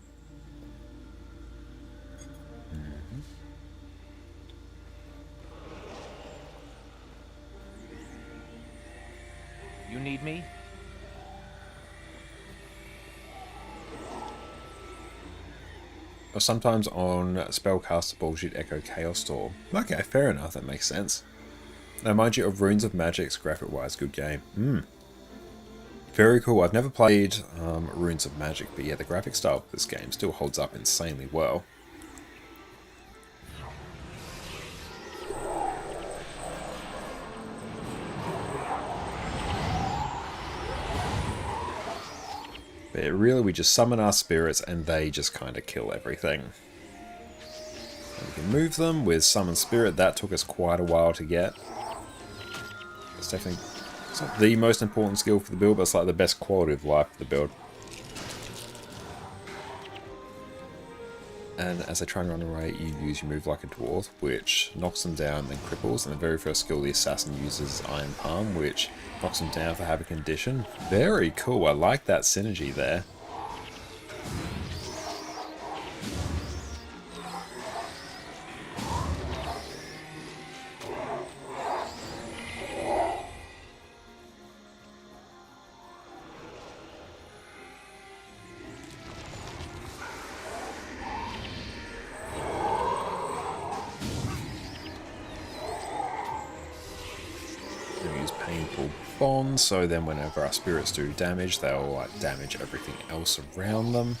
You need me? Or sometimes on Spellcaster Bullshit Echo Chaos Storm. Okay, fair enough, that makes sense. Now, mind you, of Runes of Magic's graphic-wise, good game. Very cool. I've never played Runes of Magic, but yeah, the graphic style of this game still holds up insanely well. But really, we just summon our spirits and they just kind of kill everything. And we can move them. With Summon Spirit, that took us quite a while to get. It's definitely, it's not the most important skill for the build, but it's like the best quality of life for the build. And as they try and run away, you use your move like a dwarf, which knocks them down and cripples. And the very first skill the assassin uses is Iron Palm, which knocks them down for having condition. Very cool, I like that synergy there. Painful Bond, so then whenever our spirits do damage, they'll like damage everything else around them.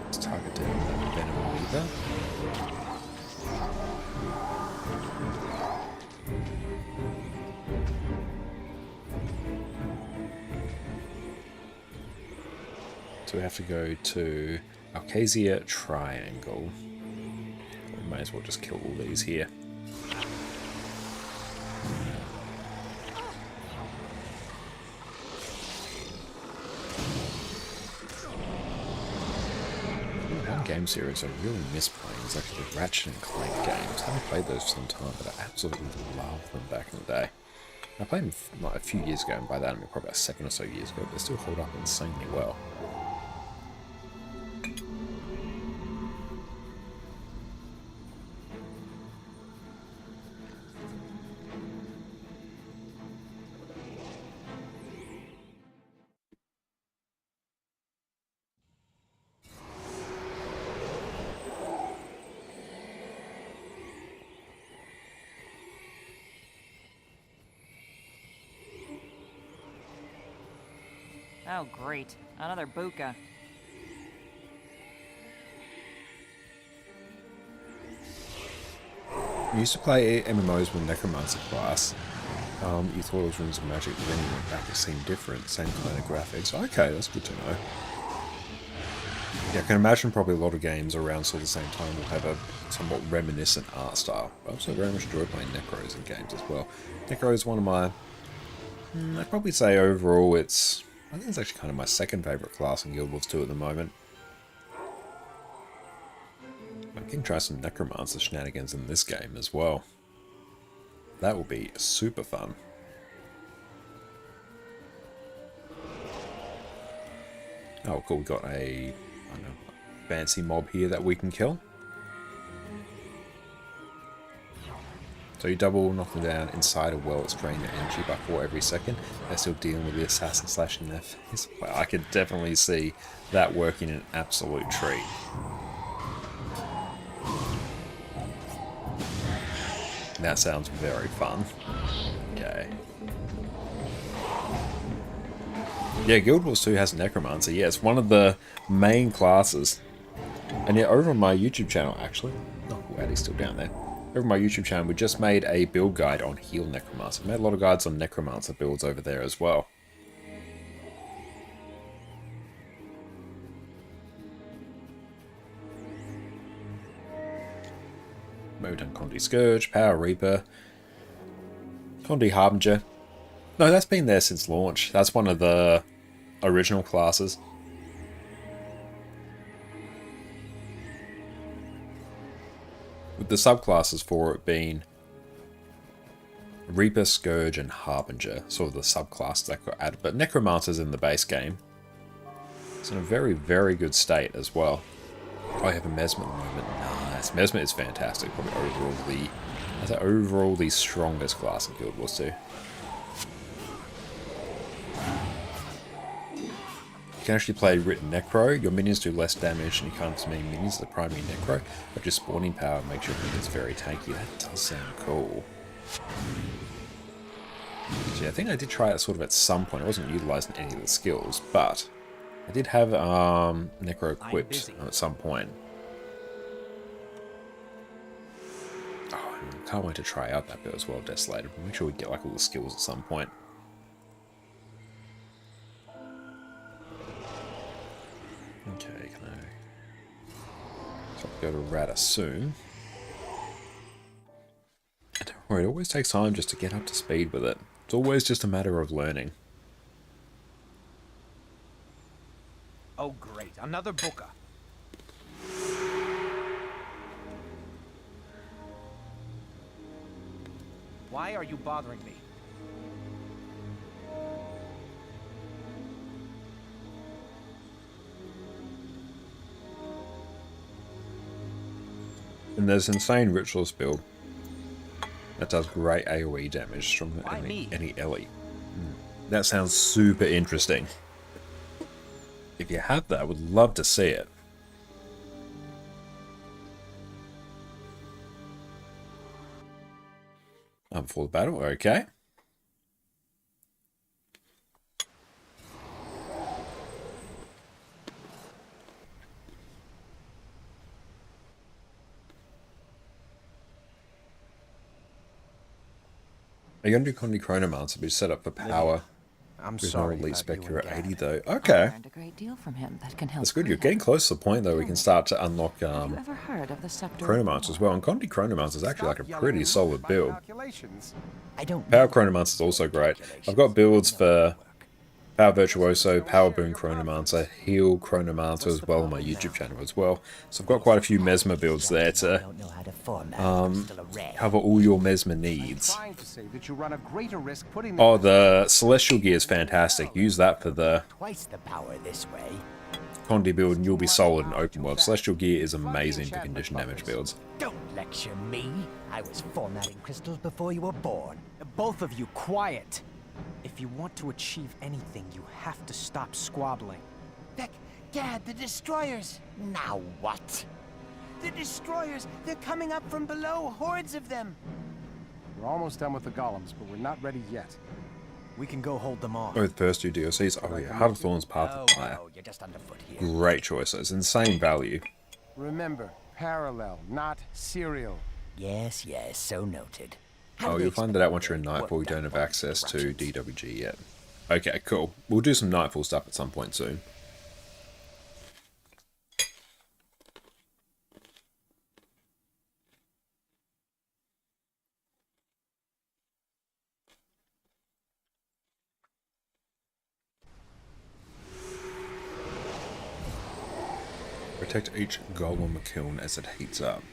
Let's target down that Venom Reaver. So we have to go to Alcasia Triangle. We may as well just kill all these here. One game series I really miss playing is actually the Ratchet and Clank games. I haven't played those for some time, but I absolutely love them back in the day. I played them like a few years ago, and by that I mean probably about 7 or so years ago, but they still hold up insanely well. Oh, great. Another Buka. I used to play MMOs with Necromancer class. You thought it was Runes of Magic, but then you went back, it seemed different. Same kind of graphics. Okay, that's good to know. Yeah, I can imagine probably a lot of games around sort of the same time will have a somewhat reminiscent art style. I also very much enjoy playing Necros in games as well. Necro is one of my... I'd probably say overall it's... I think it's actually kind of my second favourite class in Guild Wars 2 at the moment. I can try some Necromancer shenanigans in this game as well. That will be super fun. Oh cool, we got a, I don't know, fancy mob here that we can kill. So you double knock them down inside a well, it's draining their energy by 4 every second. They're still dealing with the assassin slashing their face. Well, I could definitely see that working an absolute treat. That sounds very fun. Okay. Yeah, Guild Wars 2 has a Necromancer. Yeah, it's one of the main classes. And yeah, over on my YouTube channel, actually. Oh, Addy's still down there. Over on my YouTube channel, we just made a build guide on Heal Necromancer. We made a lot of guides on Necromancer builds over there as well. We've done Condi Scourge, Power Reaper, Condi Harbinger. No, that's been there since launch. That's one of the original classes. With the subclasses for it being Reaper, Scourge, and Harbinger, sort of the subclasses that got added. But Necromancer's in the base game. It's in a very, very good state as well. I have a Mesmer at the moment. Nice. Mesmer is fantastic. Probably overall the strongest class in Guild Wars 2. You can actually play Written Necro. Your minions do less damage and you can't have as many minions as the primary Necro, but your spawning power makes your minions very tanky. That does sound cool. So yeah, I think I did try it sort of at some point. I wasn't utilising any of the skills, but I did have Necro equipped at some point. Oh, Can't wait to try out that bit as well, Desolated. We'll make sure we get like all the skills at some point. Okay, can I... So I'll go to Rata soon. And don't worry, it always takes time just to get up to speed with it. It's always just a matter of learning. Oh, great. Another booker. Why are you bothering me? And there's insane Ritualist build that does great AoE damage, stronger than any Ellie. That sounds super interesting. If you have that, I would love to see it. For the battle, okay. Are you going to do ConnorConCarne to be set up for power? I'm There's sorry no elite about spec you here and at Dad. 80 though. I Okay. learned a great deal from him that can help. That's good. You're free getting him. close to the point though we can start to unlock Have you ever heard of the Scepter? Chronomancer as well. And Chronomancer is actually like a pretty solid build. Calculations. I don't Power need Chronomancer is also great. I've got builds for Power Virtuoso, Power Boon Chronomancer, Heal Chronomancer as well on my YouTube channel as well. So I've got quite a few Mesmer builds there to don't know how to format crystal array. cover all your Mesmer needs. Trying to say that you run a greater risk putting Oh, the Celestial Gear is fantastic. Use that for the Twice the power this way. Condi build and you'll be solid in open world. Celestial Gear is amazing for condition damage builds. Don't lecture me. I was formatting crystals before you were born. Both of you, quiet! If you want to achieve anything, you have to stop squabbling. Dad, the destroyers! Now what? The destroyers! They're coming up from below, hordes of them! We're almost done with the golems, but we're not ready yet. We can go hold them off. Oh, the first two DLCs. Oh yeah, Heart of Thorns, Path of Fire. Oh, you're just underfoot here. Great choices. Insane value. Remember, parallel, not serial. Yes, so noted. Oh, you'll find that out once you're in Nightfall. You don't have access to DWG yet. Okay, cool. We'll do some Nightfall stuff at some point soon. Protect each golem kiln as it heats up.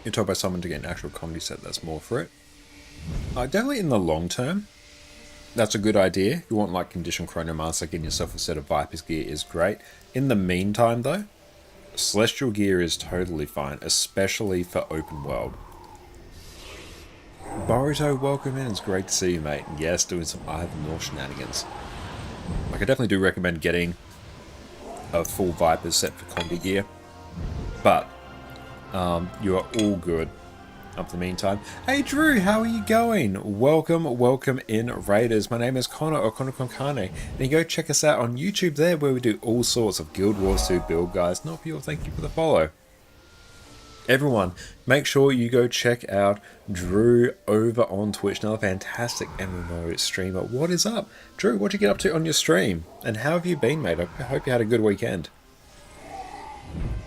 You're told by someone to get an actual comedy set that's more for it. Definitely in the long term, that's a good idea. If you want like condition Chronomancer, getting yourself a set of Viper's gear is great. In the meantime though, Celestial gear is totally fine, especially for open world. Boruto, welcome in. It's great to see you, mate. And yes, doing some Ivan North shenanigans. Like, I definitely do recommend getting a full Viper set for combi gear. But you are all good up to the meantime. Hey Drew, how are you going? Welcome in Raiders. My name is Connor or ConnorConCarne. And you go check us out on YouTube there where we do all sorts of Guild Wars 2 build guides. Not people, thank you for the follow. Everyone, make sure you go check out Drew over on Twitch. Another fantastic MMO streamer. What is up? Drew, what'd you get up to on your stream? And how have you been, mate? I hope you had a good weekend.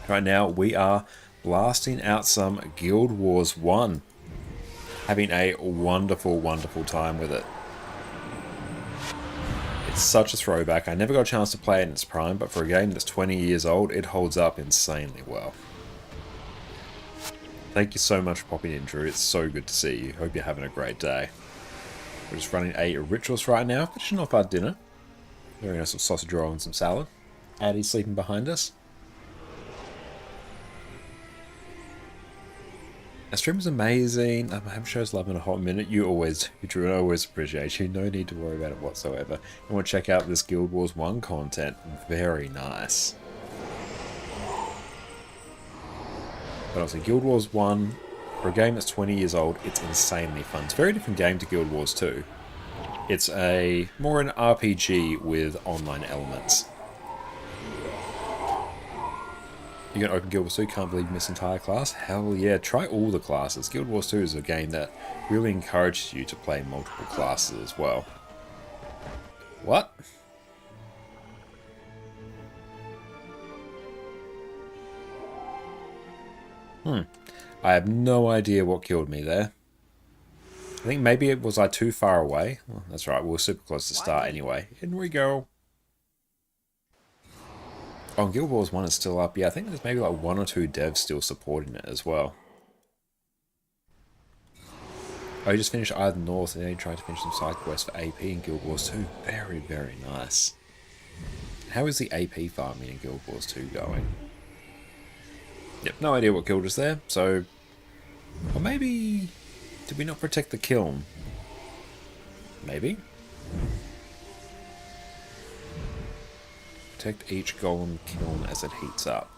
Right now, we are blasting out some Guild Wars 1. Having a wonderful, wonderful time with it. It's such a throwback. I never got a chance to play it in its prime, but for a game that's 20 years old, it holds up insanely well. Thank you so much for popping in, Drew. It's so good to see you. Hope you're having a great day. We're just running a rituals right now, finishing off our dinner. Very nice little sausage roll and some salad. Addie's sleeping behind us. Our stream is amazing. I haven't shows love in a hot minute. You always do, Drew, and I always appreciate you. No need to worry about it whatsoever. You want to check out this Guild Wars 1 content. Very nice. But obviously, Guild Wars 1, for a game that's 20 years old, it's insanely fun. It's a very different game to Guild Wars 2. It's more an RPG with online elements. You're going to open Guild Wars 2, can't believe you missed entire class? Hell yeah, try all the classes. Guild Wars 2 is a game that really encourages you to play multiple classes as well. What? I have no idea what killed me there. I think maybe it was too far away. Well, that's right, we were super close to start anyway. In we go. Oh, Guild Wars 1 is still up. Yeah, I think there's maybe like 1 or 2 devs still supporting it as well. Oh, you just finished Either North and then you tried to finish some side quests for AP in Guild Wars 2. Very, very nice. How is the AP farming in Guild Wars 2 going? Yep, no idea what killed us there, so... Or maybe... Did we not protect the kiln? Maybe? Protect each golem kiln as it heats up.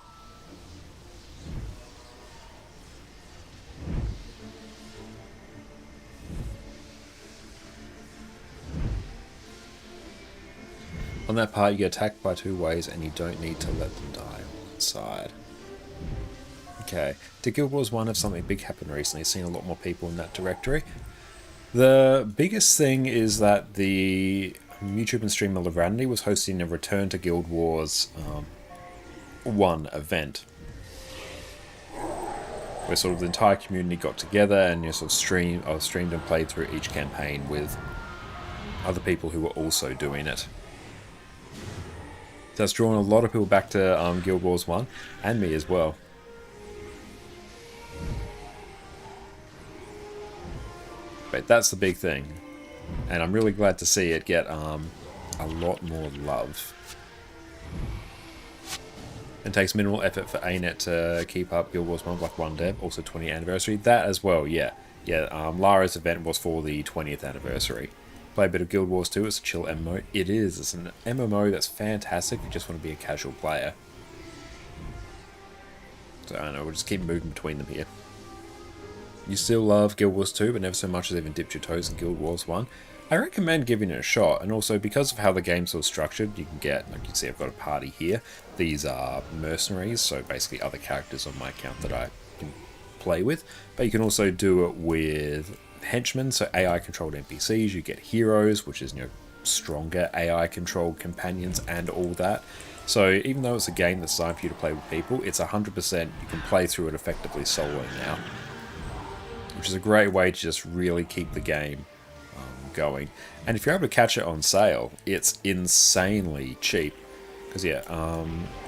On that part, you get attacked by 2 ways and you don't need to let them die on one side. Okay, did Guild Wars 1 have something big happen recently? Seen a lot more people in that directory. The biggest thing is that the YouTube and streamer Lavanity was hosting a Return to Guild Wars 1 event. Where sort of the entire community got together and you sort of streamed and played through each campaign with other people who were also doing it. That's drawn a lot of people back to Guild Wars 1, and me as well. But that's the big thing, and I'm really glad to see it get a lot more love. It takes minimal effort for ANET to keep up Guild Wars 1 Block 1 Dev, also 20th anniversary. That as well, yeah. Lara's event was for the 20th anniversary. Play a bit of Guild Wars 2, it's a chill MMO. It is, it's an MMO that's fantastic if you just want to be a casual player. So I don't know, we'll just keep moving between them here. You still love Guild Wars 2, but never so much as even dipped your toes in Guild Wars 1. I recommend giving it a shot, and also because of how the game's sort of structured, you can get, like you can see I've got a party here. These are mercenaries, so basically other characters on my account that I can play with. But you can also do it with henchmen, so AI-controlled NPCs. You get heroes, which is, you know, stronger AI-controlled companions and all that. So even though it's a game that's designed for you to play with people, it's 100% you can play through it effectively solo now. Which is a great way to just really keep the game going. And if you're able to catch it on sale, it's insanely cheap. Because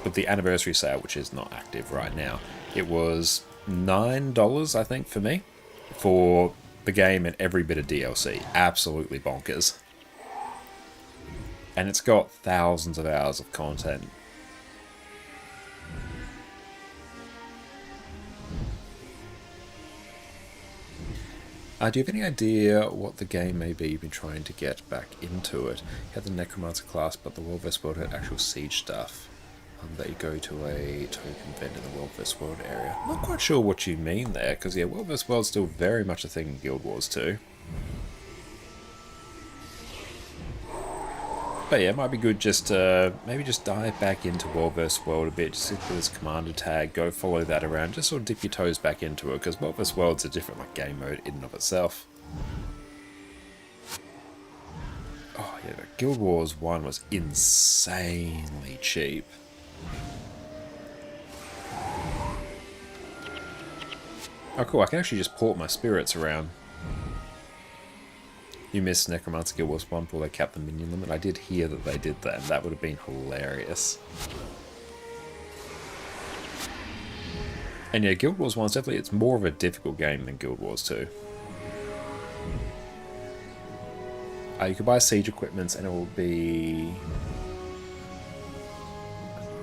with the anniversary sale, which is not active right now, it was $9, I think, for me, for the game and every bit of DLC. Absolutely bonkers. And it's got thousands of hours of content. Do you have any idea what the game may be you've been trying to get back into it? You had the Necromancer class, but the World vs. World had actual siege stuff. That you go to a token event in the World vs. World area. I'm not quite sure what you mean there, because yeah, World vs. World is still very much a thing in Guild Wars 2. But yeah, it might be good just to maybe just dive back into World vs. World a bit, just sit with this commander tag, go follow that around, just sort of dip your toes back into it, because World vs. World's a different game mode in and of itself. Oh yeah, but Guild Wars 1 was insanely cheap. Oh cool, I can actually just port my spirits around. You missed Necromancer Guild Wars 1 before they capped the minion limit. I did hear that they did that, and that would have been hilarious. And yeah, Guild Wars 1 is definitely, it's more of a difficult game than Guild Wars 2. You could buy siege equipments and it will be...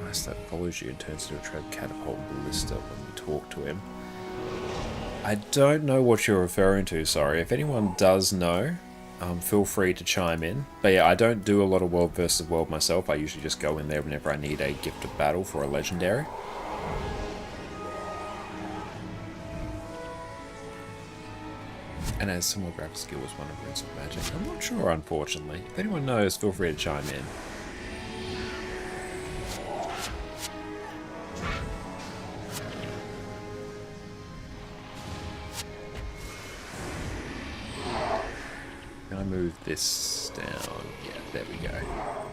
Nice, that follows you and turns into a tread catapult ballista when you talk to him. I don't know what you're referring to, sorry. If anyone does know, feel free to chime in. But yeah, I don't do a lot of World vs. World myself. I usually just go in there whenever I need a gift of battle for a legendary. And as similar graphic skill was one of Runes of Magic. I'm not sure, unfortunately. If anyone knows, feel free to chime in. move this down? Yeah, there we go.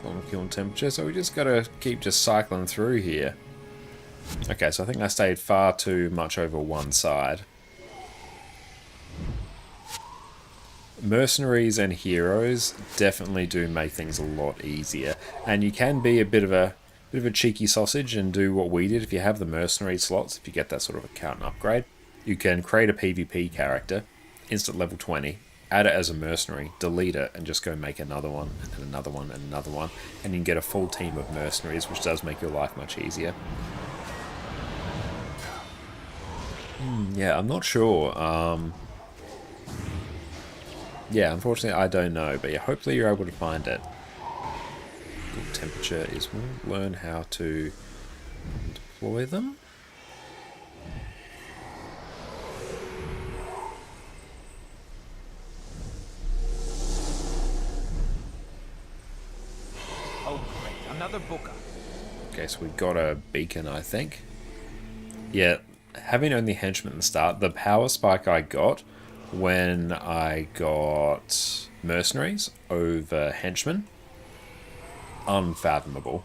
Normal kiln temperature, so we just gotta keep just cycling through here. Okay, so I think I stayed far too much over one side. Mercenaries and heroes definitely do make things a lot easier, and you can be a bit of a cheeky sausage and do what we did. If you have the mercenary slots, if you get that sort of account and upgrade, you can create a PvP character, instant level 20, add it as a mercenary, delete it, and just go make another one, and another one, and another one, and you can get a full team of mercenaries, which does make your life much easier. Yeah, I'm not sure. Yeah, unfortunately I don't know, but yeah, hopefully you're able to find it. Good temperature is we'll learn how to deploy them. Oh, great. Another booker. Okay, so we got a beacon, I think. Yeah, having only henchmen at the start, the power spike I got when I got mercenaries over henchmen, unfathomable.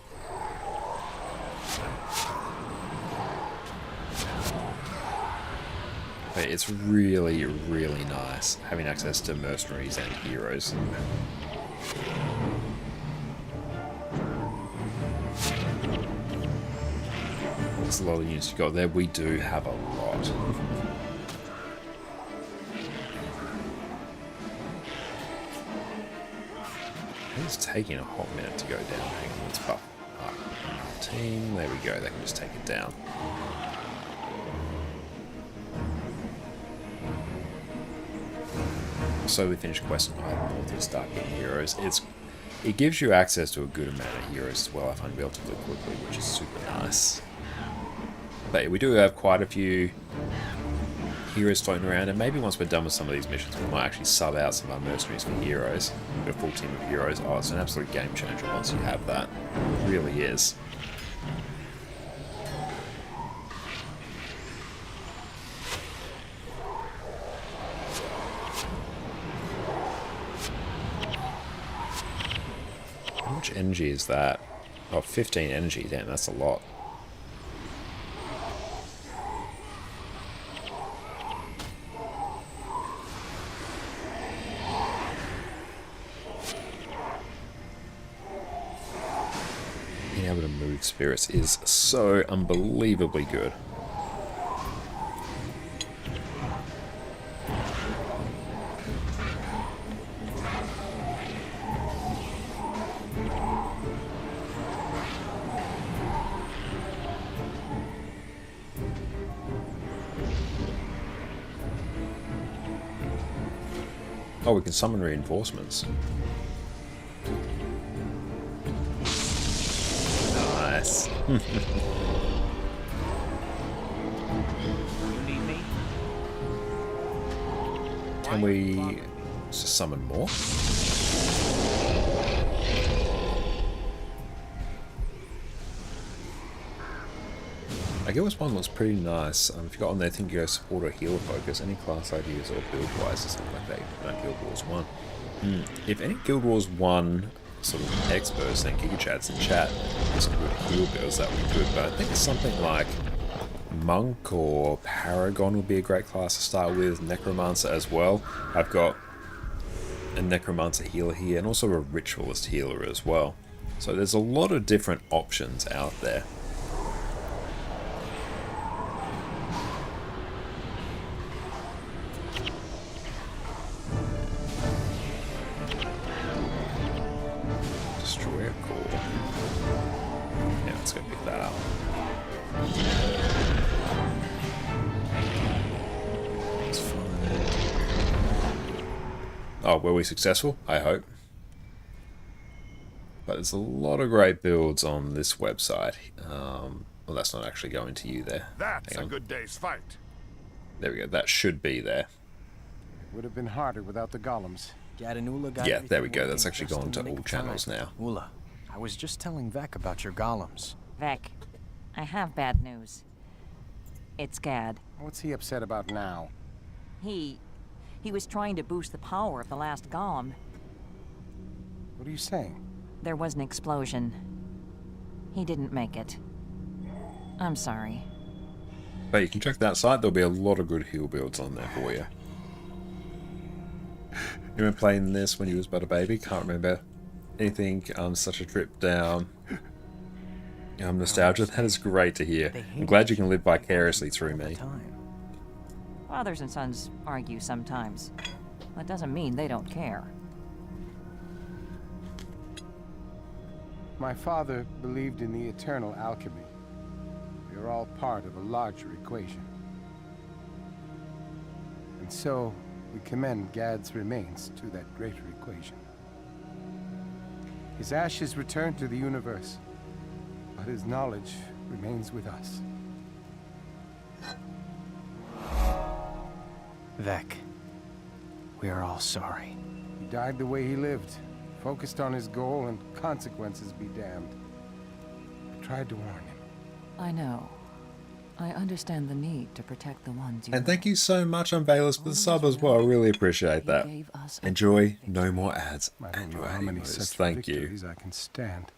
But it's really, really nice having access to mercenaries and heroes. There's a lot of units you got there. We do have a lot. It's taking a hot minute to go down. Hang on, let's buff up team. There we go. They can just take it down. So we finished quest on Island North and start getting heroes. It gives you access to a good amount of heroes as well. I find relatively quickly, which is super nice. But yeah, we do have quite a few heroes floating around, and maybe once we're done with some of these missions, we might actually sub out some of our mercenaries for heroes. We've got a full team of heroes. Oh, it's an absolute game changer once you have that. It really is. How much energy is that? Oh, 15 energy. Damn, that's a lot. Being able to move spirits is so unbelievably good. Oh, we can summon reinforcements. Nice. You need me? Can we just summon more? I guess one looks pretty nice. If you got on there, I think you go support or healer focus, any class ideas or build wise or something like that. No, Guild Wars 1. If any Guild Wars 1 sort of experts and GigaChats in chat, some good heal builds, that would be good. But I think something like Monk or Paragon would be a great class to start with. Necromancer as well. I've got a Necromancer healer here and also a Ritualist healer as well. So there's a lot of different options out there. Destroyer core. Yeah, let's go pick that up. Let's find... Oh, were we successful? I hope. But there's a lot of great builds on this website. Well, that's not actually going to you there. That's a good day's fight. There we go. That should be there. Would have been harder without the golems. Yeah, there we go. That's actually gone to all channels now. Ula, I was just telling Vec about your golems. Vec, I have bad news. It's Gad. What's he upset about now? He was trying to boost the power of the last golem, What are you saying? There was an explosion. He didn't make it. I'm sorry. But you can check that site. There'll be a lot of good heal builds on there for you. You remember playing this when you was but a baby? Can't remember anything. Such a trip down nostalgia. That is great to hear. I'm glad you can live vicariously through me. Fathers and sons argue sometimes. That doesn't mean they don't care. My father believed in the eternal alchemy. We are all part of a larger equation. And so, we commend Gad's remains to that greater equation. His ashes return to the universe, but his knowledge remains with us. Vec, we are all sorry. He died the way he lived, focused on his goal and consequences be damned. I tried to warn him. I know. I understand the need to protect the ones you And thank you love. so much, Unveilers, for the sub as well. I really appreciate that. You gave us a Enjoy. victory. No more ads. I And don't know your how many amos. such Thank you. victories I can stand.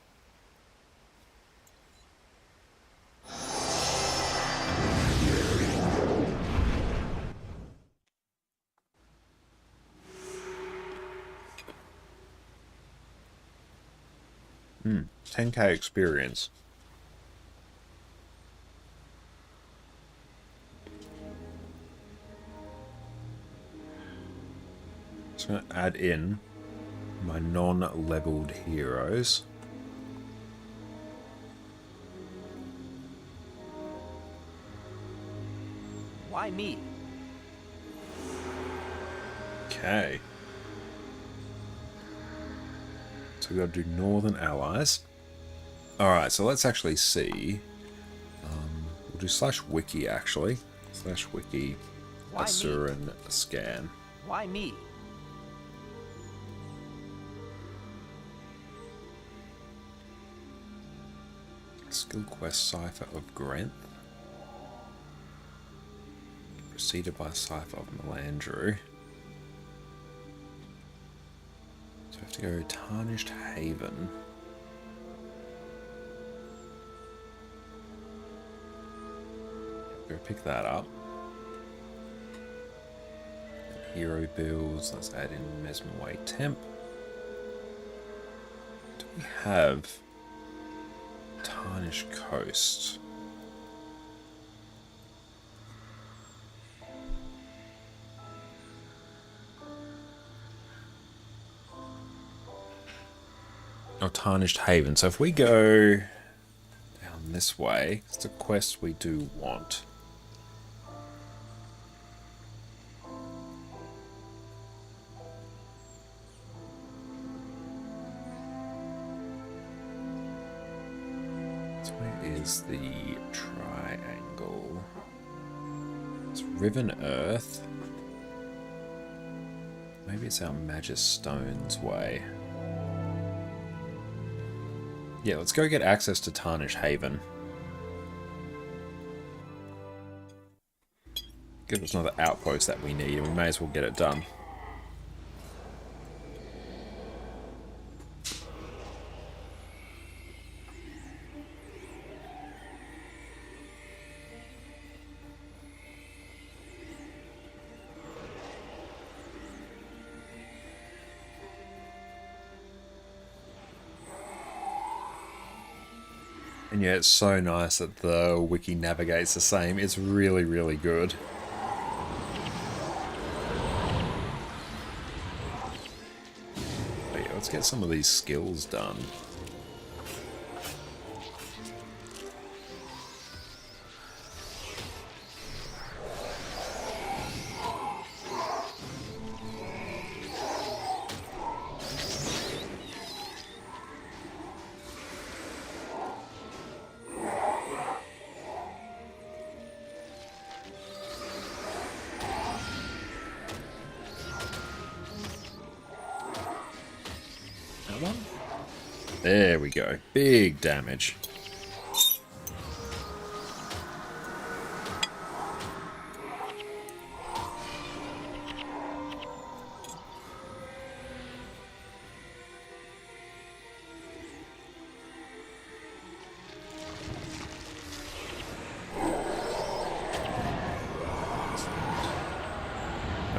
Hmm. 10k experience. Just going to add in my non-leveled heroes. Why me? Okay. So we've got to do Northern Allies. Alright, so let's actually see. We'll do /wiki actually. /wiki Why me? Asuran scan. Why me? Skill quest Cipher of Grenth. Preceded by Cipher of Melandrew. So we have to go Tarnished Haven. Go pick that up. Hero builds. Let's add in Mesmerway Temp. Do we have Tarnished Coast? Oh, Tarnished Haven. So if we go down this way, it's a quest we do want. So where is the triangle? It's Riven Earth. Maybe it's our Magus Stones way. Yeah, let's go get access to Tarnished Haven. Give us another outpost that we need, and we may as well get it done. And yeah, it's so nice that the wiki navigates the same. It's really, really good. But yeah, let's get some of these skills done. There we go. Big damage.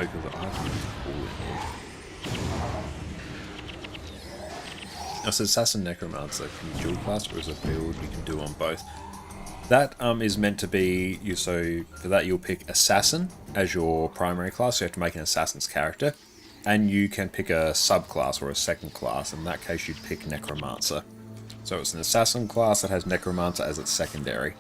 because I think it's cool in here. Now, so Assassin Necromancer, can you dual class or is a build you can do on both? That is meant to be, so for that you'll pick Assassin as your primary class, so you have to make an Assassin's character, and you can pick a subclass or a second class. In that case you'd pick Necromancer. So it's an Assassin class that has Necromancer as its secondary.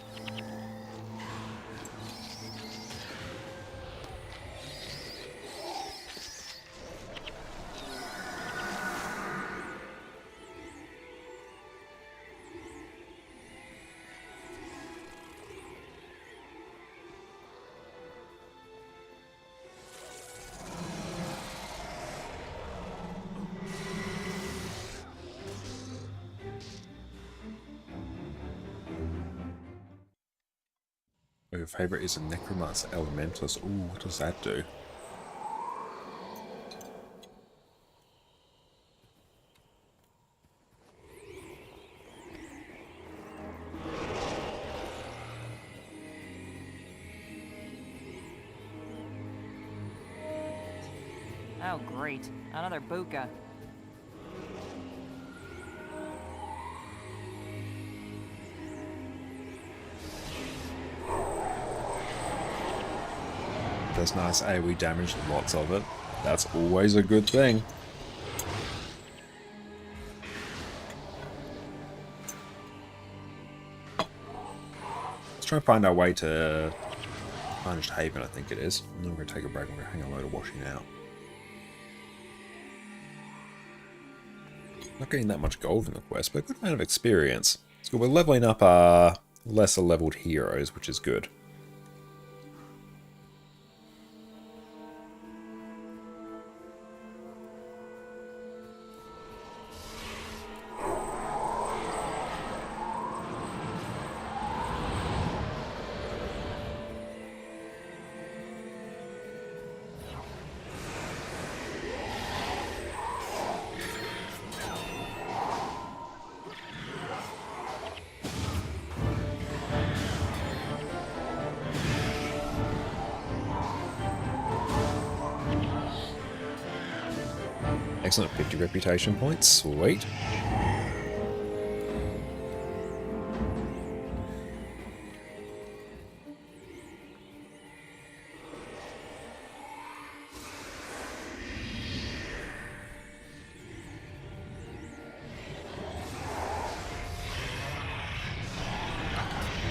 Your favourite is a Necromancer Elementalist. Ooh, what does that do? Oh, great. Another buka. That's nice AoE damage and lots of it. That's always a good thing. Let's try and find our way to Tarnished Haven, I think it is. And then we're going to take a break and we're going to hang a load of washing out. Not getting that much gold in the quest, but a good amount of experience. So we're leveling up our lesser leveled heroes, which is good. Excellent, 50 reputation points, sweet.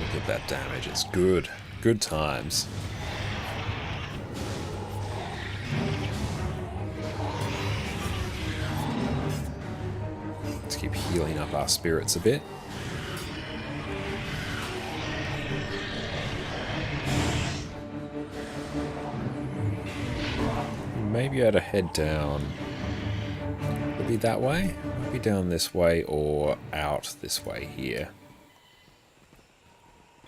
Look at that damage, it's good. Good times. Keep healing up our spirits a bit. Maybe I ought to head down. Would be that way? Maybe down this way or out this way here.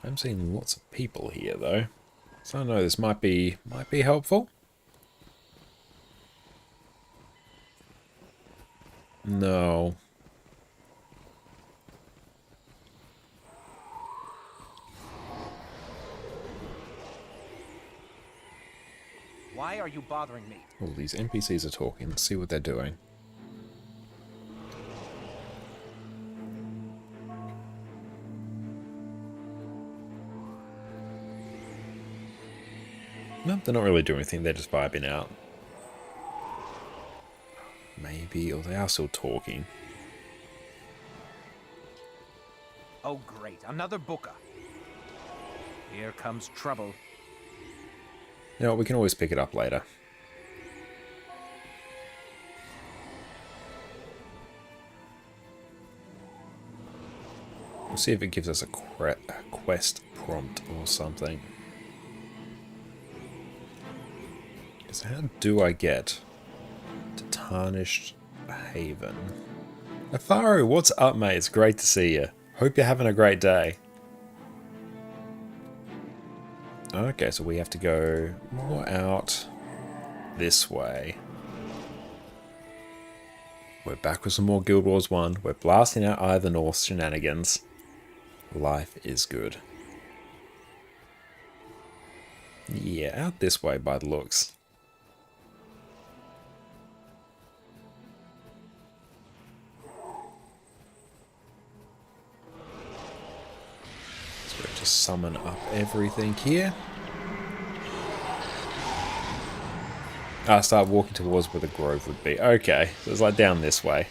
I'm seeing lots of people here though. So I know this might be helpful. No. Why are you bothering me? All these NPCs are talking. Let's see what they're doing. No, they're not really doing anything. They're just vibing out. Maybe, or they are still talking. Oh, great. Another booker. Here comes trouble. You know, we can always pick it up later. We'll see if it gives us a quest prompt or something. So how do I get to Tarnished Haven? Afaru, what's up, mate? It's great to see you. Hope you're having a great day. Okay, so we have to go more out this way. We're back with some more Guild Wars 1. We're blasting out Eye of the North shenanigans. Life is good. Yeah, out this way by the looks. Just summon up everything here. I start walking towards where the grove would be. Okay, so it's like down this way.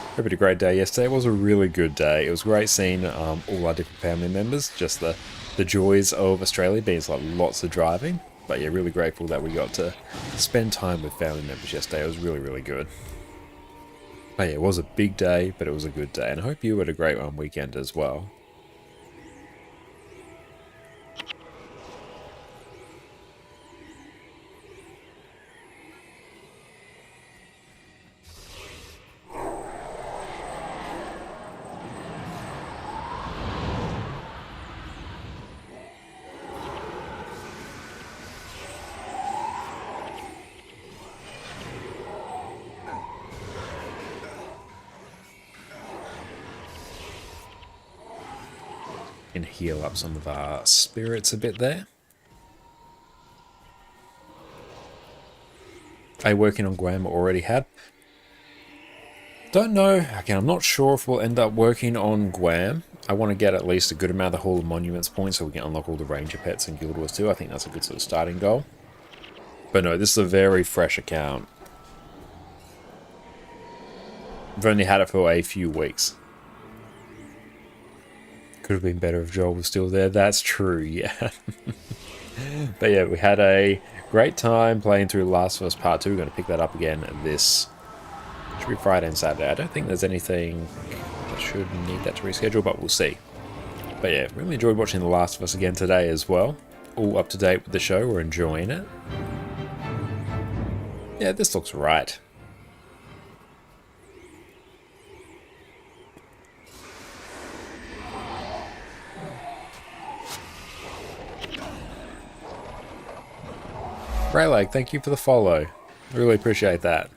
Hope you had a great day yesterday. It was a really good day. It was great seeing all our different family members. Just the joys of Australia being like lots of driving. But yeah, really grateful that we got to spend time with family members yesterday. It was really, really good. But yeah, it was a big day, but it was a good day. And I hope you had a great weekend as well. And heal up some of our spirits a bit there. Are you working on Guam already had? Don't know. Again, I'm not sure if we'll end up working on Guam. I want to get at least a good amount of the Hall of Monuments points so we can unlock all the Ranger pets and Guild Wars too. I think that's a good sort of starting goal. But no, this is a very fresh account. I've only had it for a few weeks. Could have been better if Joel was still there. That's true, yeah. But yeah, we had a great time playing through Last of Us Part 2. We're going to pick that up again this should be Friday and Saturday. I don't think there's anything that should need that to reschedule, but we'll see. But yeah, really enjoyed watching The Last of Us again today as well. All up to date with the show. We're enjoying it. Yeah, this looks right. Raylag, thank you for the follow. Really appreciate that.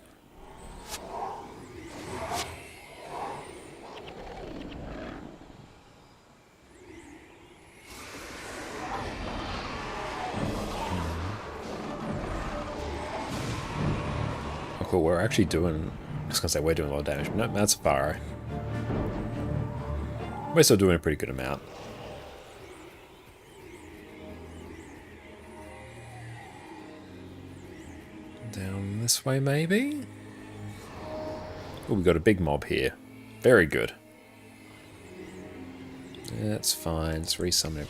Oh, cool. We're actually doing... I was going to say we're doing a lot of damage, but no, that's far. We're still doing a pretty good amount. Down this way, maybe? Oh, we got a big mob here. Very good. That's fine. Let's resummon it.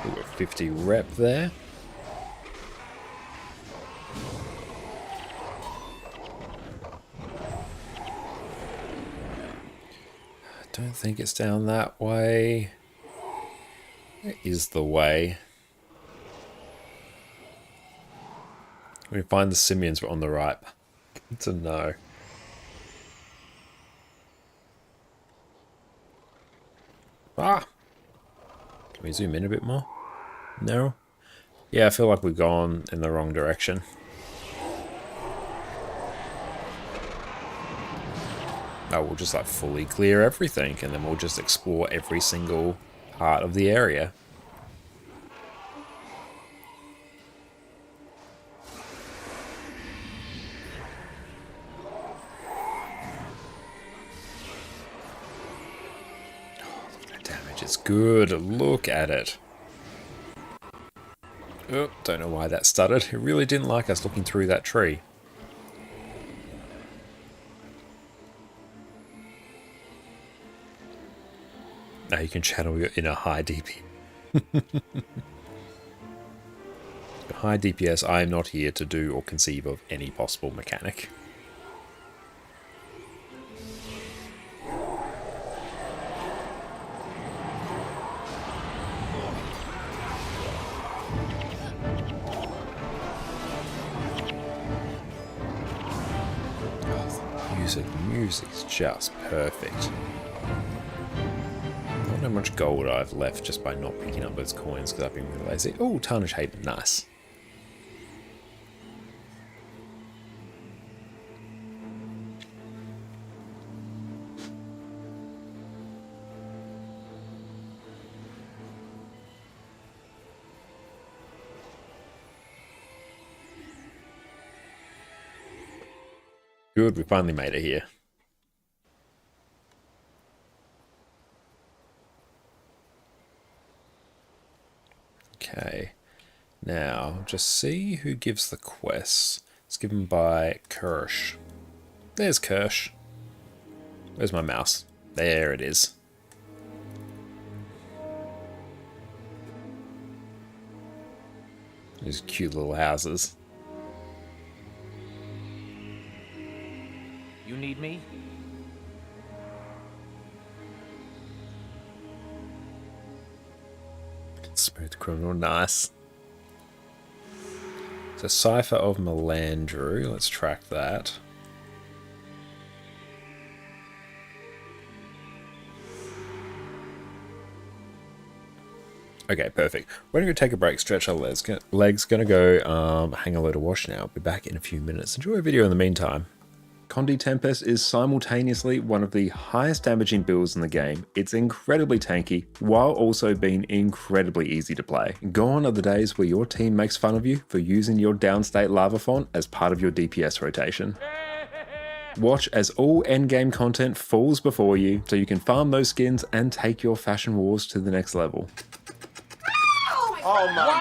We got 50 rep there. Don't think it's down that way. It is the way. We find the simians were on the right. Good to know. Ah! Can we zoom in a bit more? No? Yeah, I feel like we've gone in the wrong direction. Oh, we'll just like fully clear everything and then we'll just explore every single part of the area. Oh, look at that damage. It's good. Look at it. Oh, don't know why that stuttered. It really didn't like us looking through that tree. Now you can channel your inner high DP. High DPS, I am not here to do or conceive of any possible mechanic. Music's just perfect. I wonder how much gold I've left just by not picking up those coins because I've been really lazy. Oh, Tarnish Haven, nice. Good, we finally made it here. Okay, now just see who gives the quests. It's given by Kirsch. There's Kirsch. Where's my mouse? There it is. These cute little houses. You need me? Smooth criminal, nice. So Cipher of Melandrew, let's track that. Okay, perfect. We're gonna go take a break, stretch our legs. Gonna go hang a load of wash now. Be back in a few minutes. Enjoy a video in the meantime. Condi Tempest is simultaneously one of the highest damaging builds in the game. It's incredibly tanky, while also being incredibly easy to play. Gone are the days where your team makes fun of you for using your downstate lava font as part of your DPS rotation. Watch as all endgame content falls before you, so you can farm those skins and take your fashion wars to the next level. Oh my.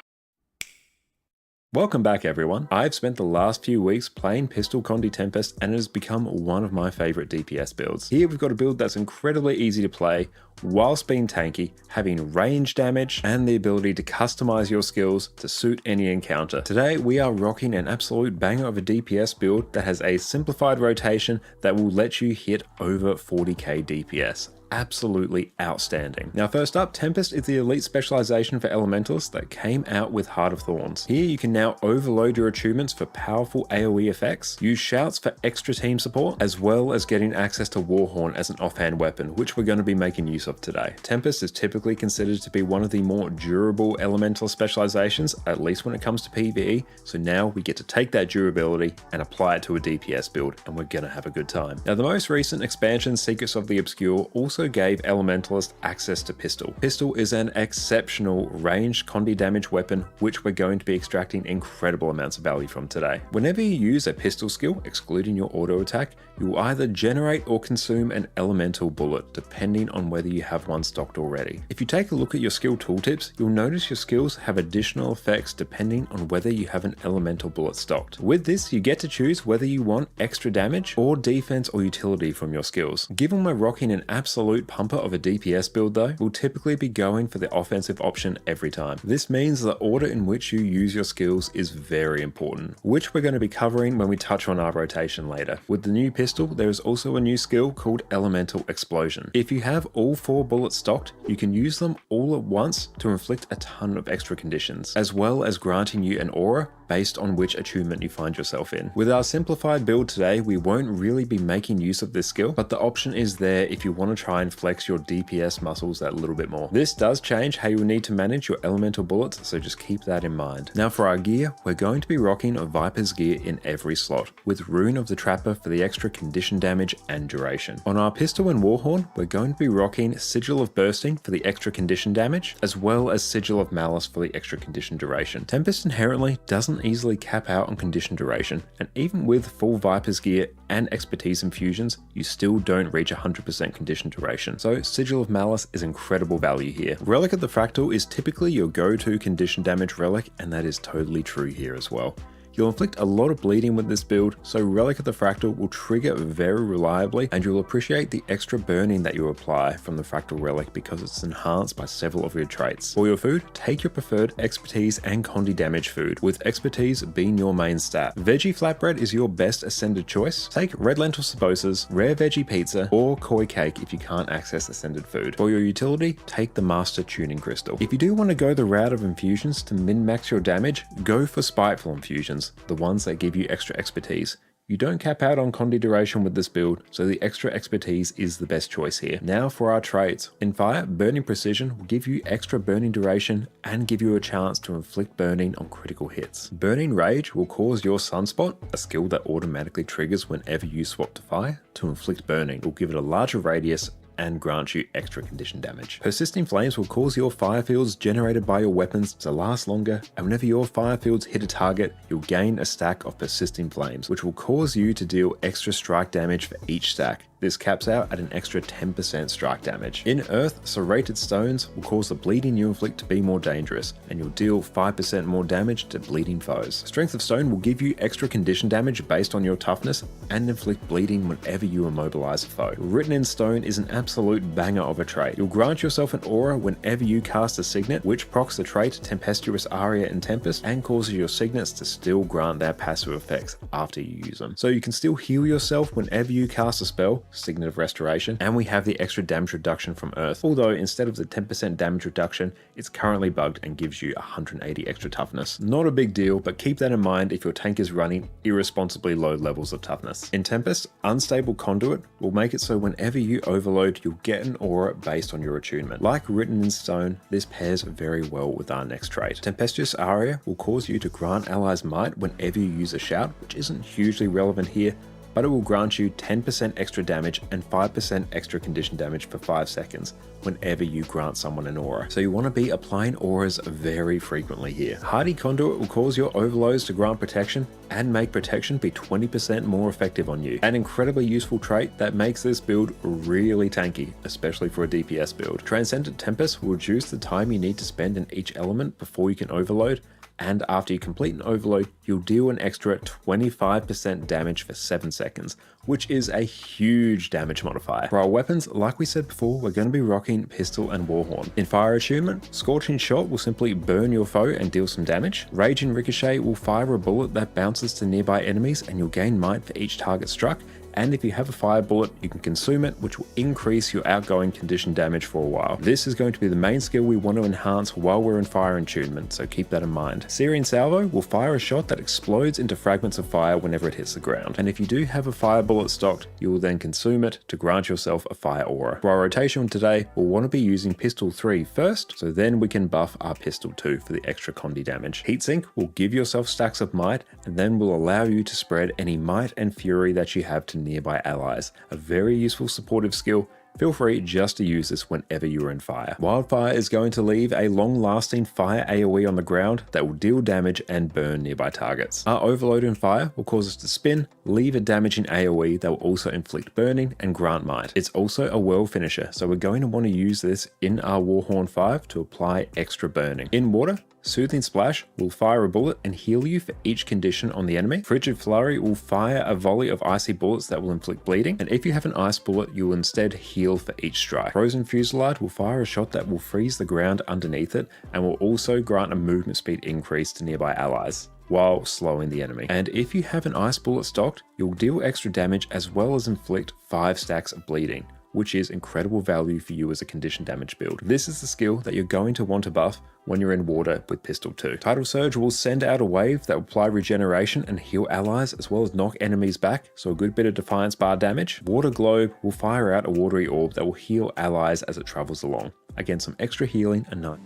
Welcome back everyone. I've spent the last few weeks playing Pistol Condi Tempest and it has become one of my favourite DPS builds. Here we've got a build that's incredibly easy to play, whilst being tanky, having range damage, and the ability to customize your skills to suit any encounter. Today we are rocking an absolute banger of a DPS build that has a simplified rotation that will let you hit over 40k DPS. Absolutely outstanding. Now first up, Tempest is the elite specialization for elementalists that came out with Heart of Thorns. Here you can now overload your achievements for powerful AoE effects, use shouts for extra team support, as well as getting access to Warhorn as an offhand weapon, which we're going to be making use of today. Tempest is typically considered to be one of the more durable elemental specializations, at least when it comes to PvE, so now we get to take that durability and apply it to a DPS build, and we're gonna have a good time. Now the most recent expansion, Secrets of the Obscure, also gave Elementalist access to Pistol. Pistol is an exceptional ranged Condi damage weapon, which we're going to be extracting incredible amounts of value from today. Whenever you use a pistol skill, excluding your auto attack, you will either generate or consume an elemental bullet, depending on whether you have one stocked already. If you take a look at your skill tooltips, you'll notice your skills have additional effects depending on whether you have an elemental bullet stocked. With this, you get to choose whether you want extra damage or defense or utility from your skills. Given we're rocking an absolute pumper of a DPS build though, we'll typically be going for the offensive option every time. This means the order in which you use your skills is very important, which we're going to be covering when we touch on our rotation later. With the new pistol, there is also a new skill called Elemental Explosion. If you have all 4 bullets stocked, you can use them all at once to inflict a ton of extra conditions, as well as granting you an aura based on which attunement you find yourself in. With our simplified build today, we won't really be making use of this skill, but the option is there if you want to try and flex your DPS muscles that little bit more. This does change how you will need to manage your elemental bullets, so just keep that in mind. Now for our gear, we're going to be rocking a Viper's gear in every slot, with Rune of the Trapper for the extra condition damage and duration. On our pistol and Warhorn, we're going to be rocking Sigil of Bursting for the extra condition damage, as well as Sigil of Malice for the extra condition duration. Tempest inherently doesn't easily cap out on condition duration, and even with full Viper's gear and expertise infusions, you still don't reach 100% condition duration, so Sigil of Malice is incredible value here. Relic of the Fractal is typically your go-to condition damage relic, and that is totally true here as well. You'll inflict a lot of bleeding with this build, so Relic of the Fractal will trigger very reliably, and you'll appreciate the extra burning that you apply from the Fractal Relic because it's enhanced by several of your traits. For your food, take your preferred expertise and Condi damage food, with expertise being your main stat. Veggie flatbread is your best ascended choice. Take red lentil samosas, rare veggie pizza, or koi cake if you can't access ascended food. For your utility, take the Master Tuning Crystal. If you do want to go the route of infusions to min-max your damage, go for Spiteful Infusions, the ones that give you extra expertise. You don't cap out on Condi duration with this build, so the extra expertise is the best choice here. Now for our traits. In fire, Burning Precision will give you extra burning duration and give you a chance to inflict burning on critical hits. Burning Rage will cause your Sunspot, a skill that automatically triggers whenever you swap to fire, to inflict burning. It will give it a larger radius and grant you extra condition damage. Persisting flames will cause your fire fields generated by your weapons to last longer, and whenever your fire fields hit a target, you'll gain a stack of persisting flames, which will cause you to deal extra strike damage for each stack. This caps out at an extra 10% strike damage. In Earth, serrated stones will cause the bleeding you inflict to be more dangerous, and you'll deal 5% more damage to bleeding foes. Strength of Stone will give you extra condition damage based on your toughness and inflict bleeding whenever you immobilize a foe. Written in Stone is an absolute banger of a trait. You'll grant yourself an aura whenever you cast a signet, which procs the trait Tempestuous Aria and Tempest and causes your signets to still grant their passive effects after you use them. So you can still heal yourself whenever you cast a spell, Signet of Restoration, and we have the extra damage reduction from Earth, although instead of the 10% damage reduction, it's currently bugged and gives you 180 extra toughness. Not a big deal, but keep that in mind if your tank is running irresponsibly low levels of toughness. In Tempest, Unstable Conduit will make it so whenever you overload, you'll get an aura based on your attunement. Like Written in Stone, this pairs very well with our next trait. Tempestuous Aria will cause you to grant allies might whenever you use a shout, which isn't hugely relevant here, but it will grant you 10% extra damage and 5% extra condition damage for 5 seconds whenever you grant someone an aura. So you want to be applying auras very frequently here. Hardy Conduit will cause your overloads to grant protection and make protection be 20% more effective on you. An incredibly useful trait that makes this build really tanky, especially for a DPS build. Transcendent Tempest will reduce the time you need to spend in each element before you can overload, and after you complete an overload, you'll deal an extra 25% damage for 7 seconds, which is a huge damage modifier. For our weapons, like we said before, we're going to be rocking Pistol and Warhorn. In Fire Attunement, Scorching Shot will simply burn your foe and deal some damage. Raging Ricochet will fire a bullet that bounces to nearby enemies and you'll gain might for each target struck. And if you have a fire bullet, you can consume it, which will increase your outgoing condition damage for a while. This is going to be the main skill we want to enhance while we're in Fire Attunement, so keep that in mind. Searing Salvo will fire a shot that explodes into fragments of fire whenever it hits the ground. And if you do have a fire bullet stocked, you will then consume it to grant yourself a fire aura. For our rotation today, we'll want to be using Pistol 3 first, so then we can buff our Pistol 2 for the extra condi damage. Heatsink will give yourself stacks of might, and then will allow you to spread any might and fury that you have to nearby allies. A very useful supportive skill. Feel free just to use this whenever you are in fire. Wildfire is going to leave a long-lasting fire AoE on the ground that will deal damage and burn nearby targets. Our Overload in Fire will cause us to spin, leave a damaging AoE that will also inflict burning and grant might. It's also a world finisher, so we're going to want to use this in our Warhorn 5 to apply extra burning. In Water, Soothing Splash will fire a bullet and heal you for each condition on the enemy. Frigid Flurry will fire a volley of icy bullets that will inflict bleeding, and if you have an ice bullet, you will instead heal for each strike. Frozen Fusillade will fire a shot that will freeze the ground underneath it and will also grant a movement speed increase to nearby allies while slowing the enemy. And if you have an ice bullet stocked, you'll deal extra damage as well as inflict 5 stacks of bleeding, which is incredible value for you as a condition damage build. This is the skill that you're going to want to buff when you're in Water with Pistol 2. Tidal Surge will send out a wave that will apply regeneration and heal allies as well as knock enemies back, so a good bit of Defiance bar damage. Water Globe will fire out a watery orb that will heal allies as it travels along. Again, some extra healing and night.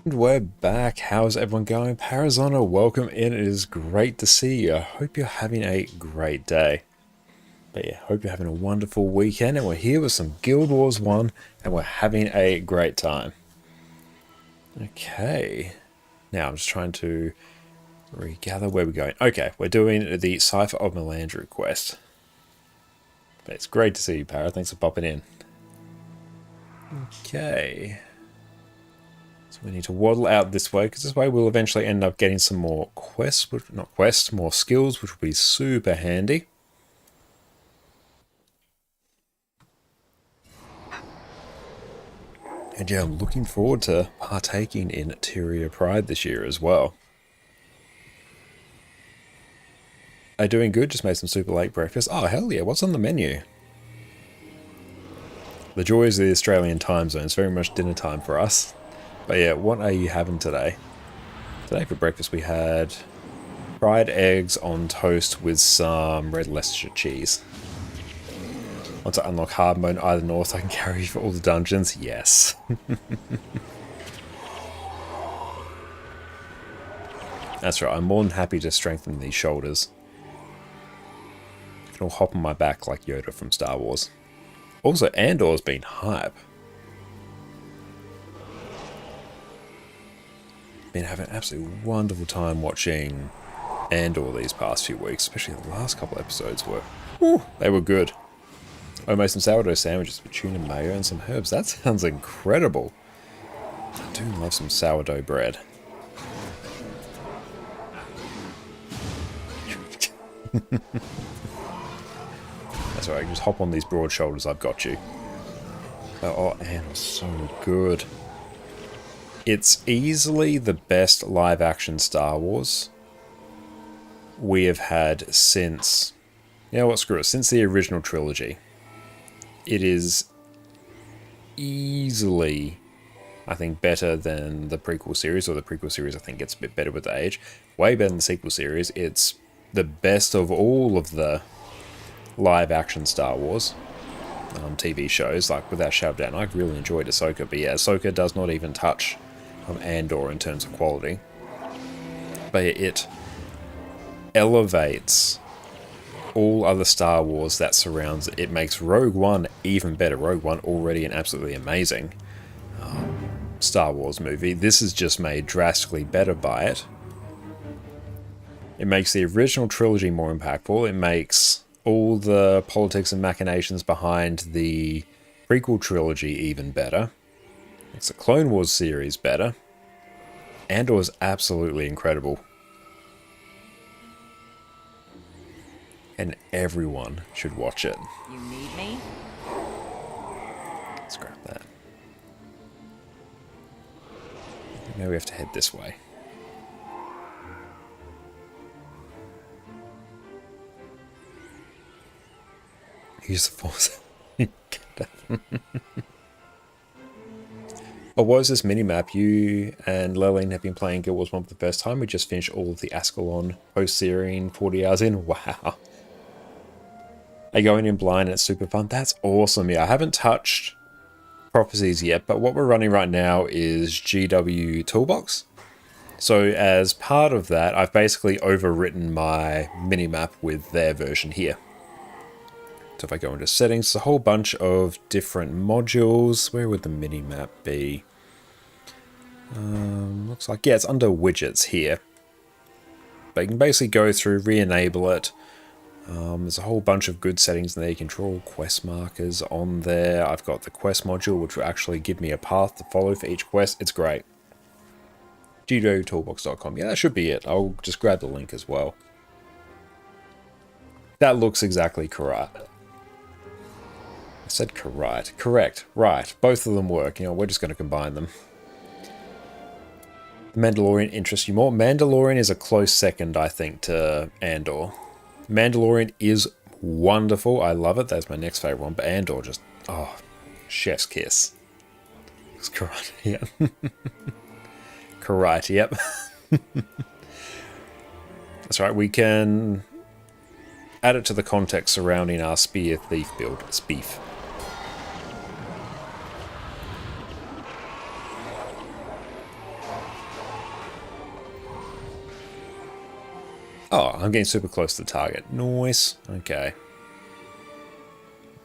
And we're back. How's everyone going? Parazona, welcome in. It is great to see you. I hope you're having a great day. But yeah, hope you're having a wonderful weekend, and we're here with some Guild Wars 1 and we're having a great time. Okay, now I'm just trying to regather where we're going. Okay, we're doing the Cipher of Melandru quest. But it's great to see you, Para. Thanks for popping in. Okay. So we need to waddle out this way, because this way we'll eventually end up getting some more quests, more skills, which will be super handy. And yeah, I'm looking forward to partaking in Tyria Pride this year as well. Are doing good? Just made some super late breakfast. Oh, hell yeah, what's on the menu? The joys of the Australian time zone. It's very much dinner time for us. But yeah, what are you having today? Today for breakfast we had fried eggs on toast with some red Leicestershire cheese. Once I unlock hard mode either north, I can carry you for all the dungeons. Yes. That's right, I'm more than happy to strengthen these shoulders. You can all hop on my back like Yoda from Star Wars. Also, Andor's been hype. Been having an absolutely wonderful time watching Andor these past few weeks, especially the last couple episodes they were good. I made some sourdough sandwiches with tuna mayo and some herbs. That sounds incredible. I do love some sourdough bread. That's alright, just hop on these broad shoulders, I've got you. Oh, Andor's so good. It's easily the best live-action Star Wars we have had since... You know what, screw it. Since the original trilogy. It is easily, I think, better than the prequel series, or the prequel series I think gets a bit better with age. Way better than the sequel series. It's the best of all of the live-action Star Wars TV shows, like, without shadow of a doubt. I really enjoyed Ahsoka, but yeah, Ahsoka does not even touch Andor in terms of quality. But it elevates all other Star Wars that surrounds it. It makes Rogue One even better. Rogue One already an absolutely amazing Star Wars movie. This is just made drastically better by it. It makes the original trilogy more impactful. It makes all the politics and machinations behind the prequel trilogy even better. It's the Clone Wars series better. Andor is absolutely incredible. And everyone should watch it. You need me? Let's grab that. Now we have to head this way. Use the force. Oh, what was this mini-map? You and Lillian have been playing Guild Wars 1 for the first time. We just finished all of the Ascalon post-Serene 40 hours in. Wow. Are you going in blind and it's super fun? That's awesome. Yeah, I haven't touched Prophecies yet, but what we're running right now is GW Toolbox. So as part of that, I've basically overwritten my minimap with their version here. So if I go into settings, it's a whole bunch of different modules. Where would the minimap be? Looks like, yeah, it's under widgets here. But you can basically go through, re-enable it. There's a whole bunch of good settings in there. You can draw quest markers on there. I've got the quest module, which will actually give me a path to follow for each quest. It's great. GWToolbox.com. Yeah, that should be it. I'll just grab the link as well. That looks exactly correct. I said correct. Correct. Right. Both of them work. You know, we're just going to combine them. The Mandalorian interests you more. Mandalorian is a close second, I think, to Andor. Mandalorian is wonderful. I love it. That's my next favorite one. But Andor just, oh, chef's kiss. It's correct. Yeah. Correct. Yep. That's right. We can add it to the context surrounding our spear thief build. Speef. Oh, I'm getting super close to the target. Nice. Okay.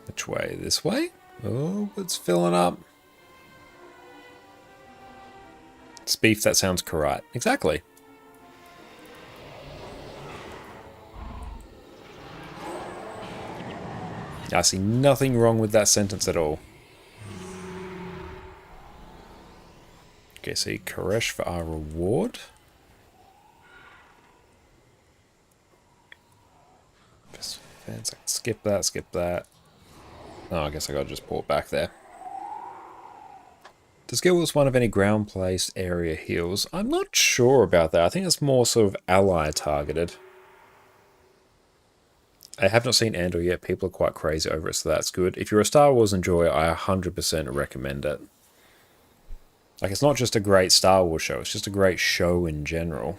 Which way? This way? Oh, it's filling up. Speef, that sounds correct. Exactly. I see nothing wrong with that sentence at all. Okay, so Koresh for our reward. Fence. I can skip that, skip that. Oh, I guess I gotta just pull it back there. Does Guild Wars 1 have any ground-placed area heals? I'm not sure about that. I think it's more sort of ally targeted. I have not seen Andor yet. People are quite crazy over it, so that's good. If you're a Star Wars enjoyer, I 100% recommend it. Like, it's not just a great Star Wars show, it's just a great show in general.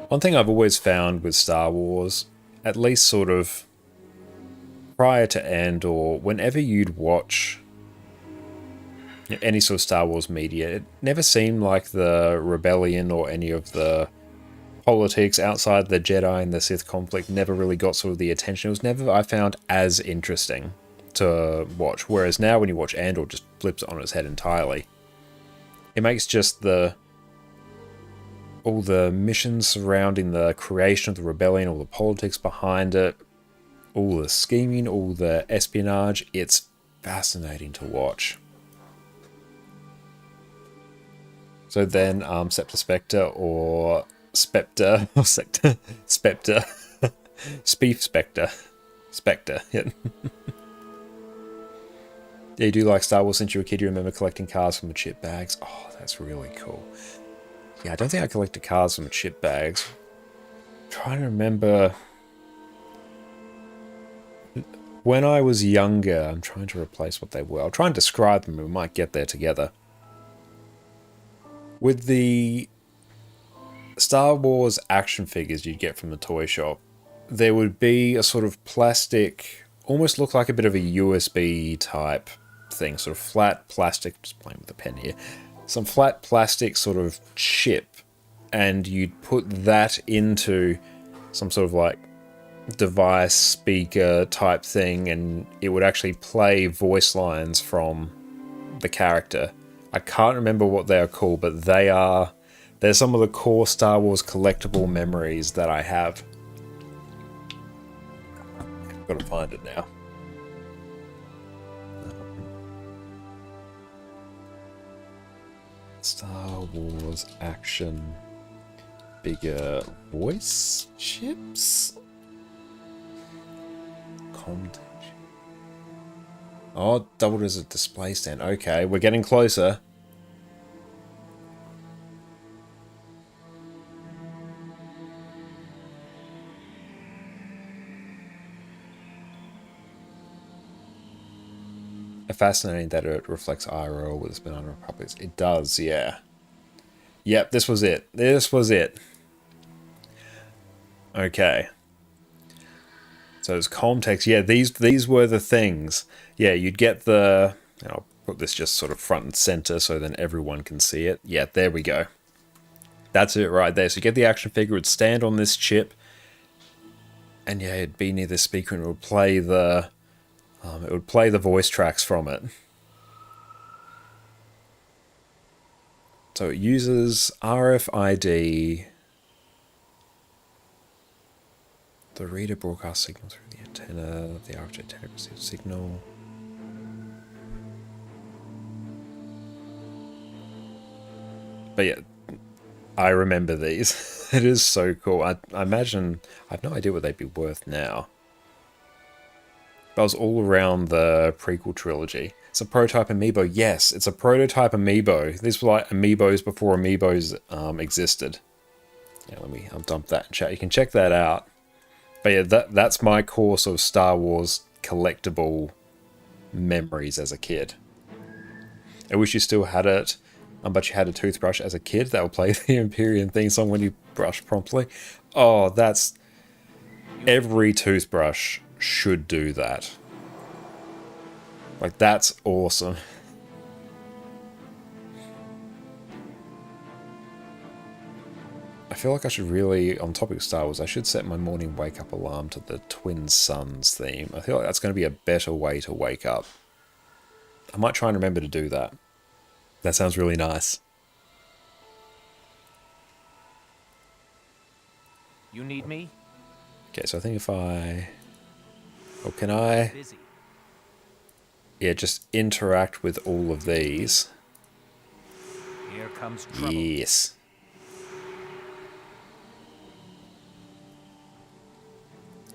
One thing I've always found with Star Wars, at least sort of prior to Andor, whenever you'd watch any sort of Star Wars media, it never seemed like the Rebellion or any of the politics outside the Jedi and the Sith conflict never really got sort of the attention. It was never, I found, as interesting to watch. Whereas now when you watch Andor, it just flips it on its head entirely. It makes just all the missions surrounding the creation of the rebellion, all the politics behind it, all the scheming, all the espionage, it's fascinating to watch. So then, Scepter Spectre or Spectre, or Sector, Spectre, Speef Spectre, Spectre, yeah. Yeah, you do like Star Wars since you were a kid, you remember collecting cards from the chip bags. Oh, that's really cool. Yeah, I don't think I collected cards from the chip bags. I'm trying to remember. When I was younger, I'm trying to replace what they were. I'll try and describe them, we might get there together. With the Star Wars action figures you'd get from the toy shop, there would be a sort of plastic, almost look like a bit of a USB type thing, sort of flat plastic, just playing with a pen here, some flat plastic sort of chip, and you'd put that into some sort of like device speaker type thing, and it would actually play voice lines from the character. I can't remember what they are called, but they're some of the core Star Wars collectible memories that I have. I've got to find it now. Star Wars action figure voice chips? Content. Oh, doubled as a display stand. Okay, we're getting closer. Fascinating that it reflects IRL with Banana Republics. It does, yeah. Yep, this was it. This was it. Okay. So it's Comtex. Yeah, these were the things. Yeah, you'd get the... I'll put this just sort of front and center so then everyone can see it. Yeah, there we go. That's it right there. So you get the action figure, it would stand on this chip, and yeah, it'd be near the speaker and it would play the... voice tracks from it. So it uses RFID. The reader broadcasts signal through the antenna. The RF antenna receives signal. But yeah, I remember these. It is so cool. I imagine... I have no idea what they'd be worth now. That was all around the prequel trilogy. It's a prototype amiibo. Yes, it's a prototype amiibo. These were like amiibos before amiibos existed. Yeah, I'll dump that in chat. You can check that out. But yeah, that's my core sort of Star Wars collectible memories as a kid. I wish you still had it. But you had a toothbrush as a kid that would play the Imperium theme song when you brush promptly. Oh, that's... Every toothbrush should do that. Like, that's awesome. I feel like I should really, on topic of Star Wars, I should set my morning wake-up alarm to the Twin Suns theme. I feel like that's going to be a better way to wake up. I might try and remember to do that. That sounds really nice. You need me? Okay, so I think if I... Or can I... Yeah, just interact with all of these. Here comes trouble. Yes.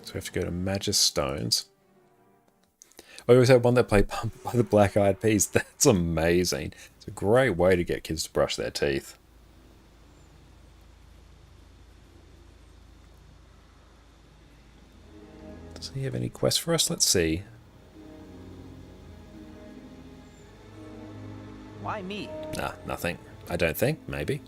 So we have to go to Magus Stones. I always had one that played Pumped by the Black Eyed Peas. That's amazing. It's a great way to get kids to brush their teeth. Does he have any quests for us? Let's see. Why me? Nah, nothing. I don't think. Maybe.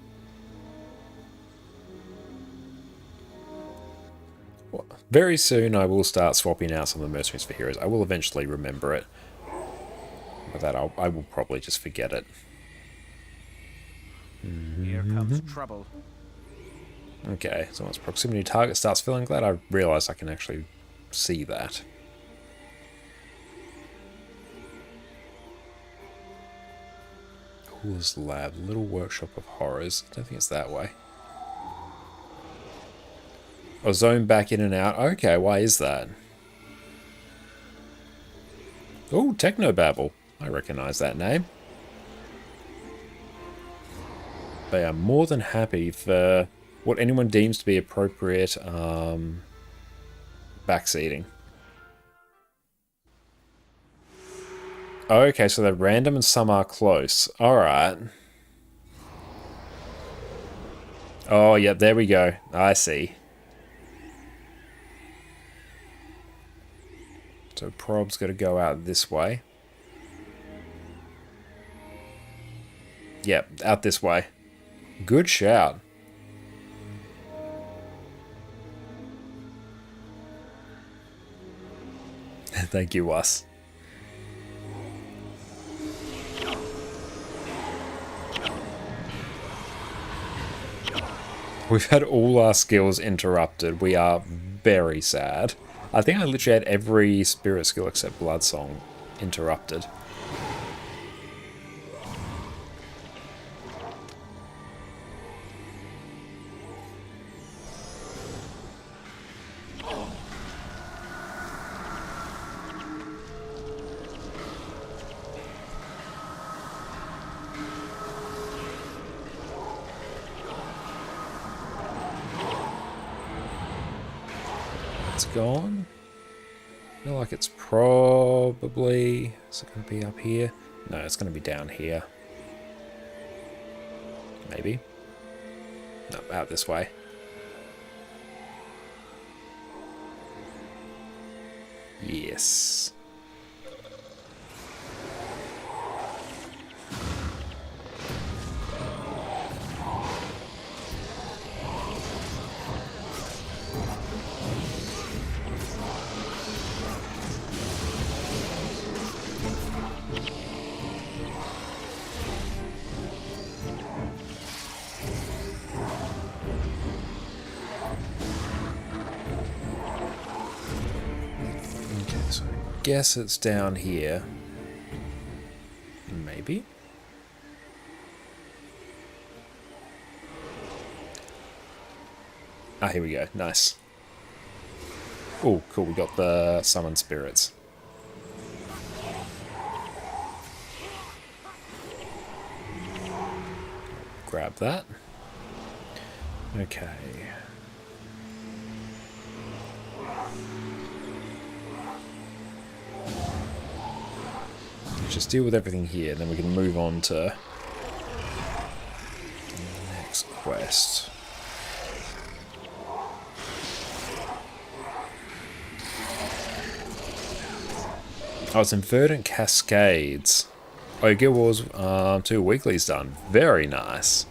Well, very soon I will start swapping out some of the mercenaries for heroes. I will eventually remember it. But that I will probably just forget it. Here comes trouble. Okay, so once proximity target starts filling, glad I realized I can actually see that. Coolest lab, little workshop of horrors. I don't think it's that way. Oh, zone back in and out. Okay, why is that? Oh, Technobabble. I recognize that name. They are more than happy for what anyone deems to be appropriate backseating. Okay, so they're random and some are close. Alright. Oh, yep, there we go. I see. So prob's got to go out this way. Yep, out this way. Good shout. Thank you, Wes. We've had all our skills interrupted. We are very sad. I think I literally had every spirit skill except Blood Song interrupted. It's gone. I feel like it's probably... Is it going to be up here? No, it's going to be down here. Maybe. No, out this way. Yes. Guess it's down here. Maybe. Ah, here we go. Nice. Oh, cool. We got the summon spirits. Grab that. Okay. Just deal with everything here, then we can move on to the next quest. Oh, it's in Verdant Cascades. Oh, Guild Wars 2 weeklies done. Very nice.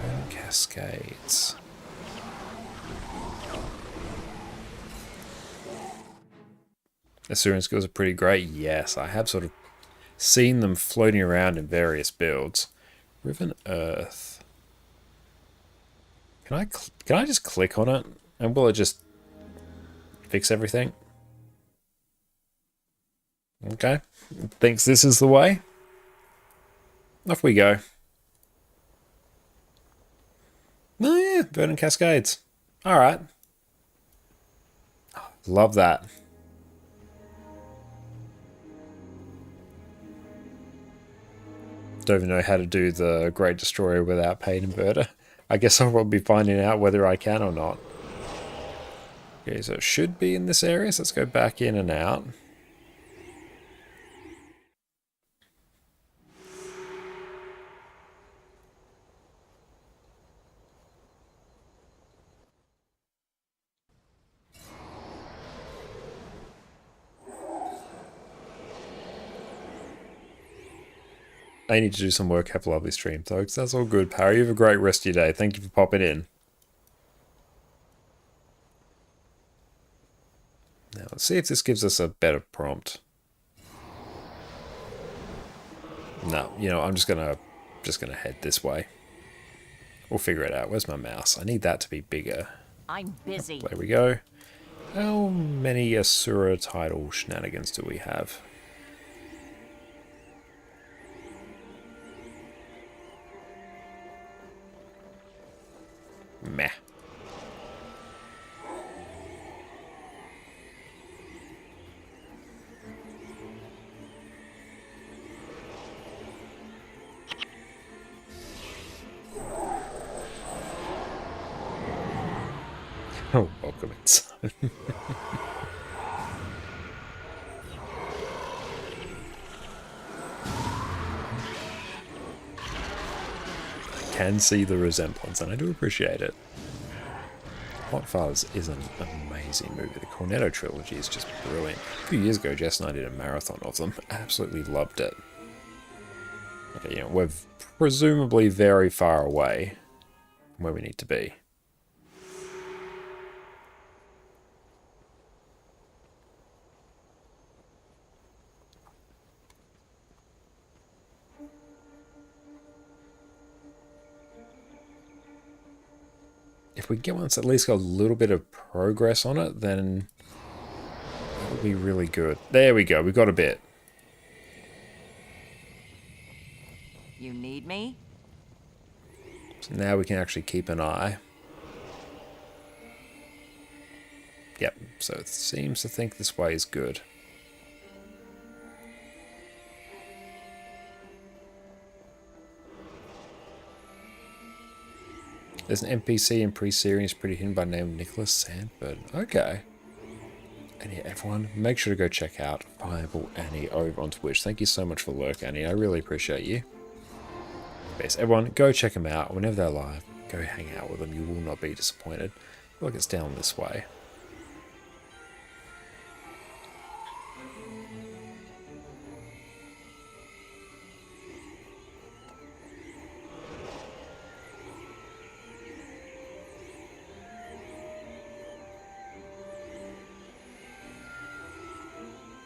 Verdant Cascades. Assyrian skills are pretty great. Yes, I have sort of seen them floating around in various builds. Riven Earth. Can I just click on it and will it just fix everything? Okay. Thinks this is the way. Off we go. Oh yeah, Verdant Cascades. Alright. Love that. Don't even know how to do the Great Destroyer without Pain Inverter. I guess I'll be finding out whether I can or not. Okay, so it should be in this area, so let's go back in and out. I need to do some work. Have a lovely stream, folks. That's all good, Parry. You have a great rest of your day. Thank you for popping in. Now, let's see if this gives us a better prompt. No, you know, I'm just gonna head this way. We'll figure it out. Where's my mouse? I need that to be bigger. I'm busy. There we go. How many Asura title shenanigans do we have? Meh. Oh, welcome inside. I can see the resemblance, and I do appreciate it. Hot Fuzz is an amazing movie. The Cornetto trilogy is just brilliant. A few years ago, Jess and I did a marathon of them. Absolutely loved it. Okay, you know, we're presumably very far away from where we need to be. If we get one that's at least got a little bit of progress on it, then that would be really good. There we go, we got a bit. You need me? So now we can actually keep an eye. Yep, so it seems to think this way is good. There's an NPC in pre-series pretty hidden by the name of Nicholas Sandford. Okay. And yeah, everyone, make sure to go check out Fireball Annie over on Twitch. Thank you so much for the lurk, Annie. I really appreciate you. Yes, everyone, go check them out. Whenever they're live, go hang out with them. You will not be disappointed. I feel like it's down this way.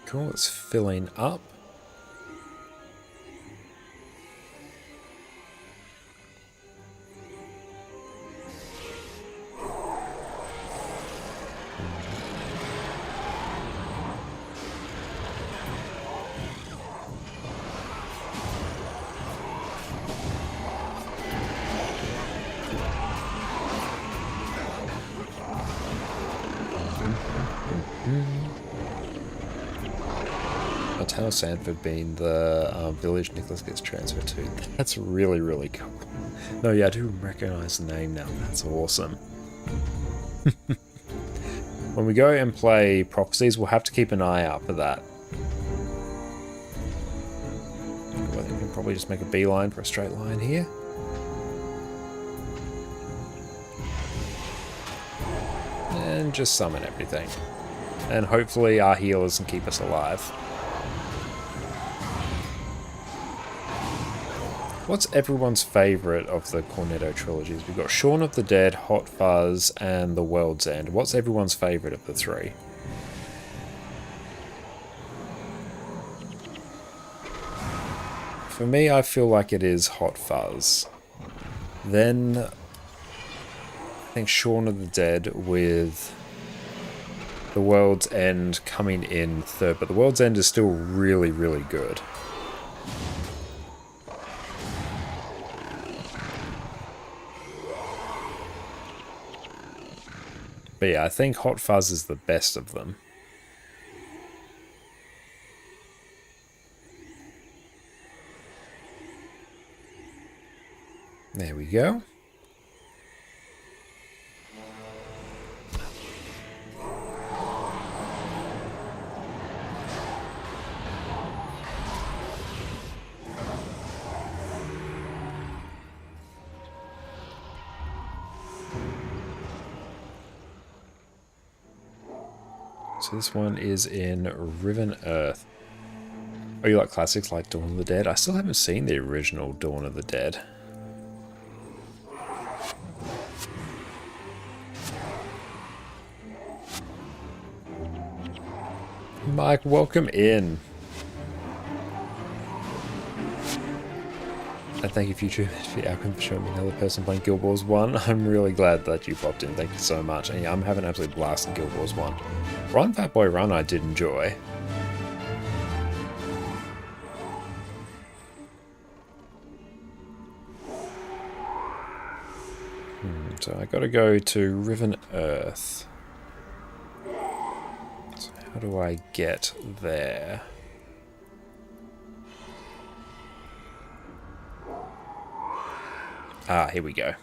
Cool, it's filling up. Tell Sandford being the village Nicholas gets transferred to. That's really, really cool. No, yeah, I do recognize the name now. That's awesome. When we go and play Prophecies, we'll have to keep an eye out for that. Well, I think we can probably just make a beeline for a straight line here. And just summon everything. And hopefully our healers can keep us alive. What's everyone's favourite of the Cornetto trilogies? We've got Shaun of the Dead, Hot Fuzz, and The World's End. What's everyone's favourite of the three? For me, I feel like it is Hot Fuzz. Then, I think Shaun of the Dead with The World's End coming in third. But The World's End is still really, really good. But yeah, I think Hot Fuzz is the best of them. There we go. So this one is in Riven Earth. Oh, you like classics like Dawn of the Dead? I still haven't seen the original Dawn of the Dead. Mike, welcome in. And thank you, Future, for showing me another person playing Guild Wars 1. I'm really glad that you popped in. Thank you so much. And yeah, I'm having an absolute blast in Guild Wars 1. Run, Fat Boy Run, I did enjoy. So I gotta go to Riven Earth. So how do I get there? Ah, here we go.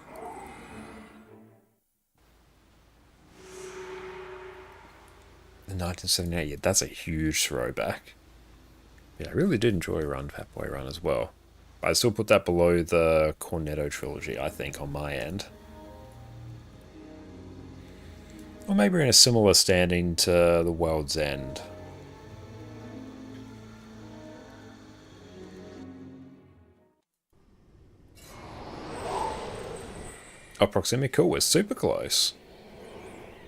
The 1978, yeah, that's a huge throwback. Yeah, I really did enjoy Run, Fat Boy Run as well. I still put that below the Cornetto trilogy, I think, on my end. Or maybe in a similar standing to The World's End. Oh, proximity, cool, we're super close.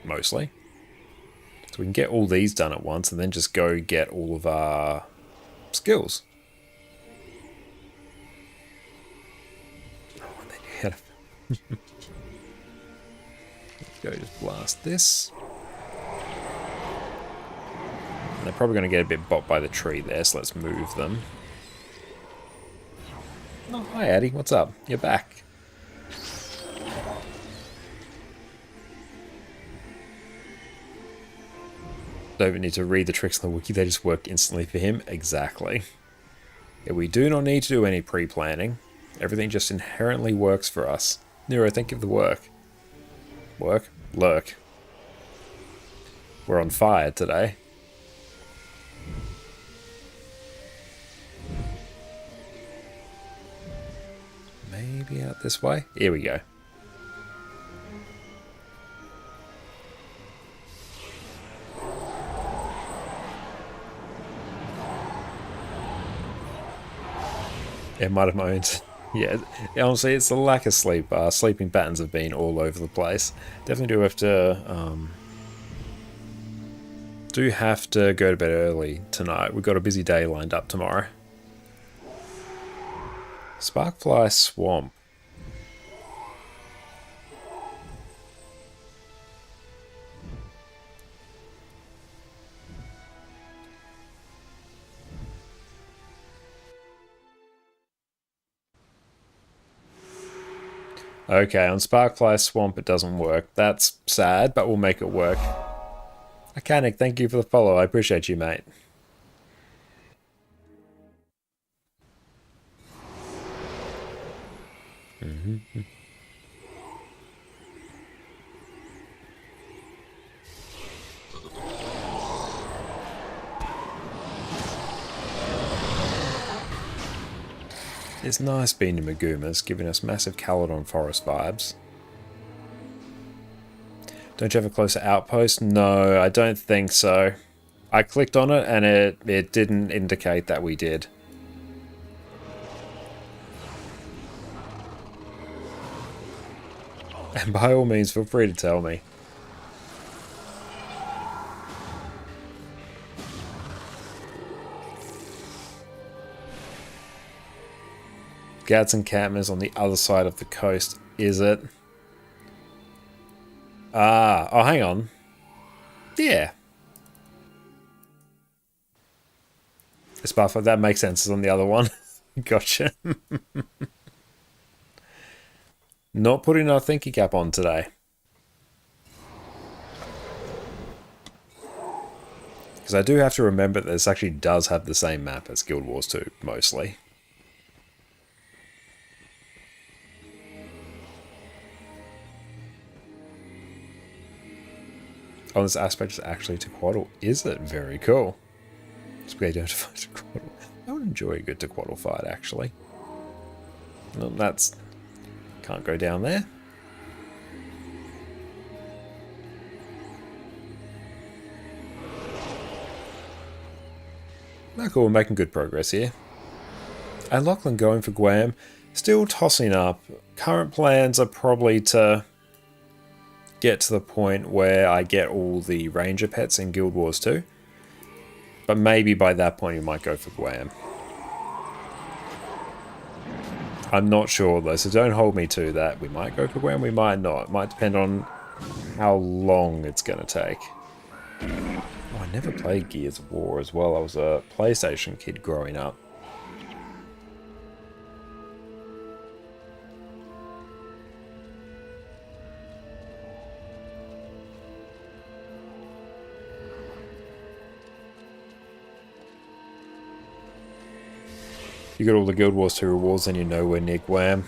Mostly. So we can get all these done at once and then just go get all of our skills. Oh, and then you had a... Let's go just blast this. And they're probably going to get a bit bopped by the tree there, so let's move them. Oh, hi Addy, what's up? You're back. Don't even need to read the tricks on the wiki, they just work instantly for him. Exactly. Yeah, we do not need to do any pre-planning. Everything just inherently works for us. Nero, think of the work. Work? Lurk. We're on fire today. Maybe out this way? Here we go. It might have moaned. Yeah, honestly, it's the lack of sleep. Sleeping patterns have been all over the place. Definitely do have to go to bed early tonight. We've got a busy day lined up tomorrow. Sparkfly Swamp. Okay, on Sparkfly Swamp it doesn't work. That's sad, but we'll make it work. Mechanic, thank you for the follow. I appreciate you, mate. It's nice being in Magumas, giving us massive Caledon Forest vibes. Don't you have a closer outpost? No, I don't think so. I clicked on it and it didn't indicate that we did. And by all means, feel free to tell me. Gadsden Catman's on the other side of the coast, is it? Ah, oh, hang on. Yeah. Sparkfly, that makes sense, it's on the other one. Gotcha. Not putting our thinking cap on today. Because I do have to remember that this actually does have the same map as Guild Wars 2, mostly. Oh, this aspect is actually Tequaddle. Is it? Very cool. Spaghetti don't fight Tequaddle. I would enjoy a good Tequaddle fight, actually. Well, that's... Can't go down there. Oh, cool, we're making good progress here. And Lachlan going for Guam. Still tossing up. Current plans are probably to get to the point where I get all the Ranger pets in Guild Wars 2. But maybe by that point you might go for Guam. I'm not sure though, so don't hold me to that. We might go for Gwen, we might not. It might depend on how long it's going to take. Oh, I never played Gears of War as well. I was a PlayStation kid growing up. You got all the Guild Wars 2 rewards and you're nowhere near Guam.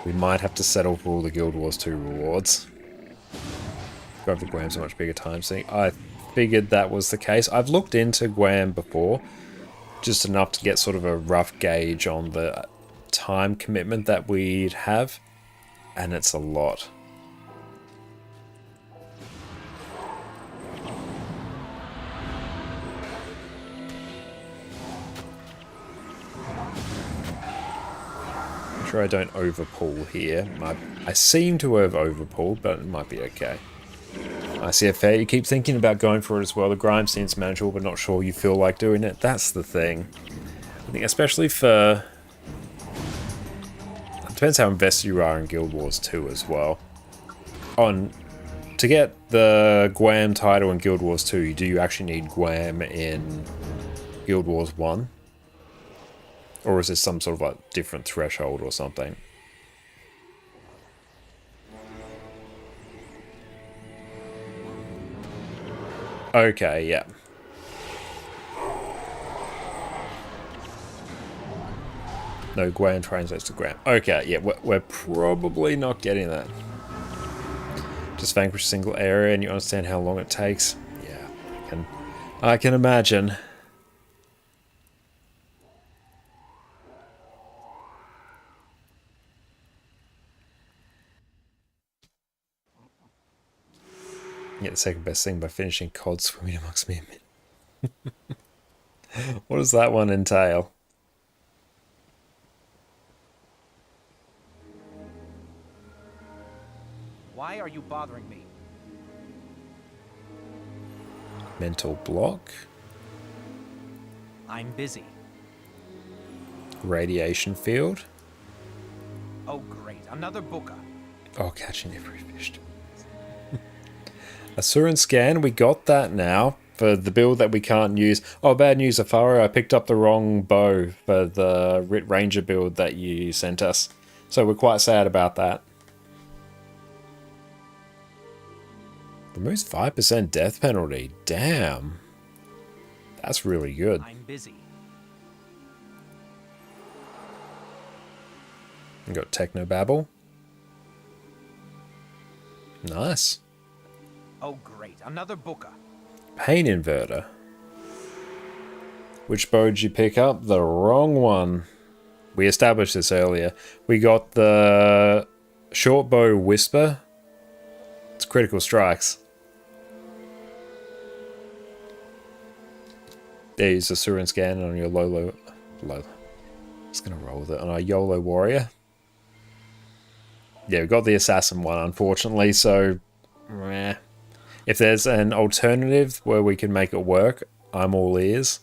We might have to settle for all the Guild Wars 2 rewards. Going for Guam's a much bigger time sink. I figured that was the case. I've looked into Guam before, just enough to get sort of a rough gauge on the time commitment that we'd have, and it's a lot. Sure I don't overpull here. I seem to have overpulled, but it might be okay. I see a fair. You keep thinking about going for it as well. The grind seems manageable, but not sure you feel like doing it. That's the thing. I think especially for... It depends how invested you are in Guild Wars 2 as well. To get the Guam title in Guild Wars 2, do you actually need Guam in Guild Wars 1? Or is this some sort of like different threshold or something? Okay, yeah. No, Guam translates to Gram. Okay, yeah, we're probably not getting that. Just vanquish a single area and you understand how long it takes. Yeah, I can imagine. Get the second best thing by finishing COD swimming amongst me. What does that one entail? Why are you bothering me? Mental block. I'm busy. Radiation field. Oh, great. Another booker. Oh, catching every fish. Asuran scan, we got that now for the build that we can't use. Oh, bad news, Afaro. I picked up the wrong bow for the Rit Ranger build that you sent us. So we're quite sad about that. Removes 5% death penalty. Damn. That's really good. I'm busy. We got Technobabble. Nice. Oh, great. Another booker. Pain inverter. Which bow did you pick up? The wrong one. We established this earlier. We got the short bow Whisper. It's critical strikes. There, use the Surin scan on your Lolo. Just gonna roll with it on our YOLO warrior. Yeah, we got the assassin one, unfortunately. So, meh. If there's an alternative where we can make it work, I'm all ears.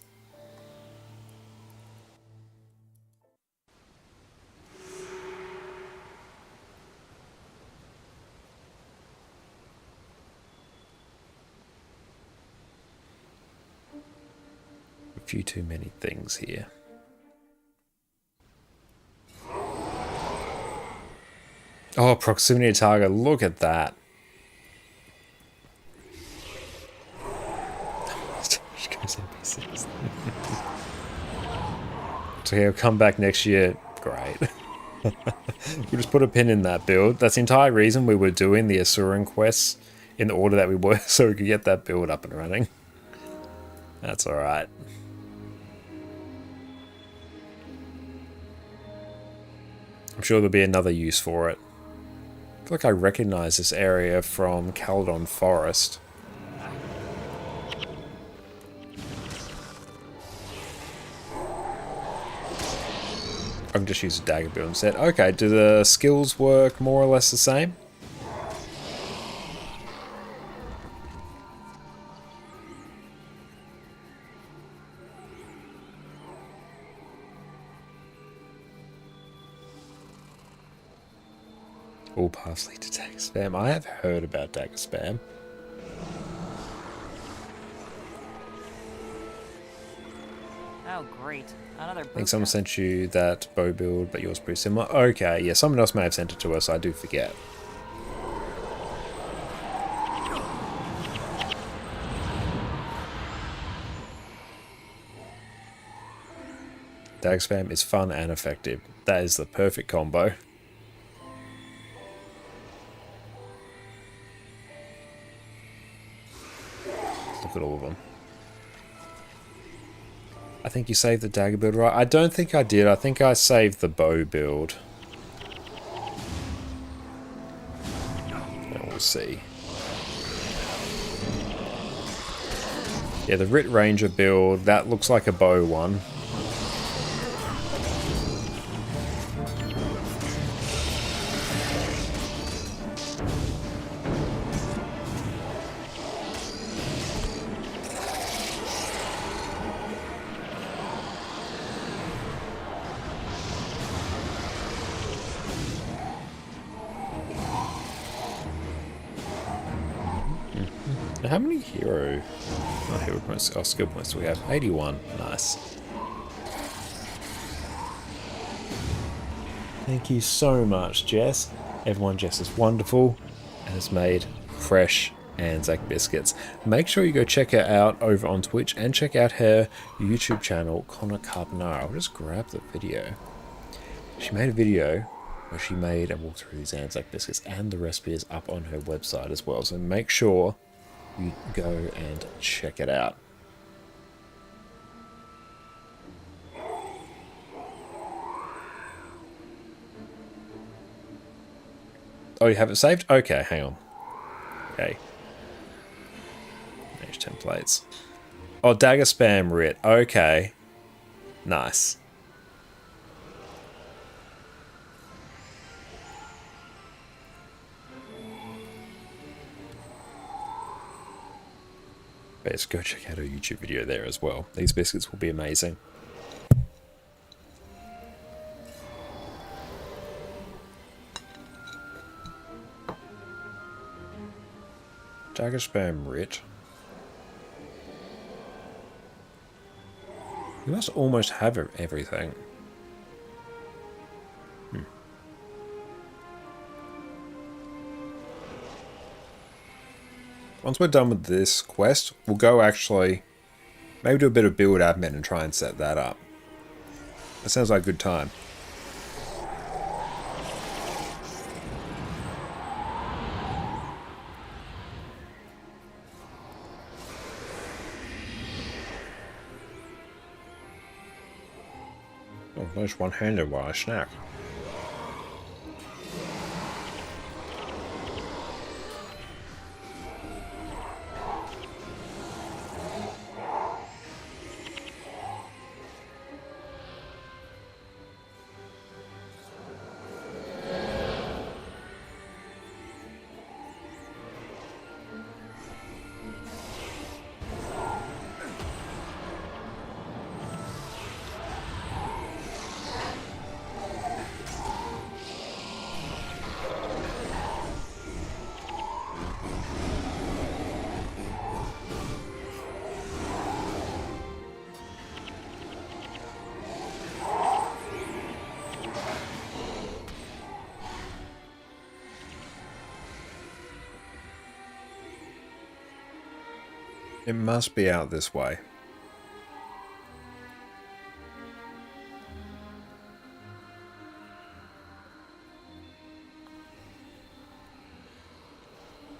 A few too many things here. Oh, proximity to target. Look at that. NPCs. So he'll come back next year. Great. We'll just put a pin in that build. That's the entire reason we were doing the Asuran quests in the order that we were, so we could get that build up and running. That's alright. I'm sure there'll be another use for it. I feel like I recognize this area from Caledon Forest. I can just use a dagger build instead. Okay, do the skills work more or less the same? all paths lead to dagger spam. I have heard about dagger spam. Oh, great. Another I think someone sent you that bow build, but yours pretty similar. Okay, yeah, someone else may have sent it to us. I do forget. Dag spam is fun and effective. That is the perfect combo. Look at all of them. I think you saved the dagger build, right? I don't think I did. I think I saved the bow build. We'll see. Yeah, the Rit Ranger build, that looks like a bow one. How many hero points, skill points do we have? 81. Nice. Thank you so much, Jess. Everyone, Jess is wonderful and has made fresh Anzac biscuits. Make sure you go check her out over on Twitch and check out her YouTube channel, ConnorConCarne. I'll just grab the video. She made a video where she made and walked through these Anzac biscuits, and the recipe is up on her website as well. So make sure you go and check it out. Oh, you have it saved? Okay, hang on. Okay. Manage templates. Oh, dagger spam Rit. Okay. Nice. Let's go check out our YouTube video there as well. These biscuits will be amazing. Dagger spam Rit. You must almost have everything. Once we're done with this quest, we'll go actually maybe do a bit of build admin and try and set that up. That sounds like a good time. Oh, nice one-handed while I snack. It must be out this way.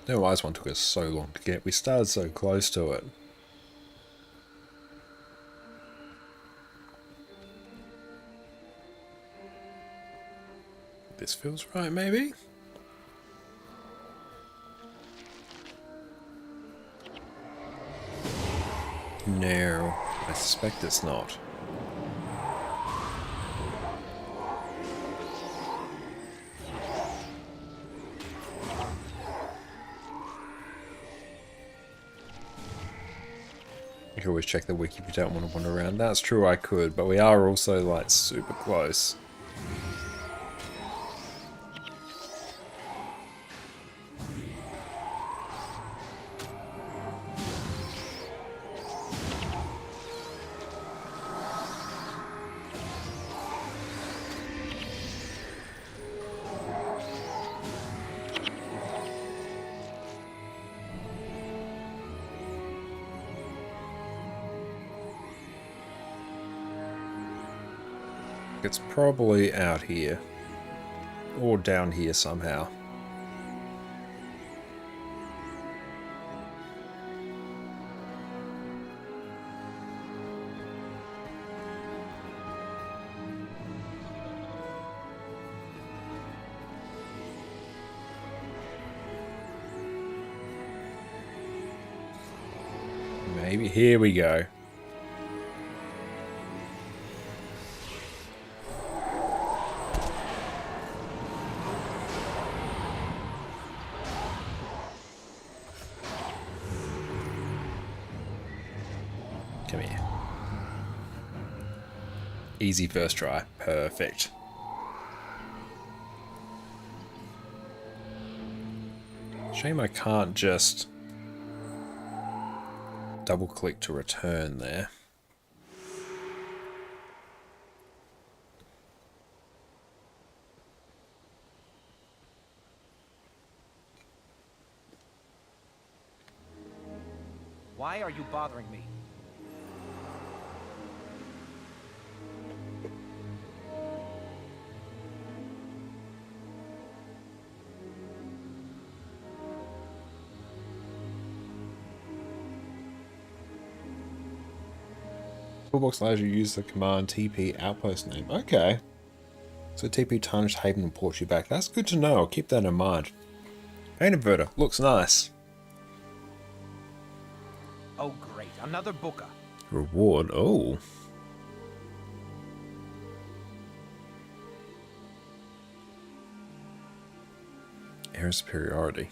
No why this one took us so long to get. We started so close to it. This feels right, maybe? No, I suspect it's not. You can always check the wiki if you don't want to wander around. That's true, I could, but we are also like super close. It's probably out here. Or down here somehow. Maybe. Here we go. Come here. Easy first try. Perfect. Shame I can't just double click to return there. Why are you bothering me? Toolbox allows you to use the command TP outpost name. Okay. So TP Tarnished Haven and ports you back. That's good to know. I'll keep that in mind. Paint inverter. Looks nice. Oh great, another booker. Reward. Oh. Air superiority.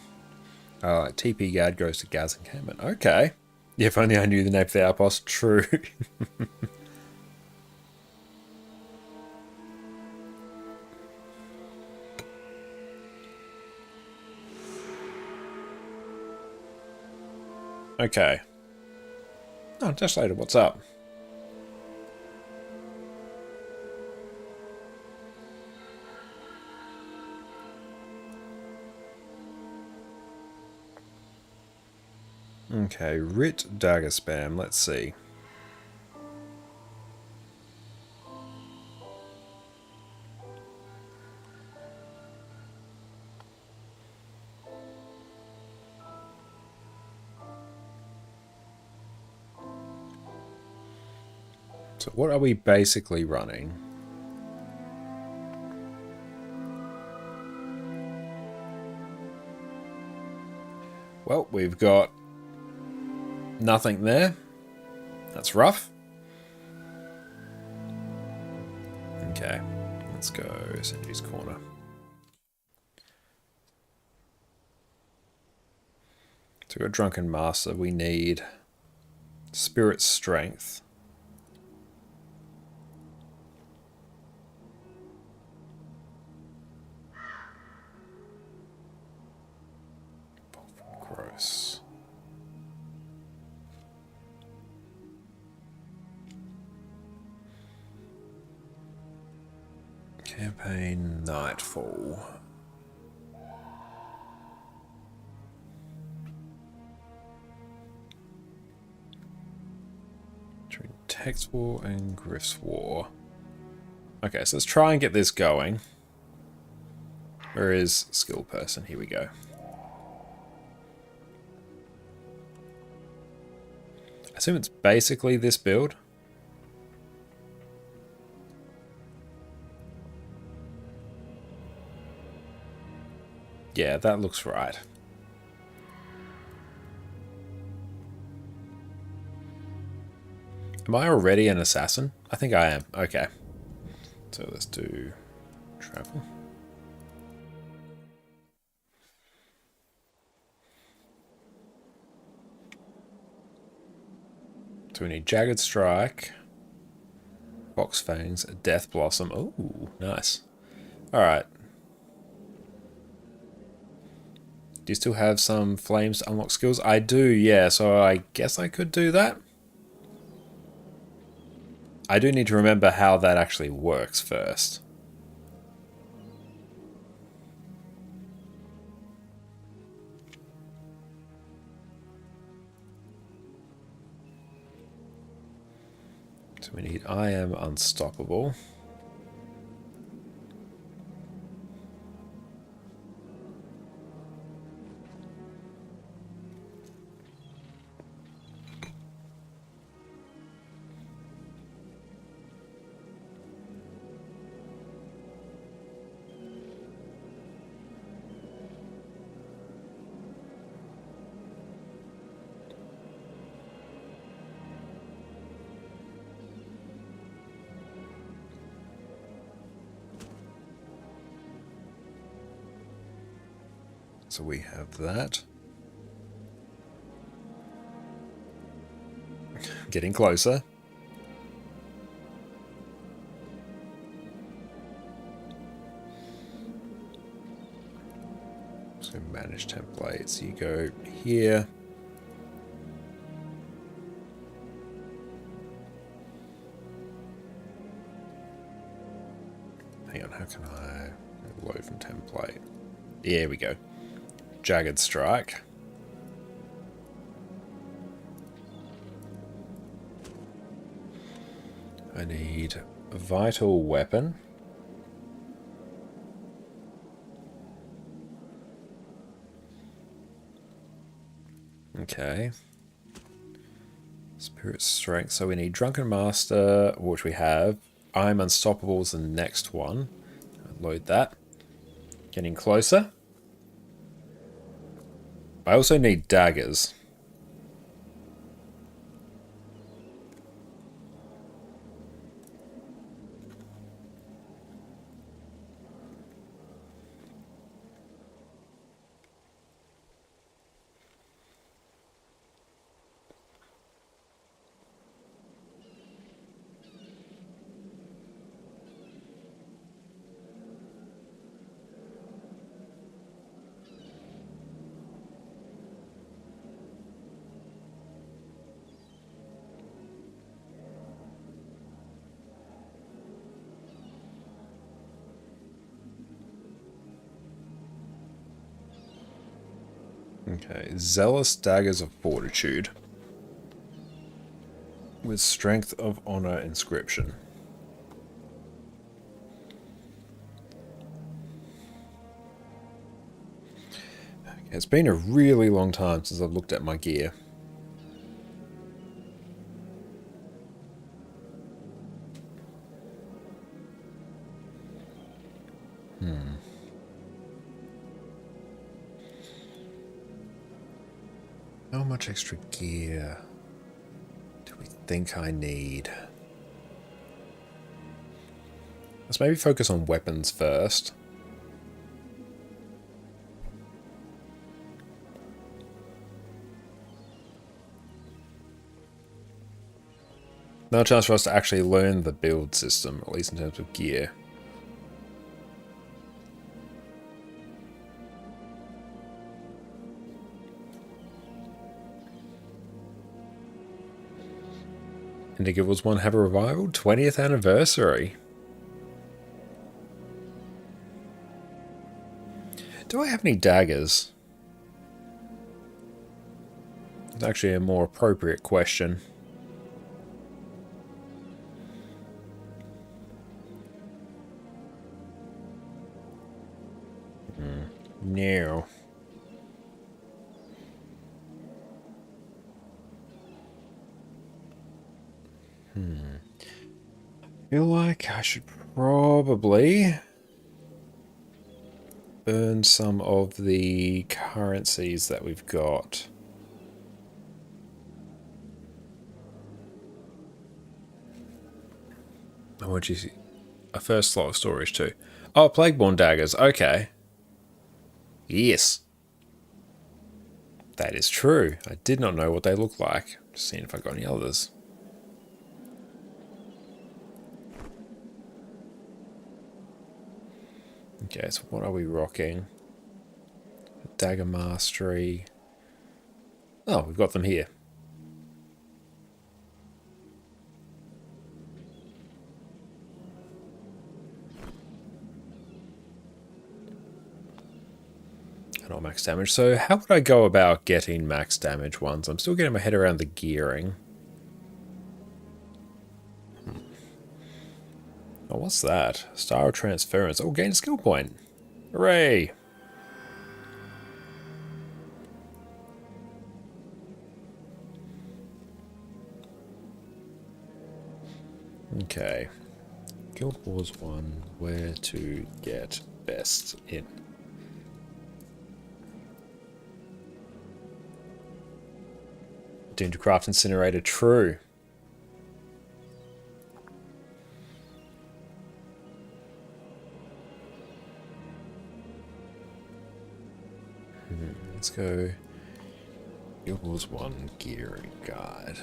TP guard goes to Gaz encampment. Okay. Yeah, if only I knew the name of the outpost. True. Okay. Oh, just later. What's up? Okay, Writ Dagger Spam. Let's see. So what are we basically running? Well, we've got nothing there. That's rough. Okay, let's go Sentry's Corner. So we've got Drunken Master. We need Spirit Strength. Gross. Campaign Nightfall. Between Text War and Griff's War. Okay, so let's try and get this going. Where is Skill Person? Here we go. I assume it's basically this build. Yeah, that looks right. Am I already an assassin? I think I am. Okay. So let's do travel. So we need Jagged Strike, Box Fangs, Death Blossom. Oh, nice. Alright. Do you still have some flames to unlock skills? I do, yeah, so I guess I could do that. I do need to remember how that actually works first. So we need I Am Unstoppable. So we have that. Getting closer. So manage templates. You go here. Hang on, how can I load from template? There we go. Jagged strike. I need a vital weapon. Okay. Spirit strength. So we need Drunken Master, which we have. I'm Unstoppable is the next one. I'll load that. Getting closer. I also need daggers. Okay, Zealous Daggers of Fortitude. With Strength of Honor inscription. Okay, it's been a really long time since I've looked at my gear. How much extra gear do we think I need? Let's maybe focus on weapons first. No chance for us to actually learn the build system, at least in terms of gear. Indigo was one have a revival? 20th anniversary. Do I have any daggers? It's actually a more appropriate question. No. Feel like I should probably burn some of the currencies that we've got. Oh, what'd you see? A first slot of storage too. Oh, Plagueborn daggers. Okay. Yes. That is true. I did not know what they look like. Just seeing if I got any others. Okay, so what are we rocking? Dagger Mastery. Oh, we've got them here. Not max damage. So how would I go about getting max damage ones? I'm still getting my head around the gearing. Oh, what's that? Star of Transference. Oh, gain a skill point. Hooray! Okay. Guild Wars 1. Where to get best in. Doomed to Craft Incinerator. True. Let's go. Equals 1 gearing guide.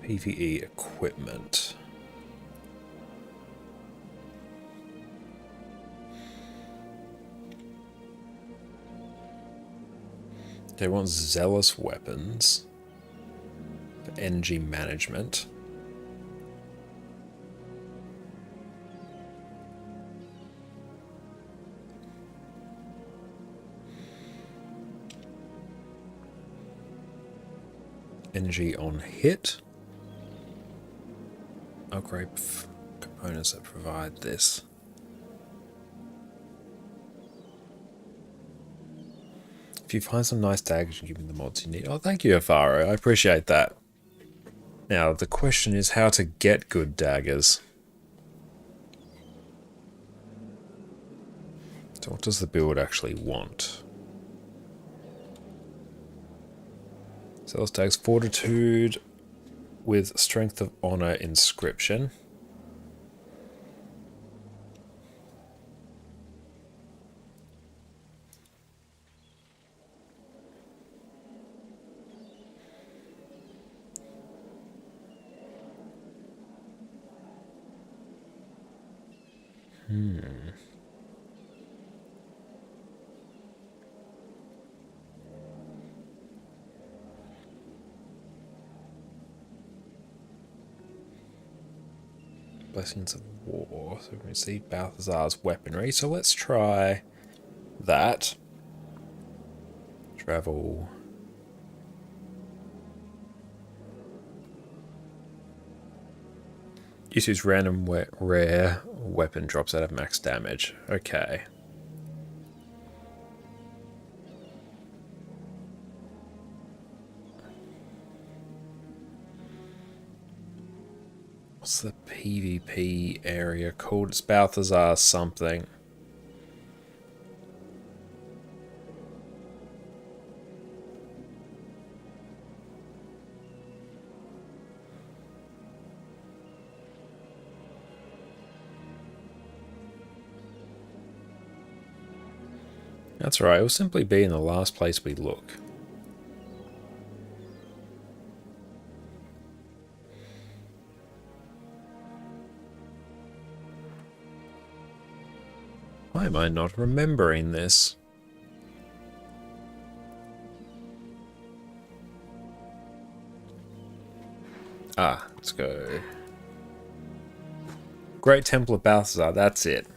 PvE equipment. They want zealous weapons for energy management. Energy on hit. Upgrade components that provide this. If you find some nice daggers, you give me the mods you need. Oh, thank you, Afaro. I appreciate that. Now, the question is how to get good daggers. So what does the build actually want? Sales tags fortitude with strength of honor inscription. Blessings of War. So we can see Balthazar's weaponry. So let's try that. Travel. Use random rare weapon drops that have max damage. Okay. What's the PvP area called? It's Balthazar something. That's right, it will simply be in the last place we look. Why am I not remembering this? Ah, let's go. Great Temple of Balthazar, that's it.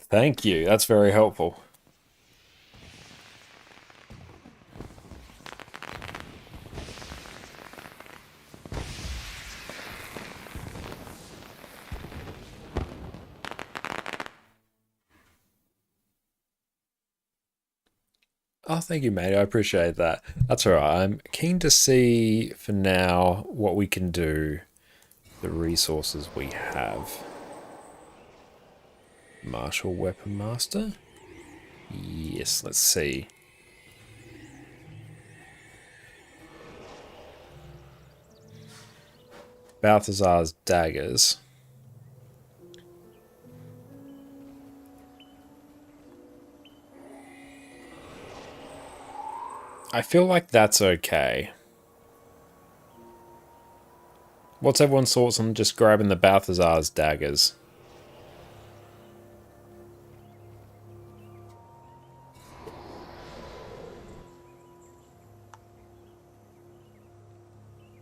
Thank you, that's very helpful. Oh, thank you, mate. I appreciate that. That's all right. I'm keen to see, for now, what we can do, the resources we have. Martial Weapon Master? Yes, let's see. Balthazar's daggers. I feel like that's okay. What's everyone's thoughts on just grabbing the Balthazar's daggers?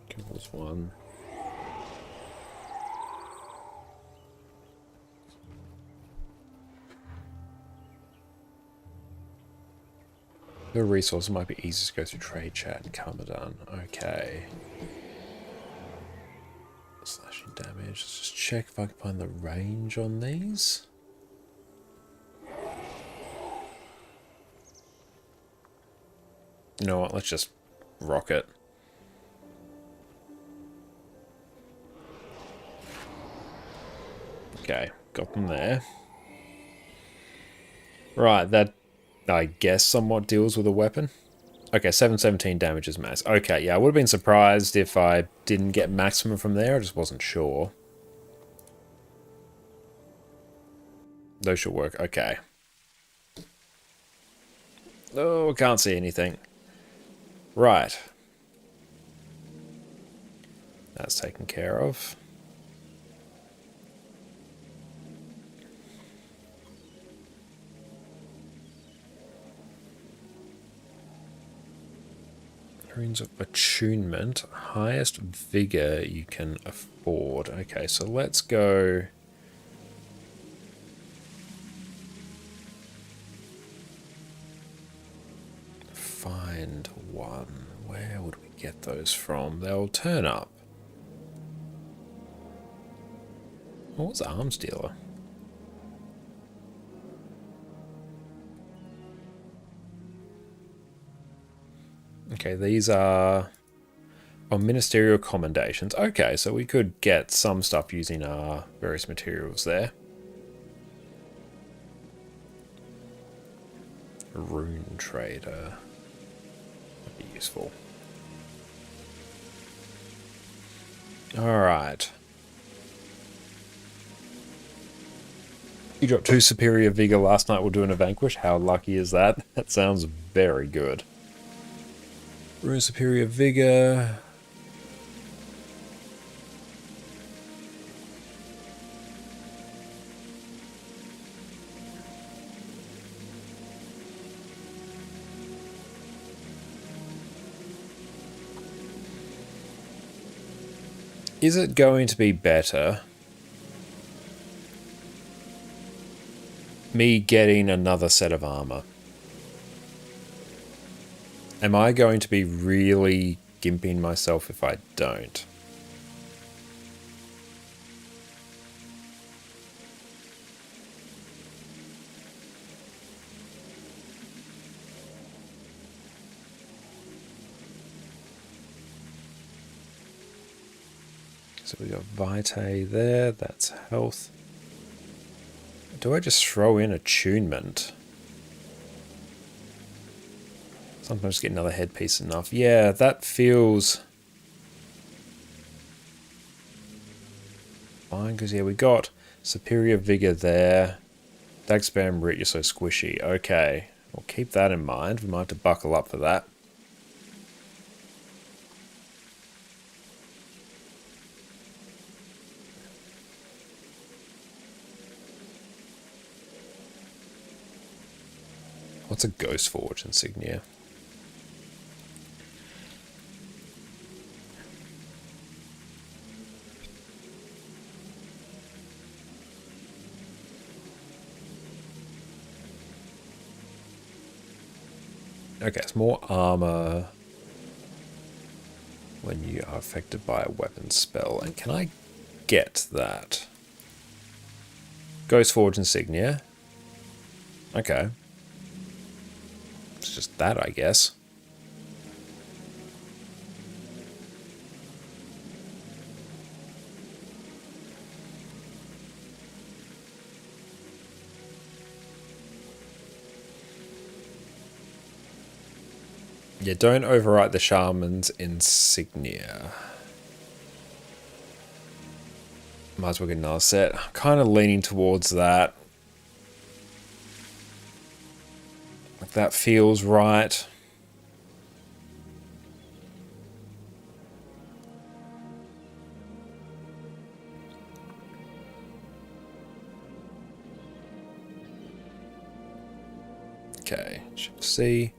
Kills one. The resources might be easy to go through trade chat and Kamadan. Okay. Slashing damage. Let's just check if I can find the range on these. You know what? Let's just rock it. Okay, got them there. Right, that I guess somewhat deals with a weapon. Okay, 717 damage is max. Okay, yeah, I would have been surprised if I didn't get maximum from there. I just wasn't sure. Those should work. Okay. Oh, I can't see anything. Right. That's taken care of. Runes of Attunement. Highest vigor you can afford. Okay, so let's go... Find one. Where would we get those from? They'll turn up. What was Arms Dealer? Okay, these are... Oh, Ministerial Commendations. Okay, so we could get some stuff using our various materials there. Rune Trader. That'd be useful. Alright. You dropped 2 Superior Vigor last night while doing a Vanquish. How lucky is that? That sounds very good. Rune Superior Vigor. Is it going to be better me getting another set of armor? Am I going to be really gimping myself if I don't? So we got Vitae there, that's health. Do I just throw in attunement? Sometimes get another headpiece enough. Yeah, that feels fine, because yeah, we got Superior Vigor there. Dagspam Writ, you're so squishy. Okay, we'll keep that in mind. We might have to buckle up for that. What's a Ghost Forge insignia? Okay, it's more armor when you are affected by a weapon spell. And can I get that? Ghost Forge insignia. Okay. It's just that, I guess. Yeah, don't overwrite the Shaman's insignia. Might as well get another set. I'm kind of leaning towards that. Like that feels right. Okay, Shift C.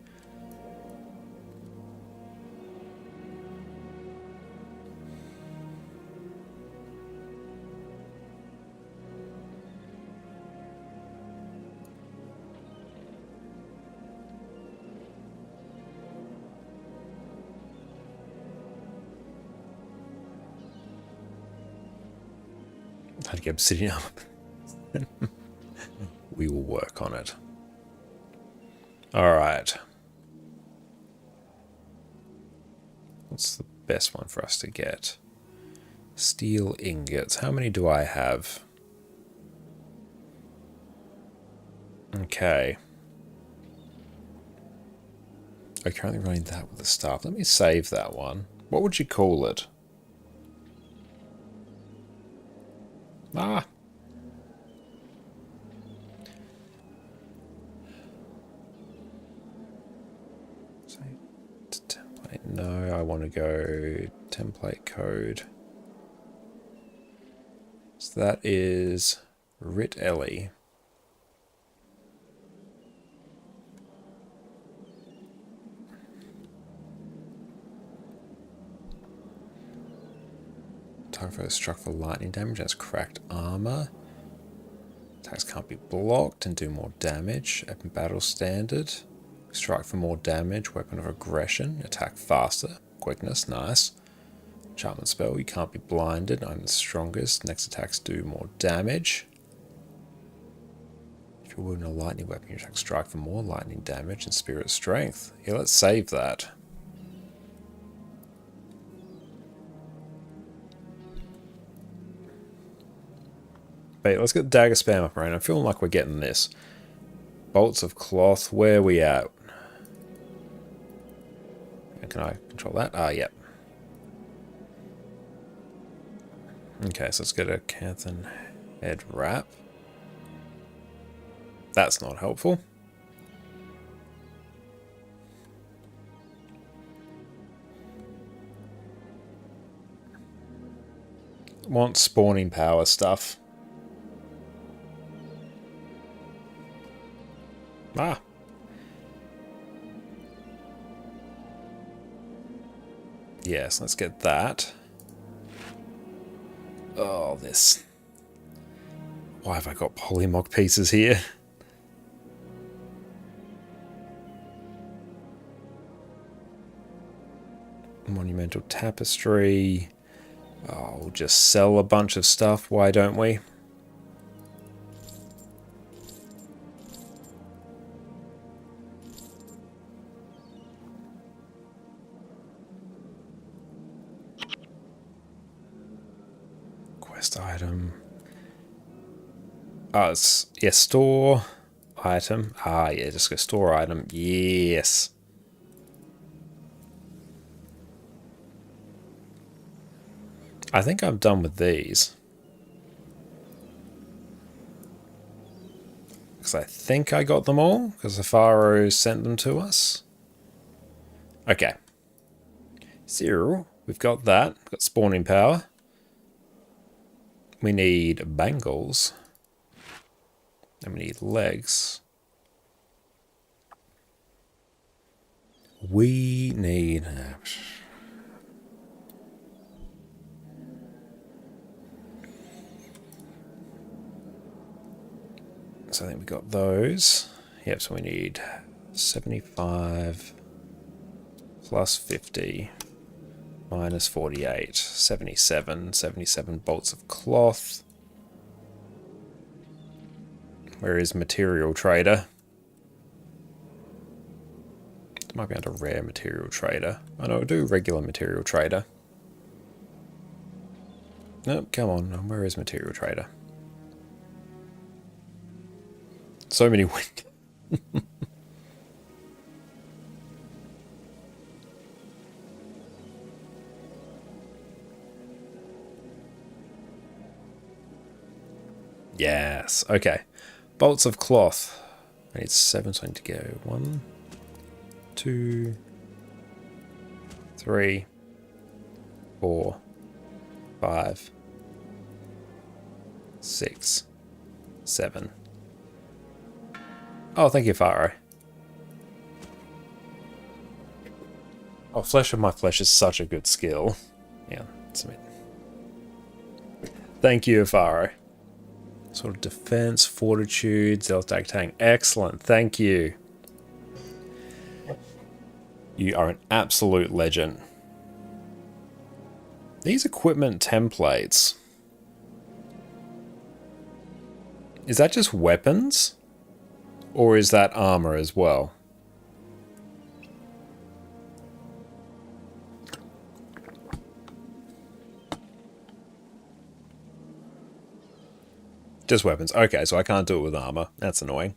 I'd get obsidian up. We will work on it. Alright. What's the best one for us to get? Steel ingots. How many do I have? Okay. I'm currently running that with the staff. Let me save that one. What would you call it? Ah. Template. No, I want to go template code. So that is Rit Ellie. Target struck for lightning damage, has cracked armor. Attacks can't be blocked and do more damage. Open battle standard. Strike for more damage, weapon of aggression, attack faster, quickness, nice. Enchantment spell, you can't be blinded, I'm the strongest. Next attacks do more damage. If you're wielding a lightning weapon, you attack strike for more lightning damage and spirit strength. Yeah, let's save that. Wait, let's get the dagger spam up around. I'm feeling like we're getting this. Bolts of cloth, where are we at? Can I control that? Ah, yep. Okay, so let's get a Canthan head wrap. That's not helpful. Want spawning power stuff. Ah. Yes, let's get that. Oh, this. Why have I got polymog pieces here? Monumental tapestry. Oh, we'll just sell a bunch of stuff, why don't we? Quest item. Oh, it's, yeah, store item. Ah, yeah, just go store item. Yes. I think I'm done with these. Because I think I got them all, because the Pharaoh sent them to us. Okay. So, we've got that. We've got spawning power. We need bangles. And we need legs. We need... So I think we got those. Yep, so we need 75 plus 50 minus 48. 77. 77 bolts of cloth. Where is material trader? Might be under rare material trader. Oh no, do regular material trader. Nope, come on. Where is material trader? So many wind. Yes, okay. Bolts of cloth. I need 7, so I need to go 1, 2, 3, 4, 5, 6, 7. Oh, thank you, Pharaoh. Oh, Flesh of My Flesh is such a good skill. Yeah, submit. Thank you, Pharaoh. Sort of defense, fortitude, zealous tank. Excellent, thank you. You are an absolute legend. These equipment templates. Is that just weapons? Or is that armor as well? Just weapons. Okay, so I can't do it with armor. That's annoying.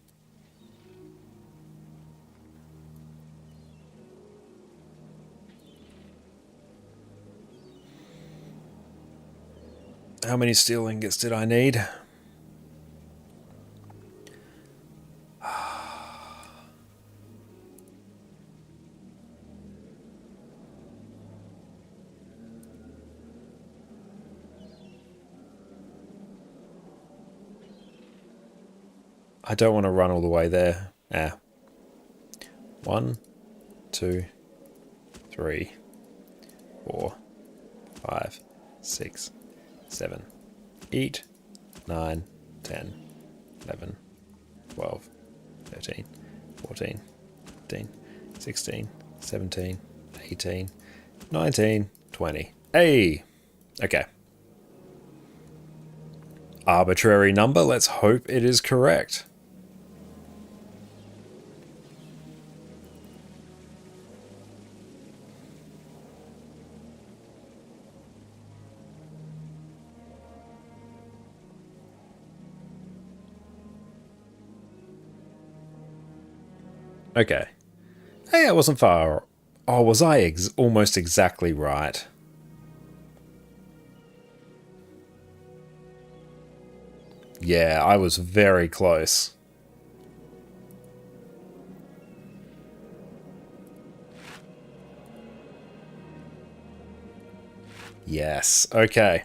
How many steel ingots did I need? I don't want to run all the way there. 1, 2, 3, 4, 5, 6, 7, 8, 9, 10, 11, 12, 13, 14, 15, 16, 17, 18, 19, 20. Hey! Okay. Arbitrary number. Let's hope it is correct. Okay. Hey, I wasn't far. Oh, was I almost exactly right? Yeah, I was very close. Yes, okay.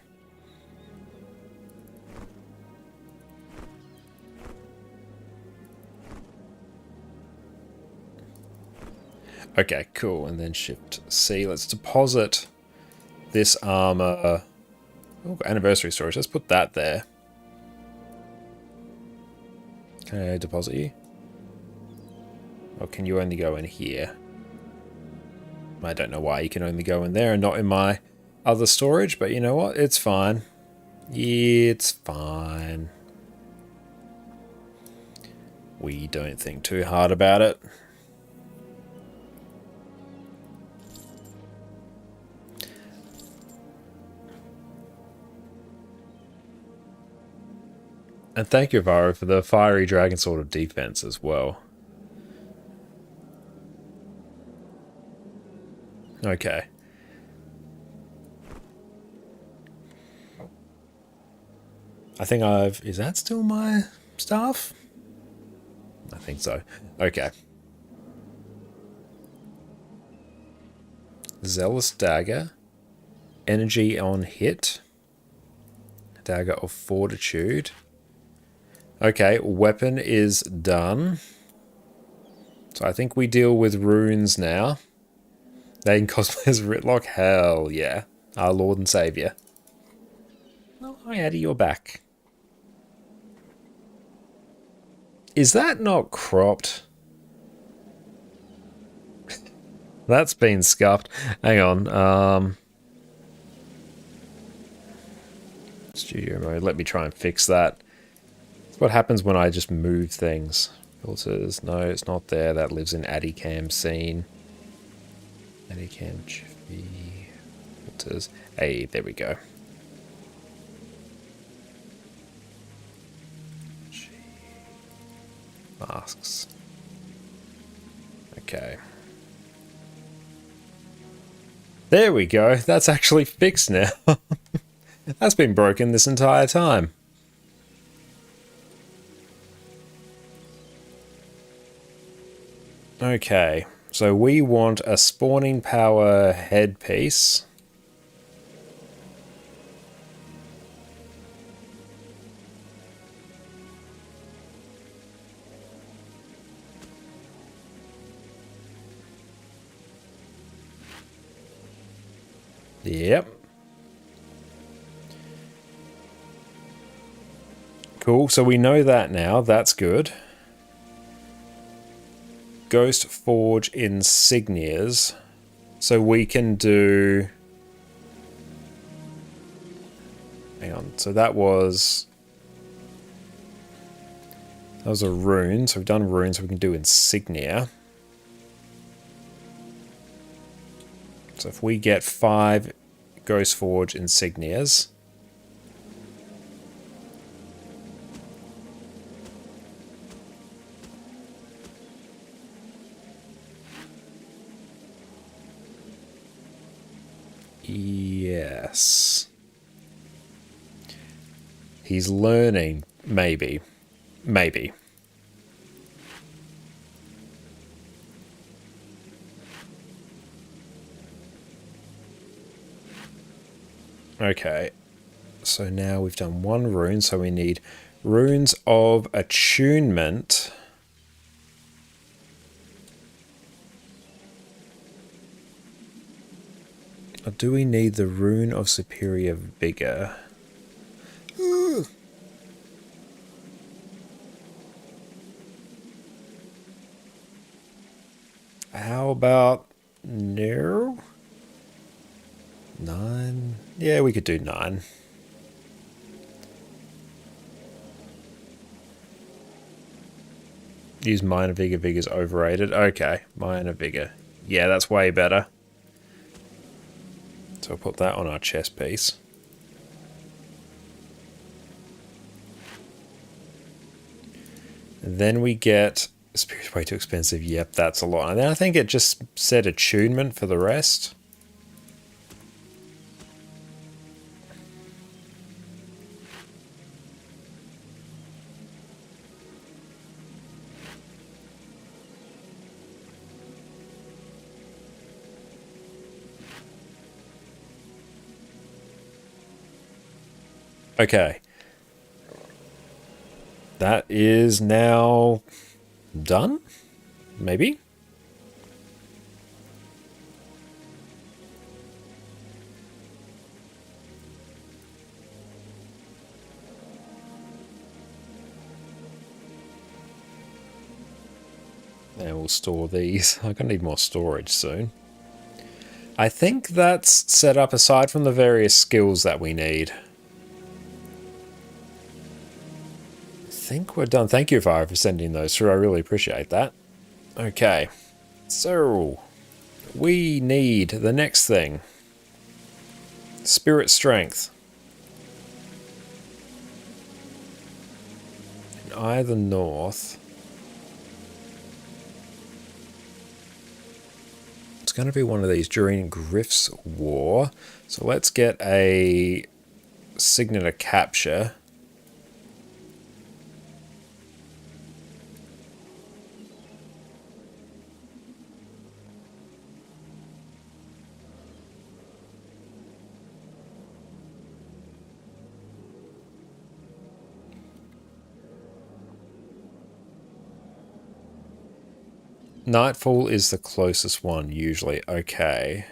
Okay, cool. And then Shift C. Let's deposit this armor. Oh, anniversary storage. Let's put that there. Can I deposit you? Or can you only go in here? I don't know why you can only go in there and not in my other storage, but you know what? It's fine. It's fine. We don't think too hard about it. And thank you, Varo, for the fiery dragon sword of defense as well. Okay. I think I've... Is that still my stuff? I think so. Okay. Zealous Dagger. Energy on hit. Dagger of Fortitude. Okay, weapon is done. So I think we deal with runes now. They can cosplay as Ritlock? Hell yeah. Our Lord and Saviour. Oh, hi, Eddie, you're back. Is that not cropped? That's been scuffed. Hang on. Studio mode. Let me try and fix that. That's what happens when I just move things. Filters. No, it's not there. That lives in Adicam scene. Adicam Jiffy. Filters. Hey, there we go. Masks. Okay. There we go. That's actually fixed now. That's been broken this entire time. Okay. So we want a spawning power headpiece. Yep. Cool, so we know that now. That's good. Ghost Forge insignias. So we can do... Hang on, so that was a rune. So we've done runes, so we can do insignia. So if we get 5 Ghost Forge insignias... Yes. He's learning. Maybe. Maybe. Okay. So now we've done one rune, so we need runes of attunement. Or do we need the rune of superior vigor? How about no? 9? Yeah, we could do 9. Use minor vigor. Vigor's overrated. Okay, minor vigor. Yeah, that's way better. So I'll put that on our chest piece. And then we get... Spirit's way too expensive. Yep, that's a lot. And then I think it just said attunement for the rest. Okay. That is now done? Maybe? And we'll store these. I'm going to need more storage soon. I think that's set up aside from the various skills that we need. I think we're done. Thank you, Fire, for sending those through. I really appreciate that. Okay. So, we need the next thing. Spirit Strength. In either north. It's going to be one of these during Griff's War. So let's get a Signet of Capture. Nightfall is the closest one, usually. Okay.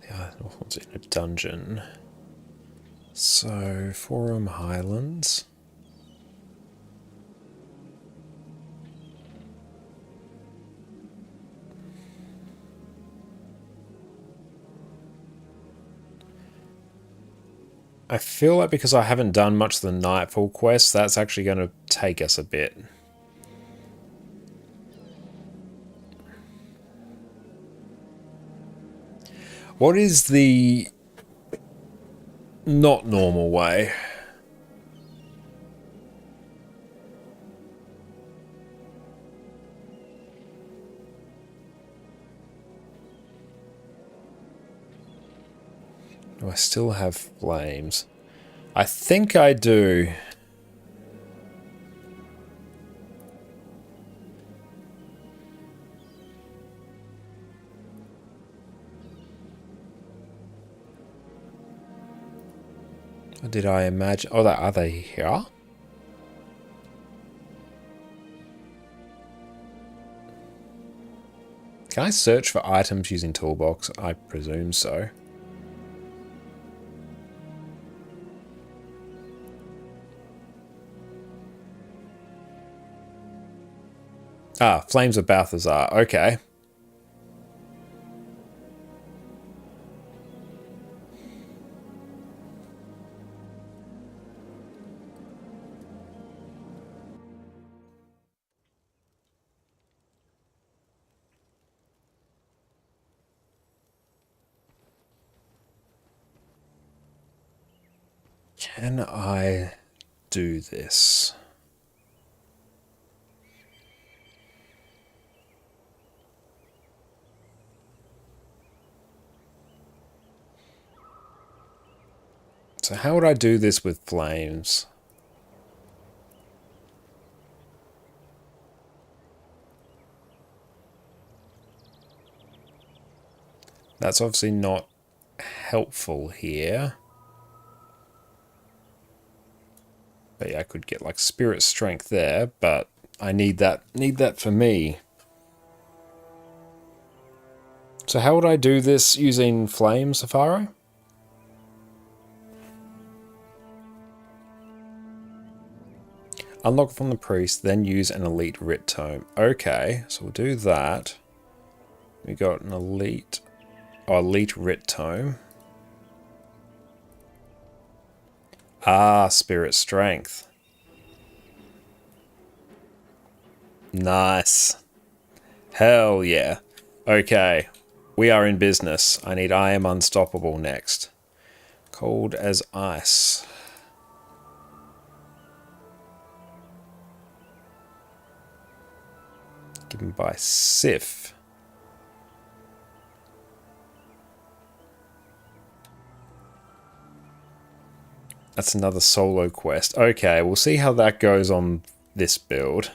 The North one's in a dungeon. So, Forum Highlands. I feel like because I haven't done much of the Nightfall quest, that's actually going to take us a bit. What is the not normal way? Do I still have flames? I think I do. Or did I imagine? Oh, are they here? Can I search for items using toolbox? I presume so. Ah, Flames of Balthazar. Okay. Can I do this? So how would I do this with flames? That's obviously not helpful here. But yeah, I could get like spirit strength there, but I need that for me. So how would I do this using flame, Safaro? Unlock from the priest, then use an elite writ tome. Okay, so we'll do that. We got an elite writ tome. Ah, spirit strength. Nice. Hell yeah. Okay, we are in business. I need I am unstoppable next. Cold as ice. Given by Sif. That's another solo quest. Okay, we'll see how that goes on this build.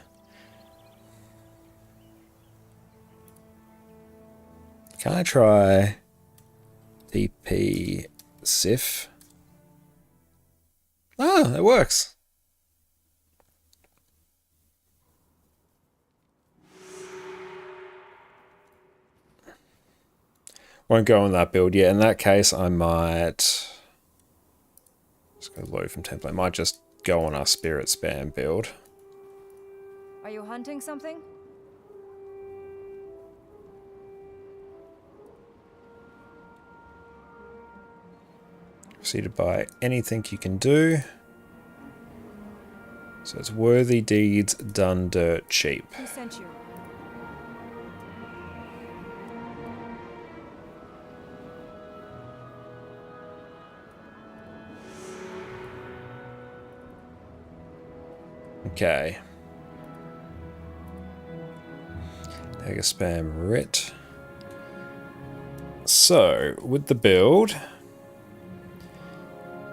Can I try DP Sif? Ah, it works. Won't go on that build yet. In that case, I might... Let's go low from template. I might just go on our spirit spam build. Are you hunting something? Preceded by anything you can do. So it's worthy deeds done dirt cheap. Who sent you? Okay. Take a spam writ. So, with the build,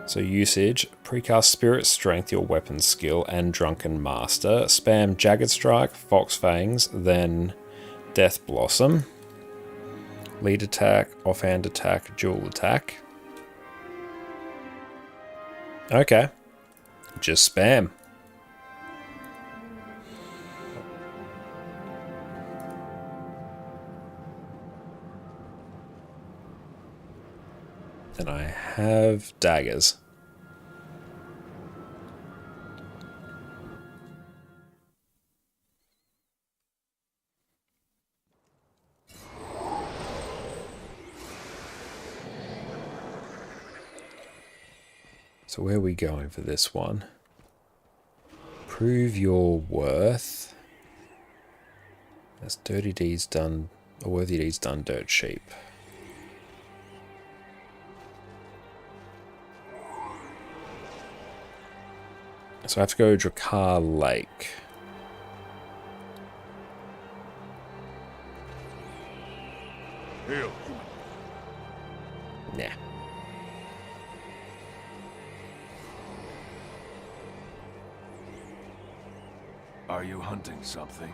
so usage, precast spirit strength, your weapon skill, and drunken master. Spam jagged strike, fox fangs, then death blossom. Lead attack, offhand attack, dual attack. Okay. Just spam. Then I have daggers. So where are we going for this one? Prove your worth. That's dirty deeds done, or worthy deeds done dirt cheap. So I have to go Drakkar Lake. Nah. Are you hunting something?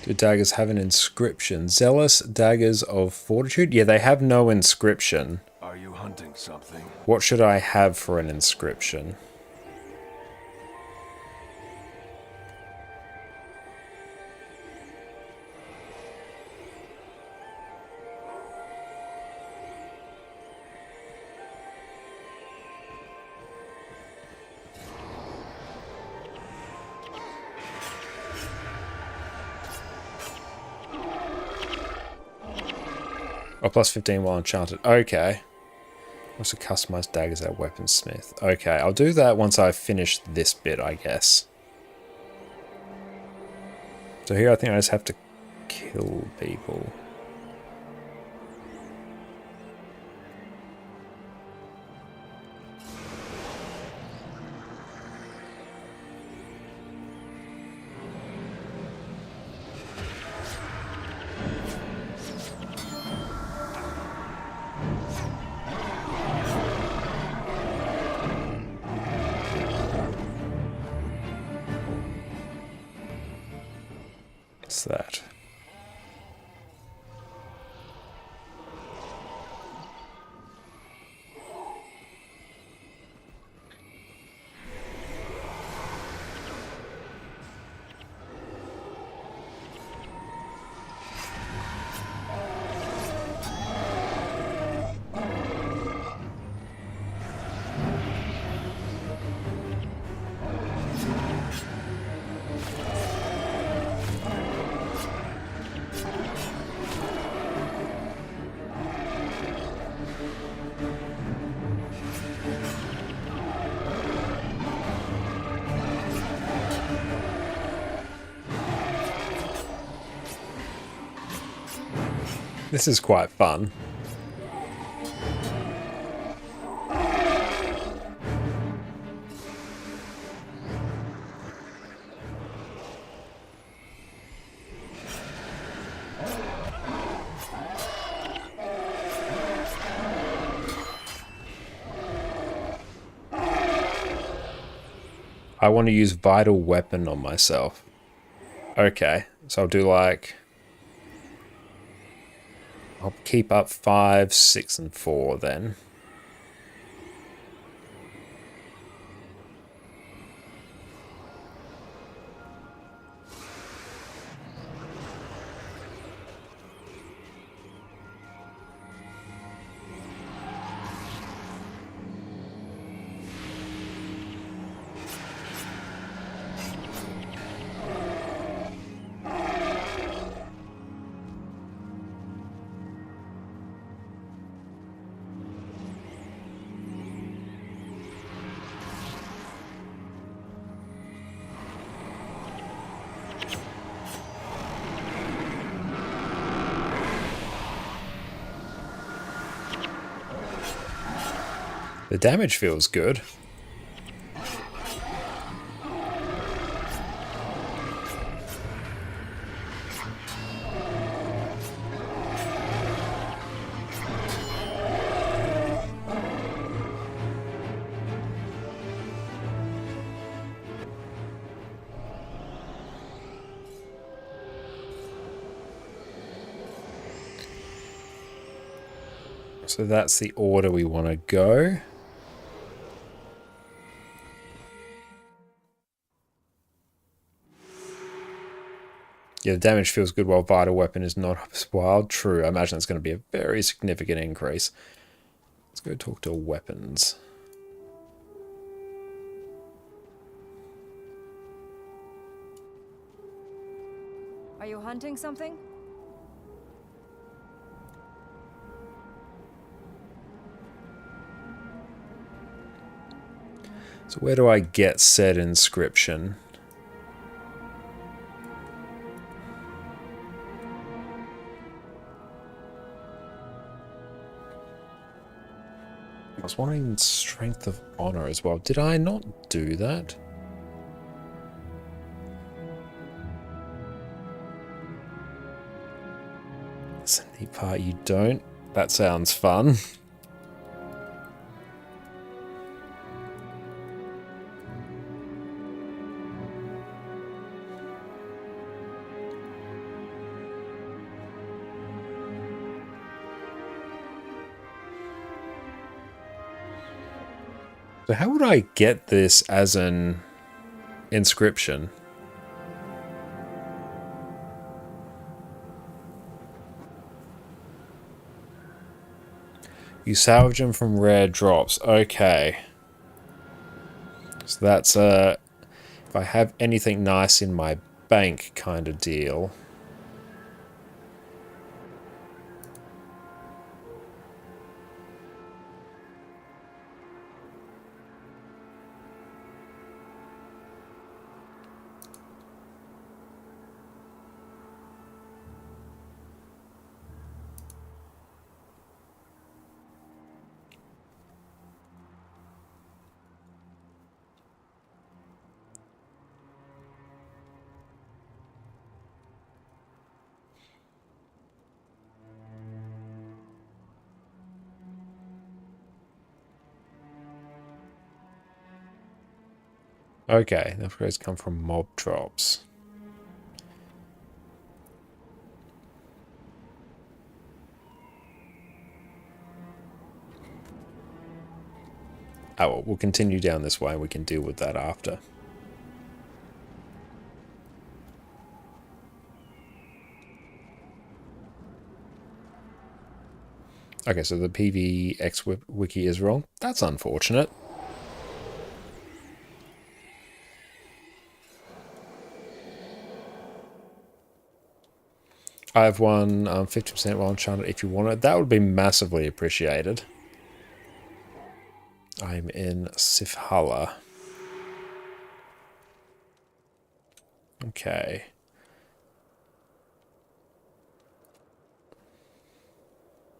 Do daggers have an inscription? Zealous daggers of fortitude? Yeah, they have no inscription. Are you hunting something? What should I have for an inscription? Oh, plus 15 while enchanted. Okay. Also customize daggers at weaponsmith. Okay, I'll do that once I finish this bit, I guess. So here I think I just have to kill people. This is quite fun. I want to use Vital Weapon on myself. Okay, so I'll do like... I'll keep up 5, 6, and 4 then. The damage feels good. So that's the order we want to go. Yeah, the damage feels good while Vital Weapon is not wild. True, I imagine it's going to be a very significant increase. Let's go talk to weapons. Are you hunting something? So where do I get said inscription? I was wanting Strength of Honor as well. Did I not do that? That's a neat part you don't. That sounds fun. So how would I get this as an inscription? You salvage them from rare drops. Okay. So that's if I have anything nice in my bank kind of deal. Okay, the upgrades come from mob drops. Oh, well, we'll continue down this way and we can deal with that after. Okay, so the PVX wiki is wrong. That's unfortunate. I have one 50% while enchanted if you want it. That would be massively appreciated. I'm in Sifhala. Okay.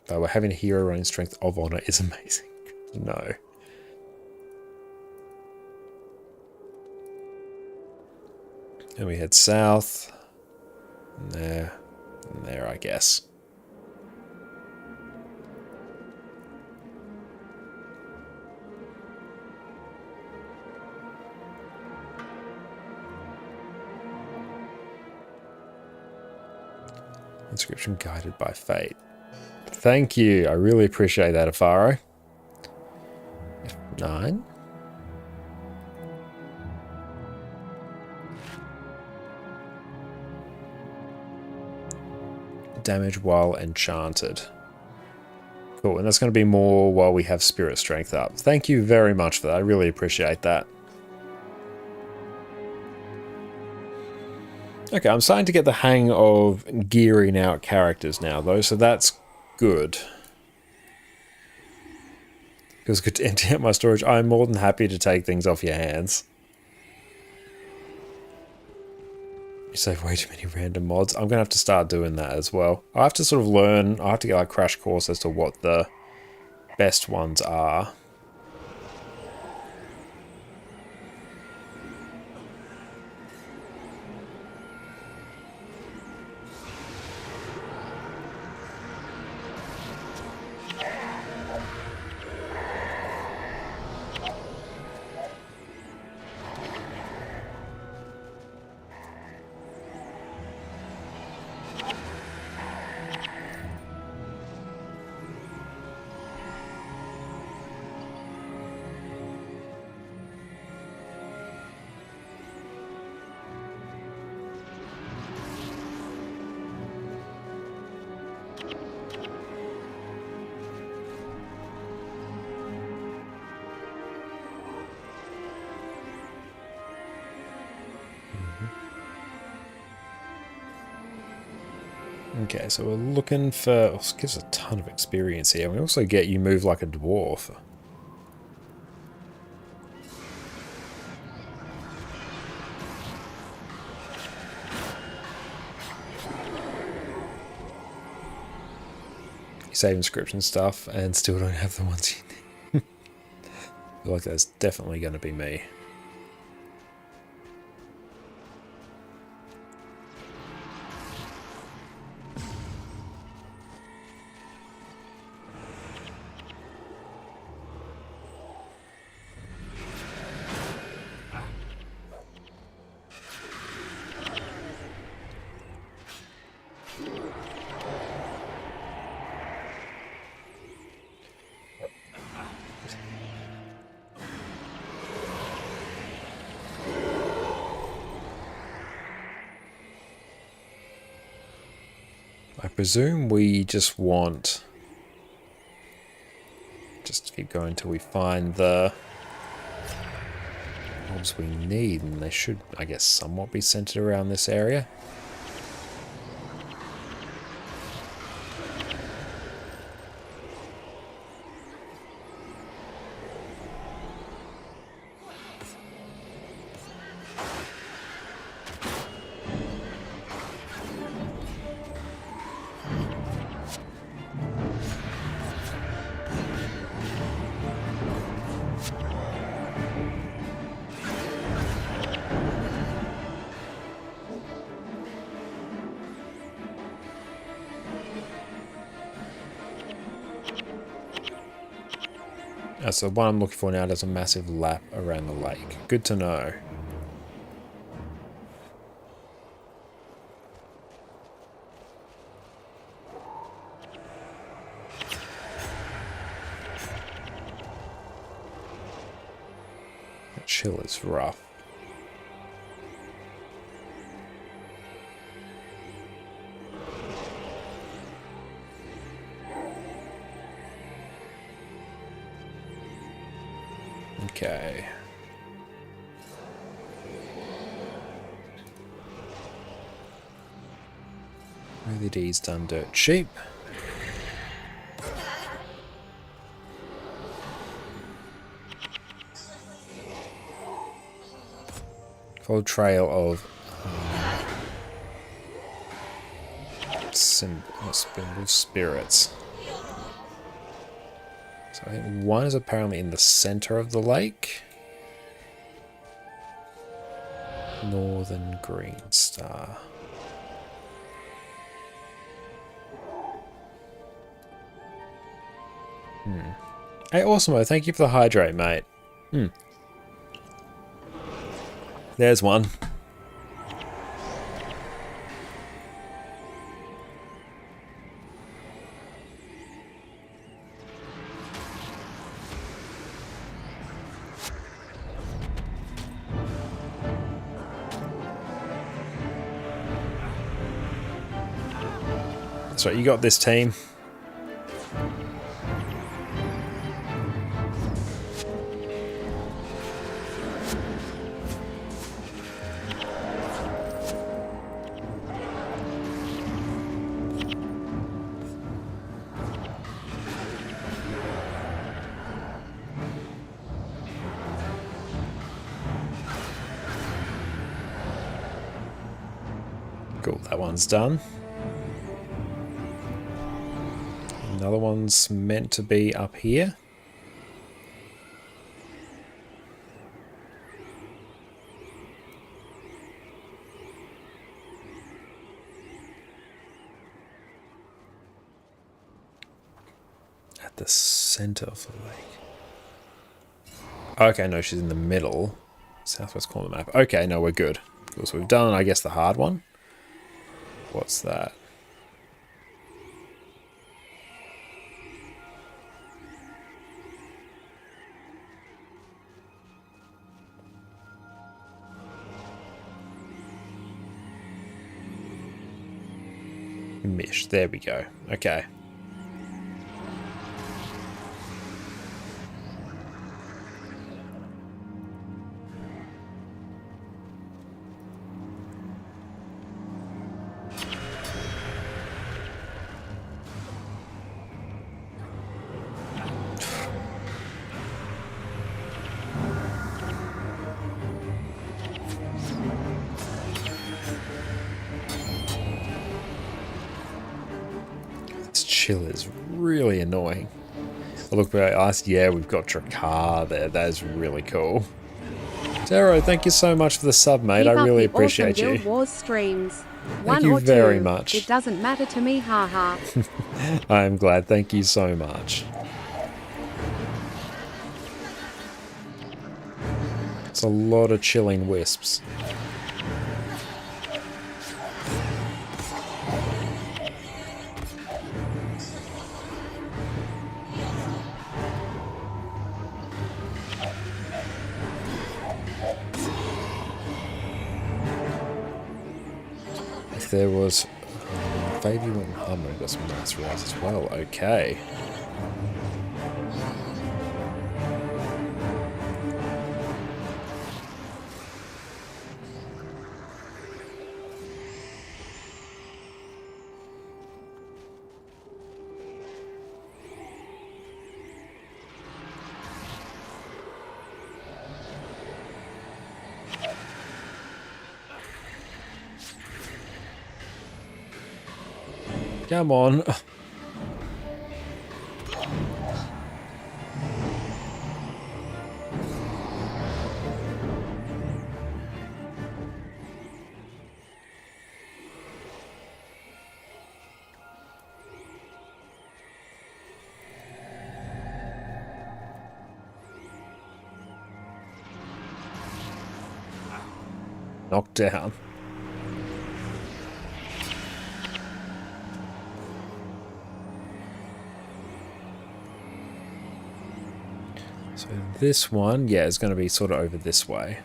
Though having a hero running Strength of Honor is amazing. No. And we head south. And there. And there, I guess. Inscription guided by fate. Thank you. I really appreciate that, Afaro. F9. Damage while enchanted. Cool, and that's going to be more while we have spirit strength up. Thank you very much for that. I really appreciate that. Okay, I'm starting to get the hang of gearing out characters now, though, so that's good. It was good to empty out my storage. I'm more than happy to take things off your hands. You save way too many random mods. I'm going to have to start doing that as well. I have to sort of learn, I have to get like a crash course as to what the best ones are. Okay, so we're looking for... Oh, this gives a ton of experience here. We also get you move like a dwarf. You save inscription stuff and still don't have the ones you need. I feel like that's definitely going to be me. I presume we just want... just keep going until we find the mobs we need, and they should, I guess, somewhat be centered around this area. So what I'm looking for now does a massive lap around the lake. Good to know. That chill is rough. Okay. Really D's done dirt cheap. Follow trail of spirits. So I think one is apparently in the center of the lake. Northern Green Star. Hey, Awesome, thank you for the hydrate, mate. There's one. That's right, you got this, team. Cool, that one's done. Another one's meant to be up here. At the center of the lake. Okay, no, she's in the middle. Southwest corner of the map. Okay, no, we're good. Cool, so we've done, I guess, the hard one. What's that? Mish, there we go. Okay. Chill is really annoying. Oh, look, I asked, yeah, we've got Drakkar there. That is really cool. Zero, thank you so much for the sub, mate. I really appreciate you. Guild Wars streams. Thank you very much. It doesn't matter to me, haha. I am glad. Thank you so much. It's a lot of chilling wisps. There was Baby went Hummer and got some nice rides as well. Okay. Come on. Knocked down. So this one, yeah, is going to be sort of over this way.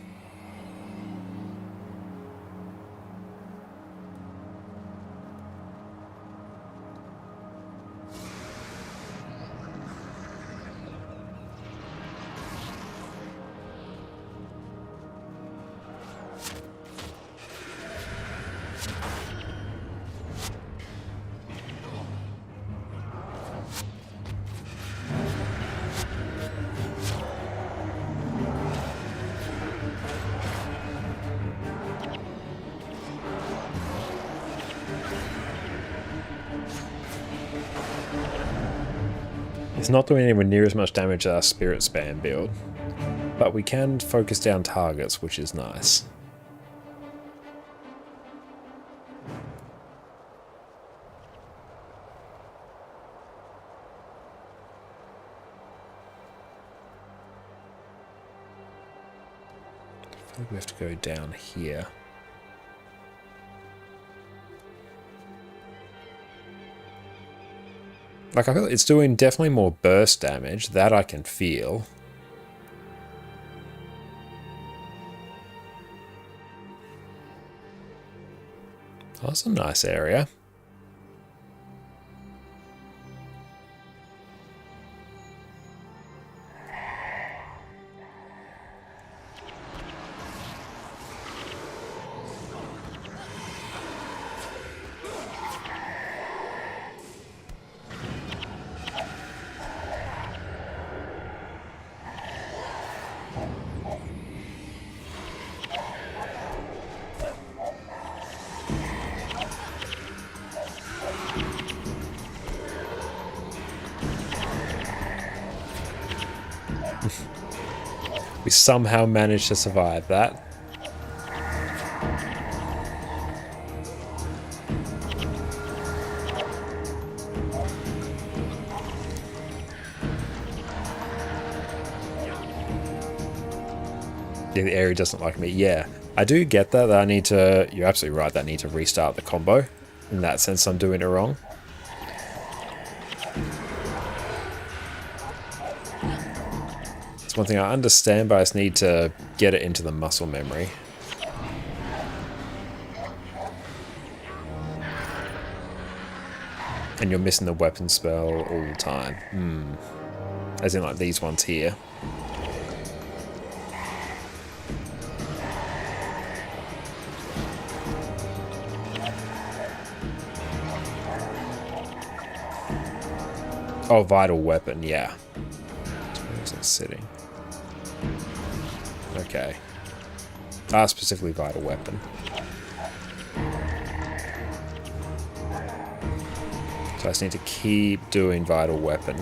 It's not doing anywhere near as much damage as our Spirit Spam build, but we can focus down targets, which is nice. I think we have to go down here. Like, I feel it's doing definitely more burst damage. That I can feel. Oh, that's a nice area. We somehow managed to survive that. Yeah, the area doesn't like me. Yeah, I do get that I need to... You're absolutely right, that I need to restart the combo. In that sense, I'm doing it wrong. It's one thing I understand, but I just need to get it into the muscle memory. And you're missing the weapon spell all the time. As in like these ones here. Oh, vital weapon, yeah. Where is it sitting? Okay. Ah, specifically vital weapon. So I just need to keep doing vital weapon.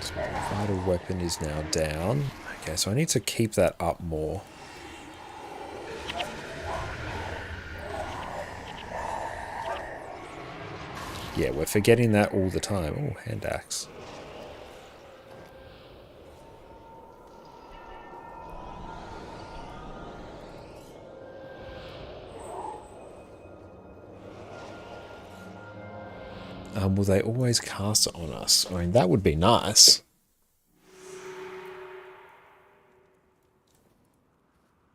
So vital weapon is now down. Okay, so I need to keep that up more. Yeah, we're forgetting that all the time. Oh, hand axe. Will they always cast it on us? I mean, that would be nice.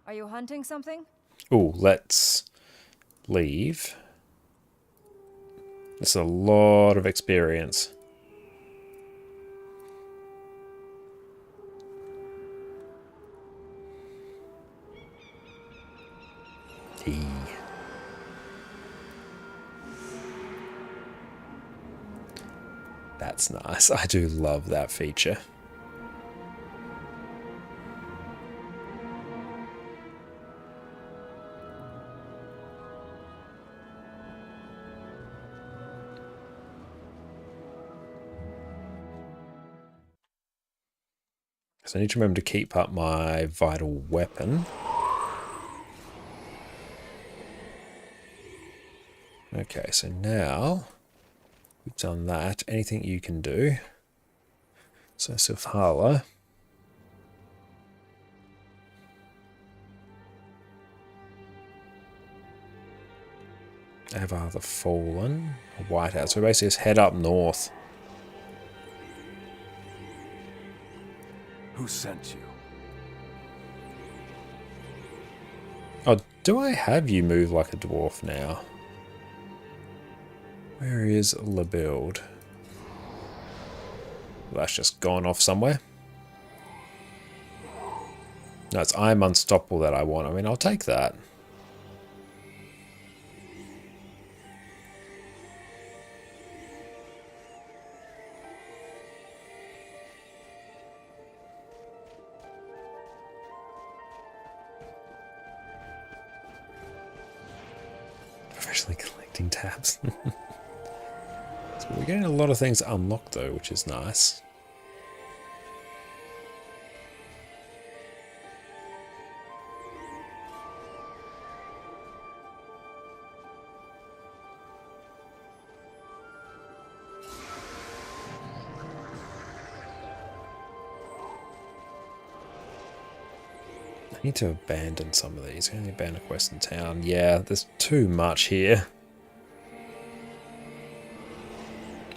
Are you hunting something? Oh, let's leave. That's a lot of experience. That's nice. I do love that feature. So I need to remember to keep up my vital weapon. Okay, so now we've done that. Anything you can do. So Sifhala. Avar the Fallen. Whiteout. So basically just head up north. Who sent you? Oh, do I have you move like a dwarf now? Where is LaBuild? Well, that's just gone off somewhere. No, it's I'm Unstoppable that I want. I mean, I'll take that. actually collecting tabs. So we're getting a lot of things unlocked though, which is nice. I need to abandon some of these. I only abandon a quest in town. Yeah, there's too much here.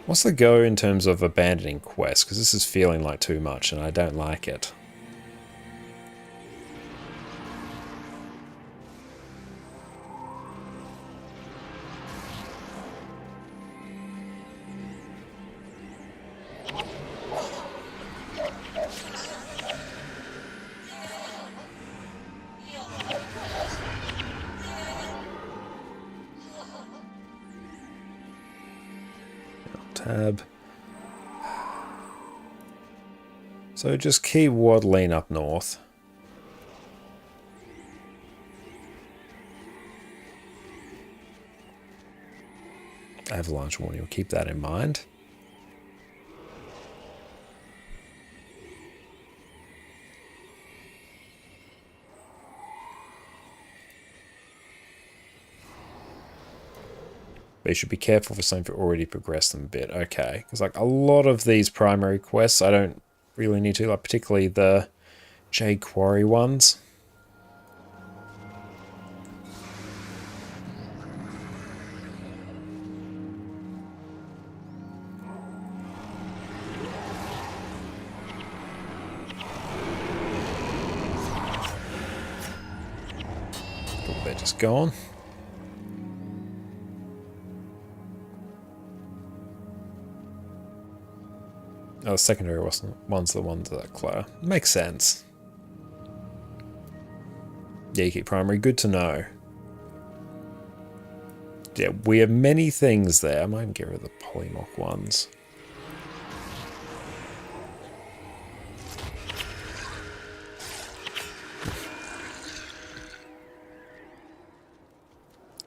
What's the go in terms of abandoning quests? Because this is feeling like too much and I don't like it. Tab. So just keep waddling up north. Avalanche warning, we'll keep that in mind. But you should be careful for something if you already progressed them a bit. Okay, because like a lot of these primary quests I don't really need to, like particularly the Jade Quarry ones. Cool, they're just gone. Oh, the secondary one's the ones that are clear. Makes sense. Yeah, you keep primary. Good to know. Yeah, we have many things there. I might even get rid of the polymorph ones.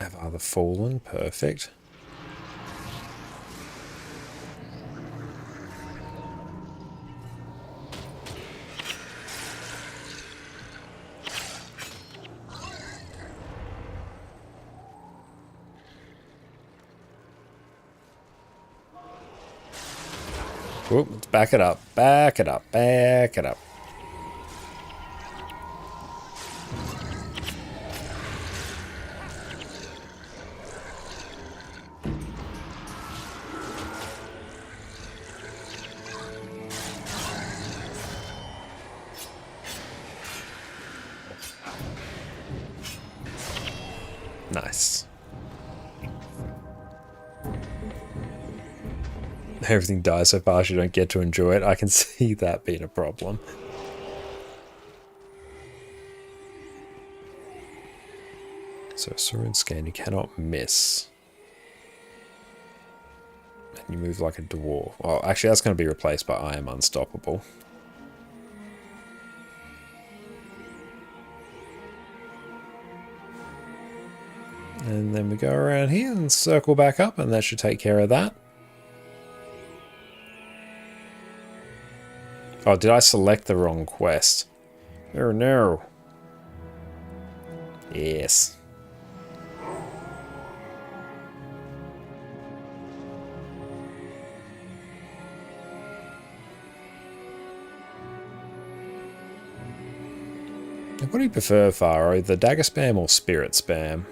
Have other fallen. Perfect. Whoop, let's back it up, back it up, back it up. Nice. Everything dies so fast you don't get to enjoy it. I can see that being a problem. So Surun scan you cannot miss. And you move like a dwarf. Well, actually that's going to be replaced by I am unstoppable. And then we go around here and circle back up and that should take care of that. Oh, did I select the wrong quest? Oh no. Yes. What do you prefer, Faro? The dagger spam or spirit spam?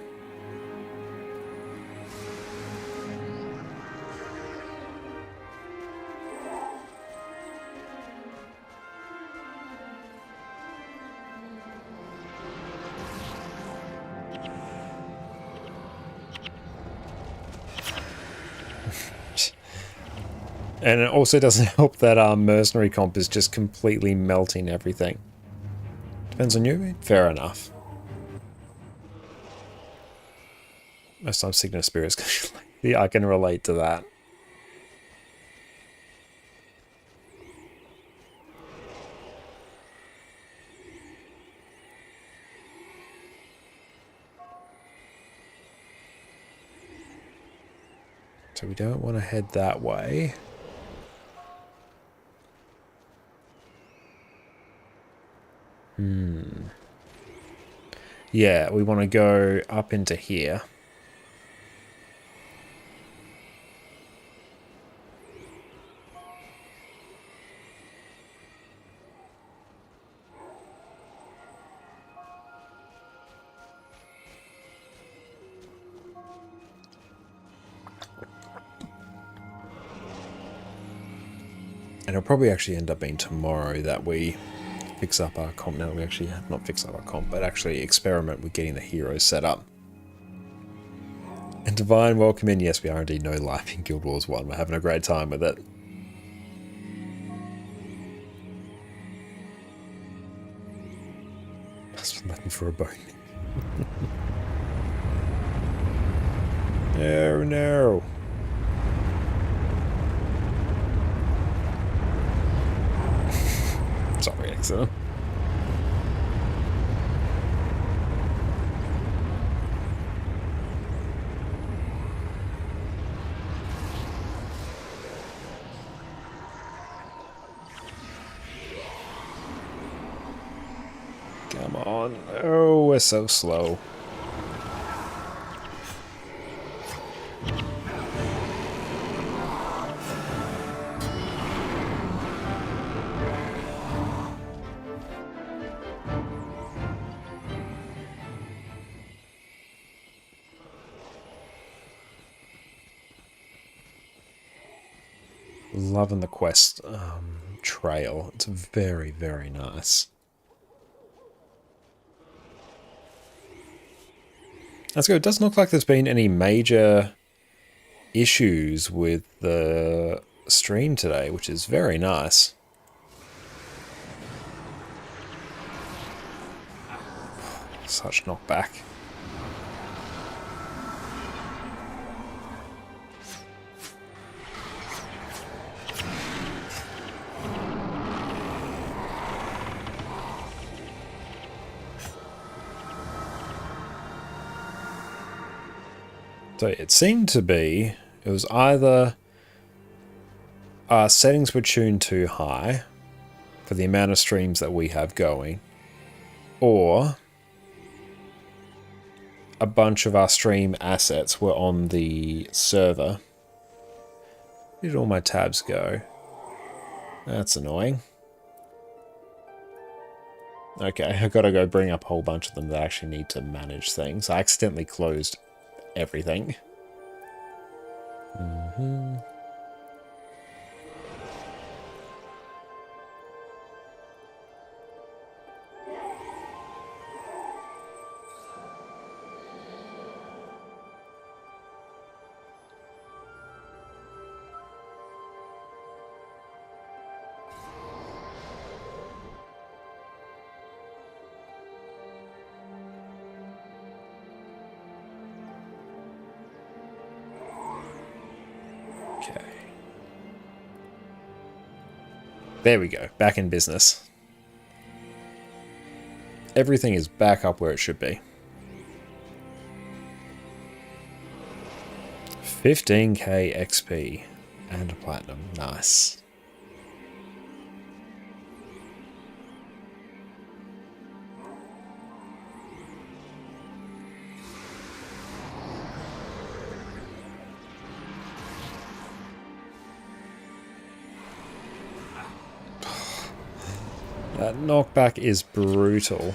And it also doesn't help that our mercenary comp is just completely melting everything. Depends on you. Fair enough. Most times Signet Spirits, yeah, I can relate to that. So we don't want to head that way. Yeah, we want to go up into here. And it'll probably actually end up being tomorrow that we fix up our comp. No, we actually not fix up our comp, but actually experiment with getting the heroes set up. And Divine, welcome in. Yes, we are indeed no life in Guild Wars 1. We're having a great time with it. Must be looking for a bone. No, no. Sorry, accident. Come on. Oh, we're so slow. Loving the quest trail. It's very, very nice. That's good. It doesn't look like there's been any major issues with the stream today, which is very nice. Such knockback. So it seemed to be, it was either our settings were tuned too high for the amount of streams that we have going, or a bunch of our stream assets were on the server. Where did all my tabs go? That's annoying. Okay, I've got to go bring up a whole bunch of them that actually need to manage things. I accidentally closed everything. Okay. There we go. Back in business. Everything is back up where it should be. 15k XP and a platinum. Nice. That knockback is brutal.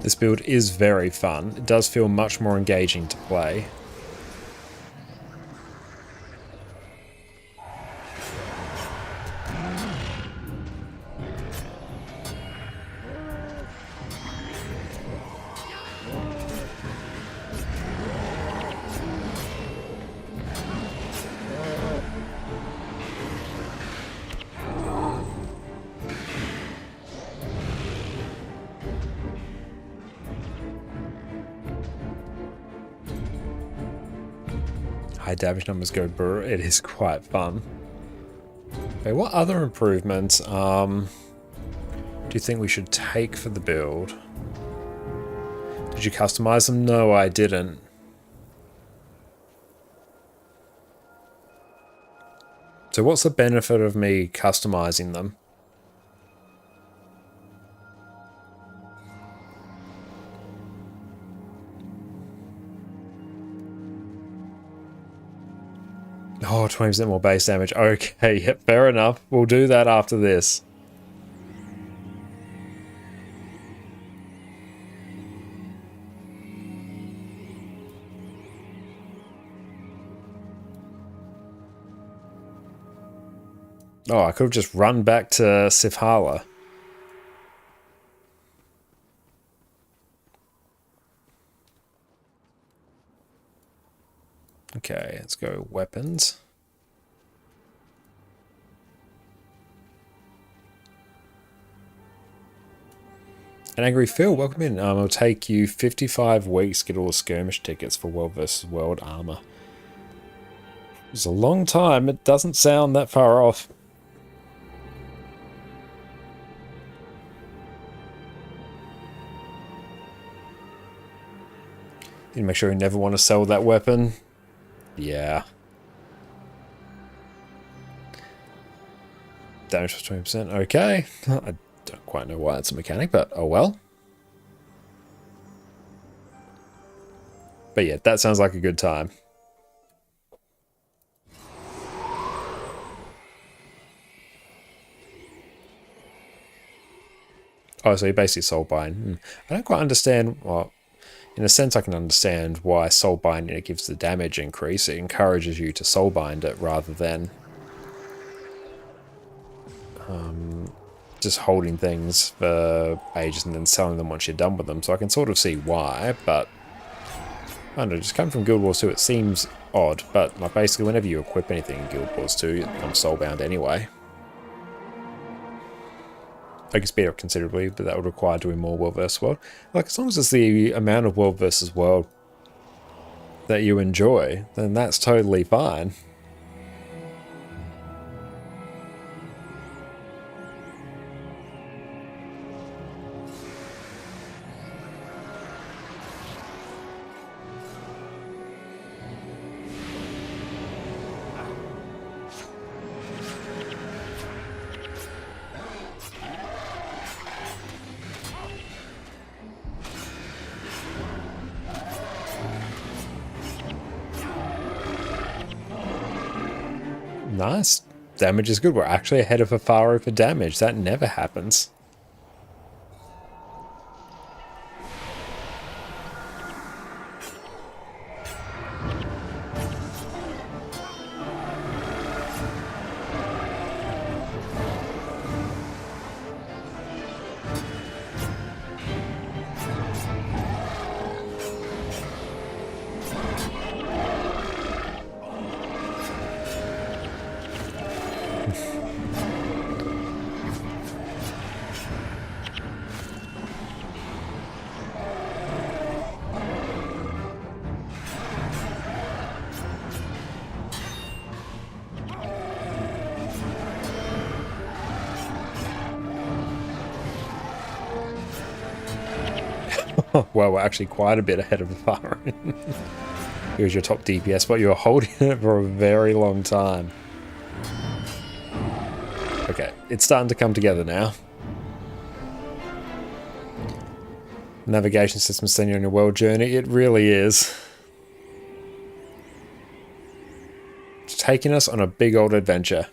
This build is very fun. It does feel much more engaging to play. High damage numbers go brr. It is quite fun. Okay, what other improvements do you think we should take for the build? Did you customize them? No, I didn't. So what's the benefit of me customizing them? Oh, 20% more base damage. Okay, yep, fair enough. We'll do that after this. Oh, I could have just run back to Sifhala. Okay, let's go weapons. An Angry Phil, welcome in. It'll take you 55 weeks to get all the skirmish tickets for World vs. World armor. It's a long time. It doesn't sound that far off. You make sure you never want to sell that weapon. Yeah. Damage for 20%. Okay. I don't quite know why it's a mechanic, but oh well. But yeah, that sounds like a good time. Oh, so you're basically soul buying. I don't quite understand. Well, in a sense, I can understand why soul binding it gives the damage increase. It encourages you to soul bind it rather than just holding things for ages and then selling them once you're done with them. So I can sort of see why, but I don't know, just coming from Guild Wars 2, it seems odd. But like basically, whenever you equip anything in Guild Wars 2, it becomes soul bound anyway. I can speed up considerably, but that would require doing more World vs. World. Like, as long as it's the amount of World vs. World that you enjoy, then that's totally fine. Nice. Damage is good. We're actually ahead of Afaro for damage. That never happens. Well, we're actually quite a bit ahead of Afaro. Here's your top DPS, but you were holding it for a very long time. Okay, it's starting to come together now. Navigation system sending you on your world journey. It really is. It's taking us on a big old adventure.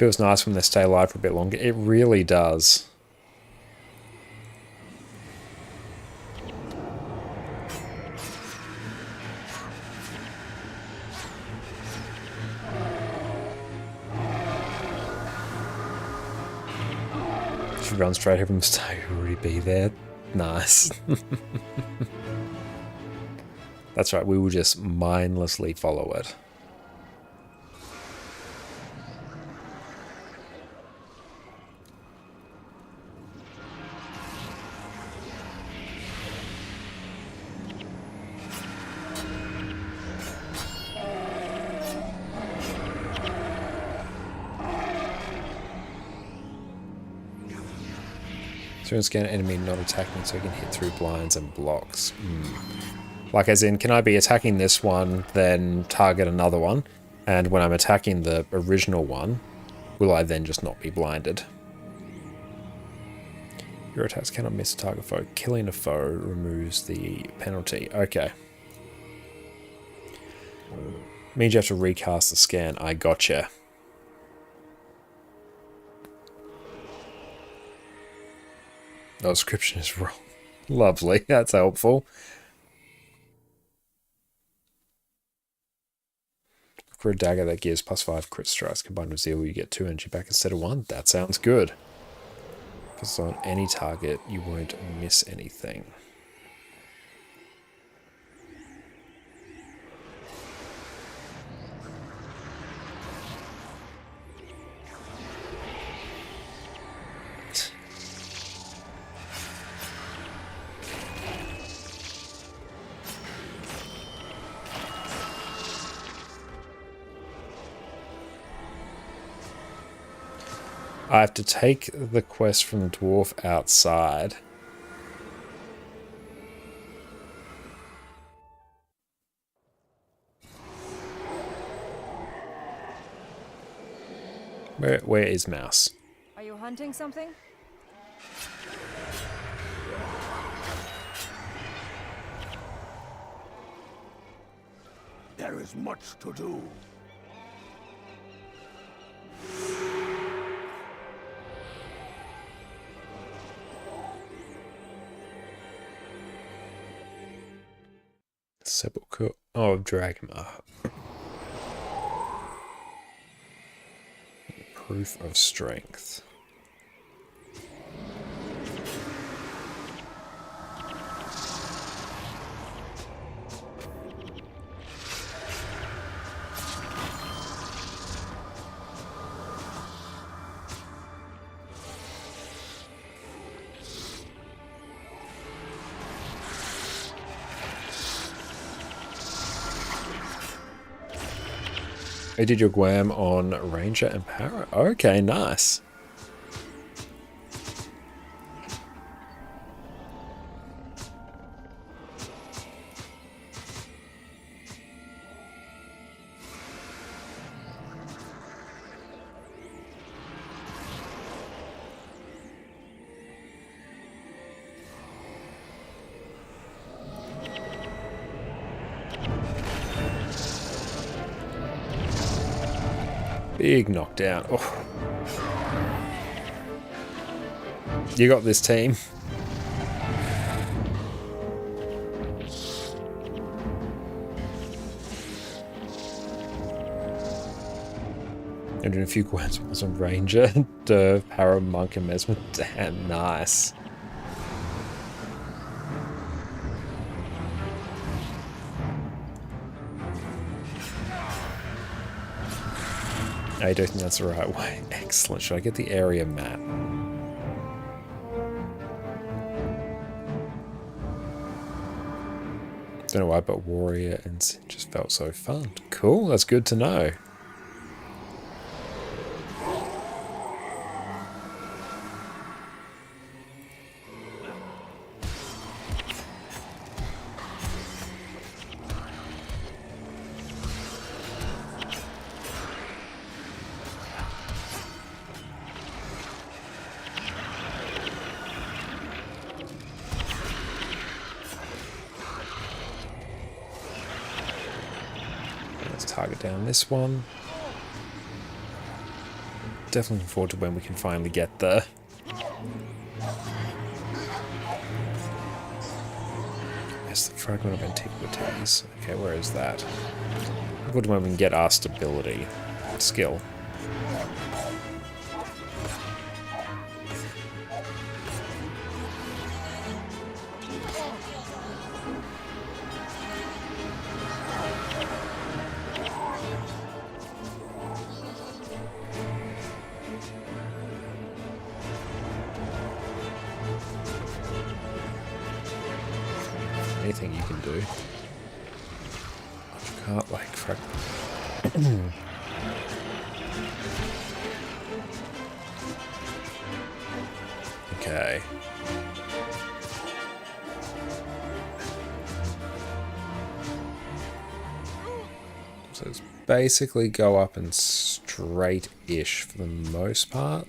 Feels nice when they stay alive for a bit longer. It really does. She runs straight over him. Stay, already be there. Nice. That's right, we will just mindlessly follow it. So scan an enemy not attacking so you can hit through blinds and blocks. Like as in, can I be attacking this one, then target another one? And when I'm attacking the original one, will I then just not be blinded? Your attacks cannot miss a target foe. Killing a foe removes the penalty. Okay. Means you have to recast the scan. I gotcha. No description is wrong. Lovely. That's helpful. For a dagger that gives +5 crit strikes combined with zeal, you get 2 energy back instead of 1. That sounds good. If it's on any target, you won't miss anything. I have to take the quest from the dwarf outside. Where is Mouse? Are you hunting something? There is much to do. Sepulchre of Dragma. Proof of strength. I did your Guam on Ranger and Para. Okay, nice. Big knockdown. Oh. You got this, team. And in a few quests was on Ranger, Derv, Para, Monk, and Mesmer. Damn, nice. I don't think that's the right way. Excellent. Should I get the area map? Don't know why, but Warrior and Sin just felt so fun. Cool, that's good to know. Target down this one. Definitely looking forward to when we can finally get the... Yes, the fragment of antiquities. Okay, where is that? Looking forward to when we can get our stability skill. Anything you can do. You can't, like, okay. So it's basically go up and straight-ish for the most part.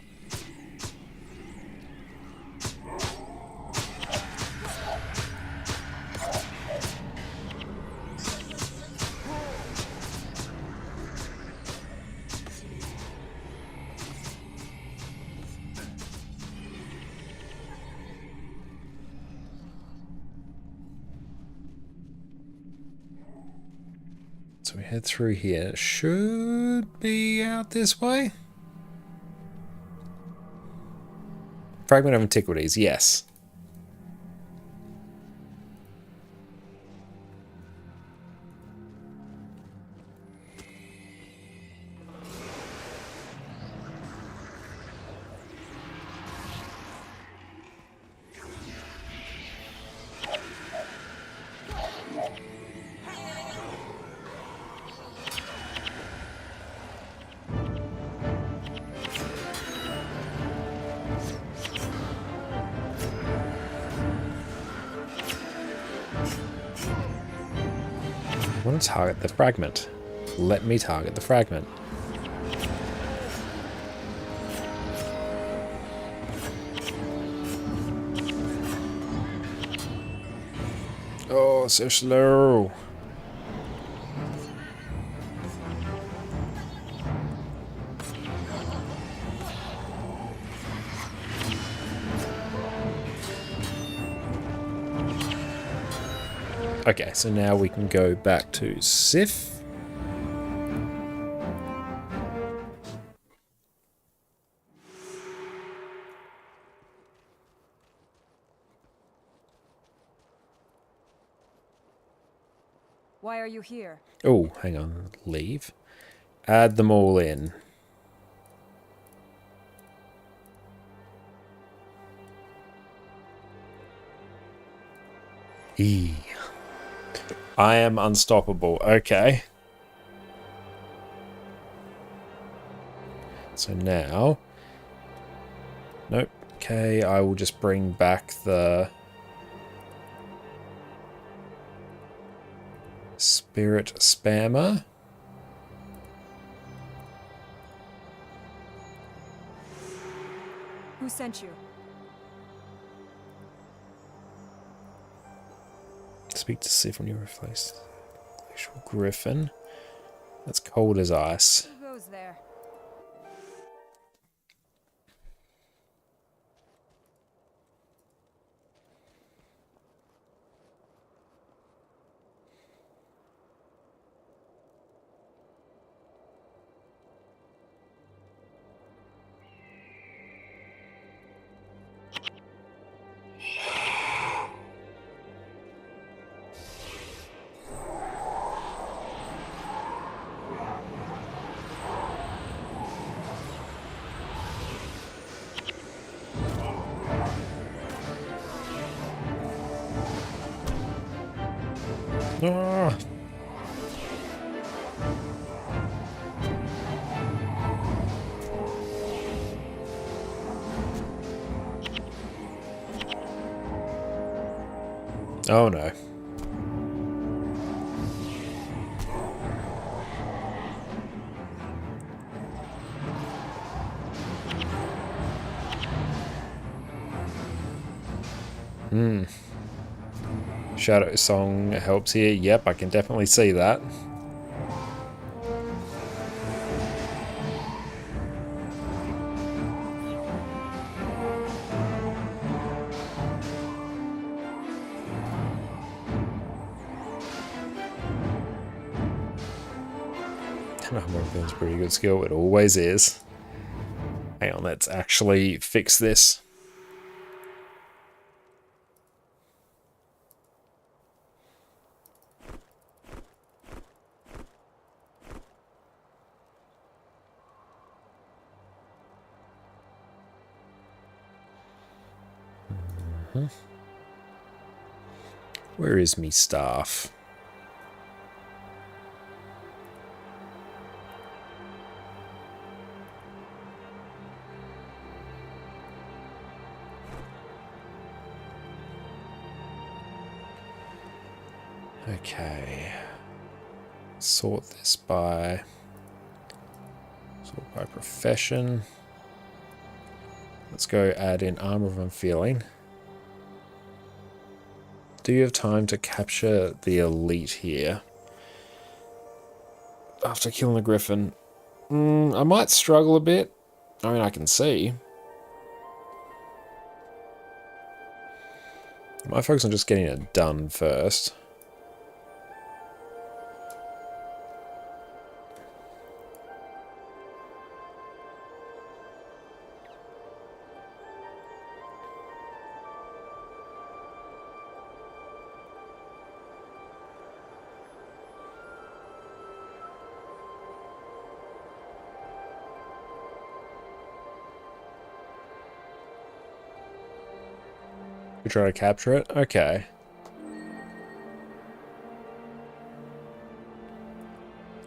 So we head through here. Should be out this way. Fragment of Antiquities, yes. I want to target the fragment. Let me target the fragment. Oh, so slow. Okay, so now we can go back to Sif. Why are you here? Oh, hang on. Leave. Add them all in. E. I am unstoppable. Okay. So now... Nope. Okay, I will just bring back the... Spirit Spammer. Who sent you? Speak to Sif when you replace Glacial Griffin. That's cold as ice. Who goes there? Ah. Oh no. Shadow Song helps here. Yep, I can definitely see that. Armor Thing's pretty good skill. It always is. Hang on, let's actually fix this. Where is me staff? Okay. Sort by profession. Let's go add in armor of unfeeling. Do you have time to capture the elite here? After killing the griffin. I might struggle a bit. I mean, I can see. I might focus on just getting it done first. We try to capture it? Okay.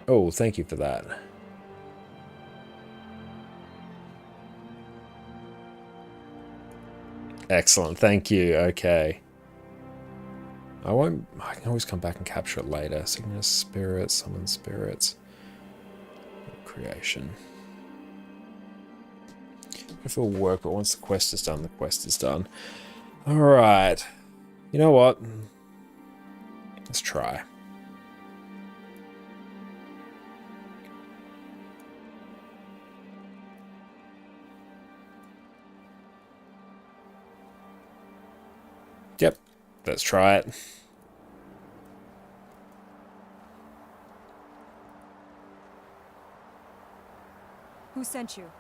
Oh, thank you for that. Excellent, thank you. Okay. I can always come back and capture it later. Sickness, spirits, summon spirits. Creation. If it'll work, but once the quest is done, the quest is done. Alright. You know what? Let's try. Yep. Let's try it. Who sent you?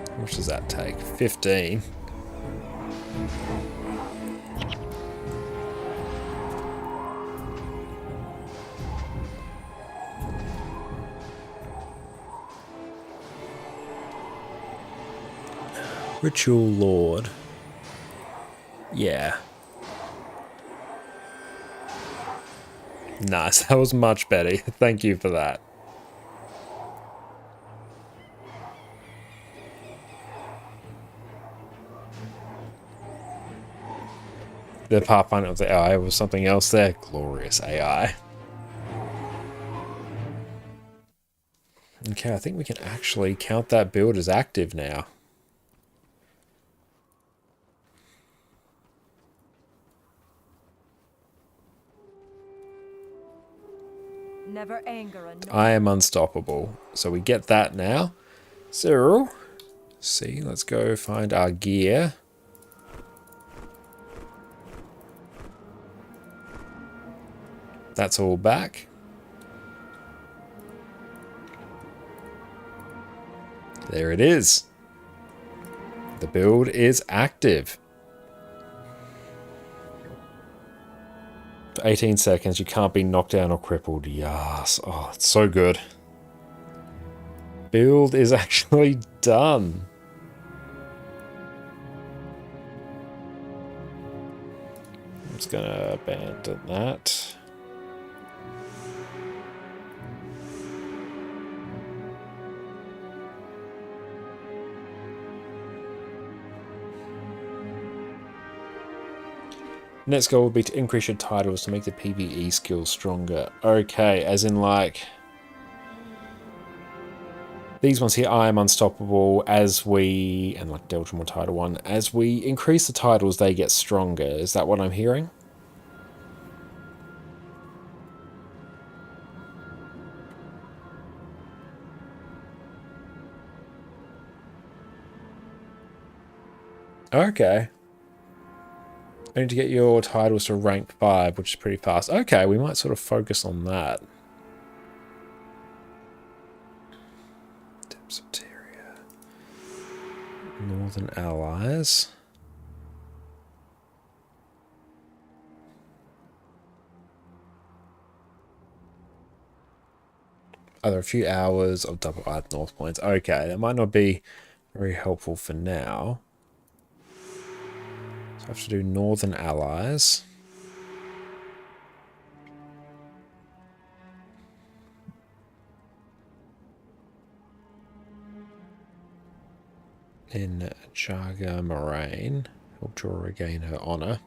How much does that take? 15. Ritual Lord. Yeah. Nice, that was much better. Thank you for that. The Pathfinder of the AI was something else there. Glorious AI. Okay, I think we can actually count that build as active now. Never anger a I am unstoppable. So we get that now. So, see, let's go find our gear. That's all back. There it is. The build is active. For 18 seconds, you can't be knocked down or crippled. Yes. Oh, it's so good. Build is actually done. I'm just going to abandon that. Next goal would be to increase your titles to make the PvE skills stronger. Okay, as in like... These ones here, I am unstoppable, as we... And like Delta or Title 1. As we increase the titles, they get stronger. Is that what I'm hearing? Okay. I need to get your titles to rank 5, which is pretty fast. Okay, we might sort of focus on that. Depths of Tyria. Northern Allies. Are there a few hours of double add North points? Okay, that might not be very helpful for now. I have to do Northern Allies. In Jaga Moraine, help to regain her honor.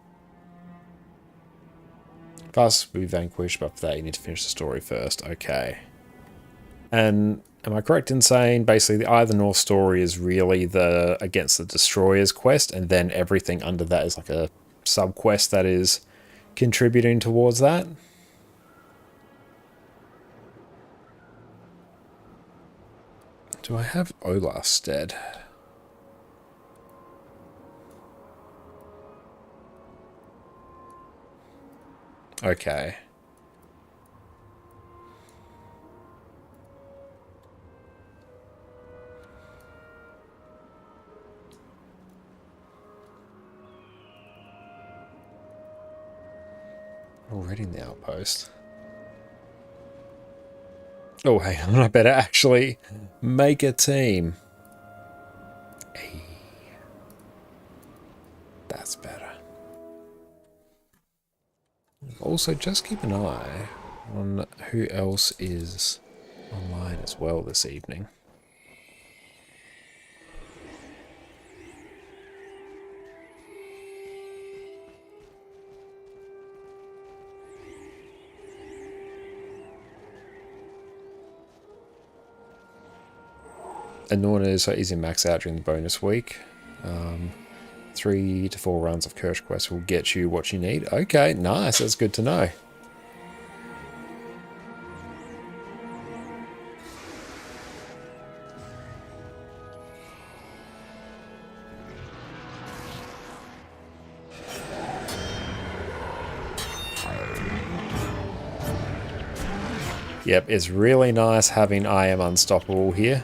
Fast will be vanquished, but for that you need to finish the story first. Okay. And am I correct in saying basically the Eye of the North story is really the Against the Destroyers quest, and then everything under that is like a sub-quest that is contributing towards that? Do I have Olasted? Okay. Already in the outpost. Oh, hang on, I better actually make a team. Hey. That's better. Also, just keep an eye on who else is online as well this evening. And Norna is so easy to max out during the bonus week. 3 to 4 rounds of Kirsch Quest will get you what you need. Okay, nice. That's good to know. Yep, it's really nice having I Am Unstoppable here.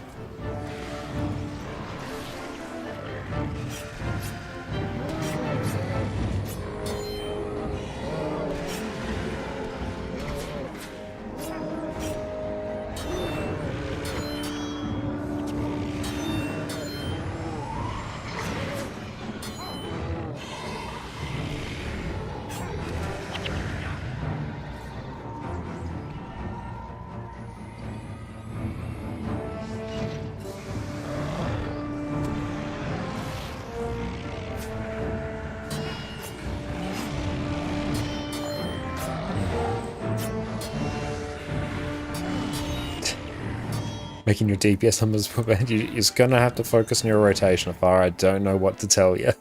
Making your DPS numbers, you're just gonna have to focus on your rotation afar. I don't know what to tell you.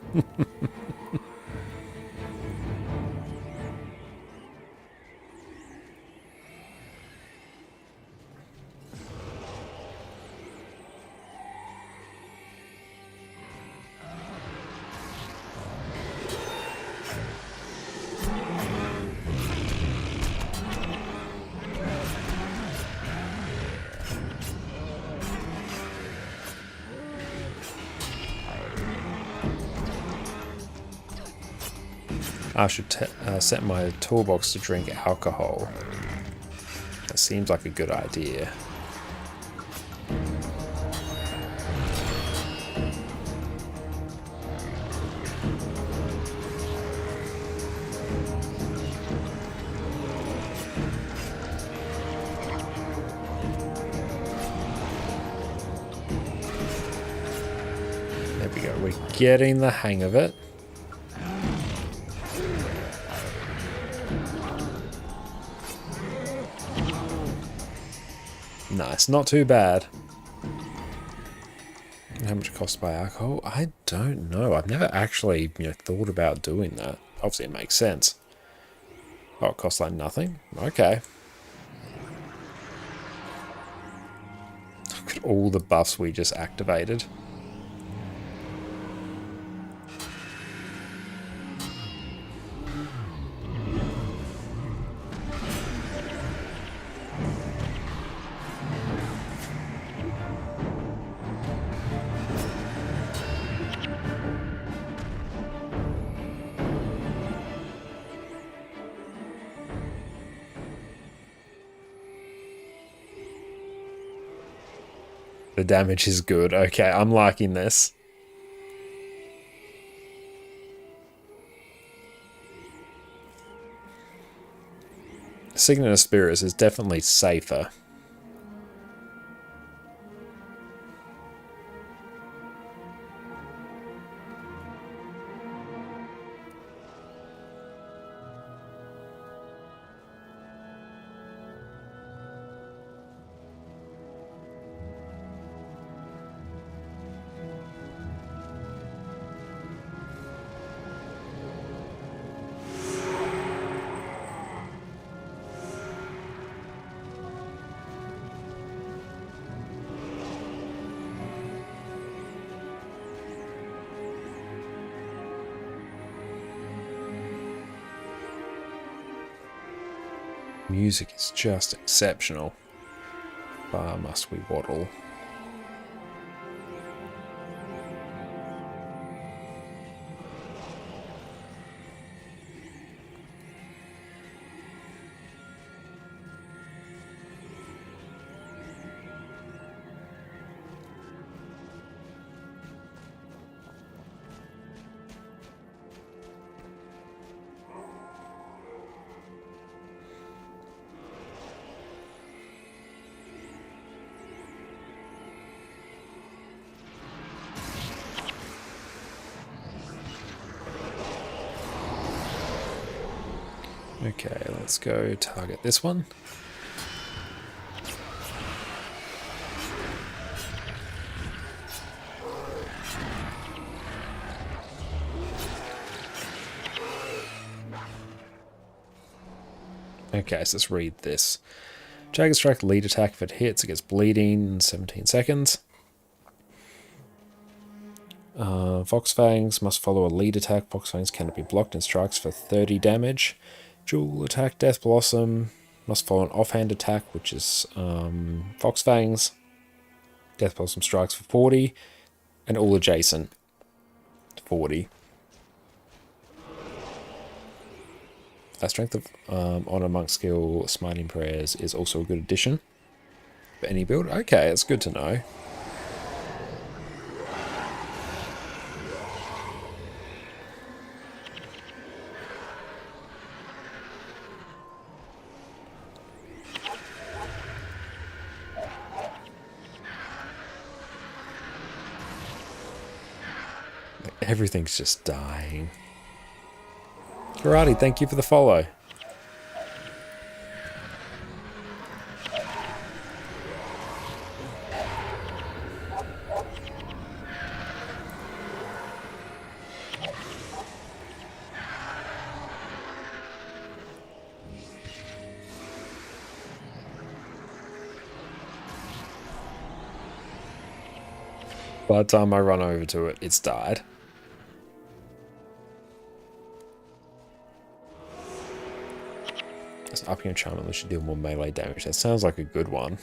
I should set my toolbox to drink alcohol. That seems like a good idea. There we go, we're getting the hang of it. Nice, not too bad. How much it costs to buy alcohol? I don't know. I've never actually, thought about doing that. Obviously, it makes sense. Oh, it costs like nothing? Okay. Look at all the buffs we just activated. The damage is good. Okay, I'm liking this. Signet of Spirits is definitely safer. Music is just exceptional. Far must we waddle? Okay, let's go target this one. Okay, so let's read this. Jagged Strike, lead attack. If it hits, it gets bleeding in 17 seconds. Fox Fangs must follow a lead attack. Fox Fangs cannot be blocked and strikes for 30 damage. Dual attack, Death Blossom must follow an offhand attack, which is Fox Fangs. Death Blossom strikes for 40, and all adjacent 40. Strength of Honor, Monk Skill, Smiting Prayers is also a good addition for any build. Okay, it's good to know. Everything's just dying. Karate, thank you for the follow. By the time I run over to it, it's died. Just upping your charm unless you deal more melee damage. That sounds like a good one.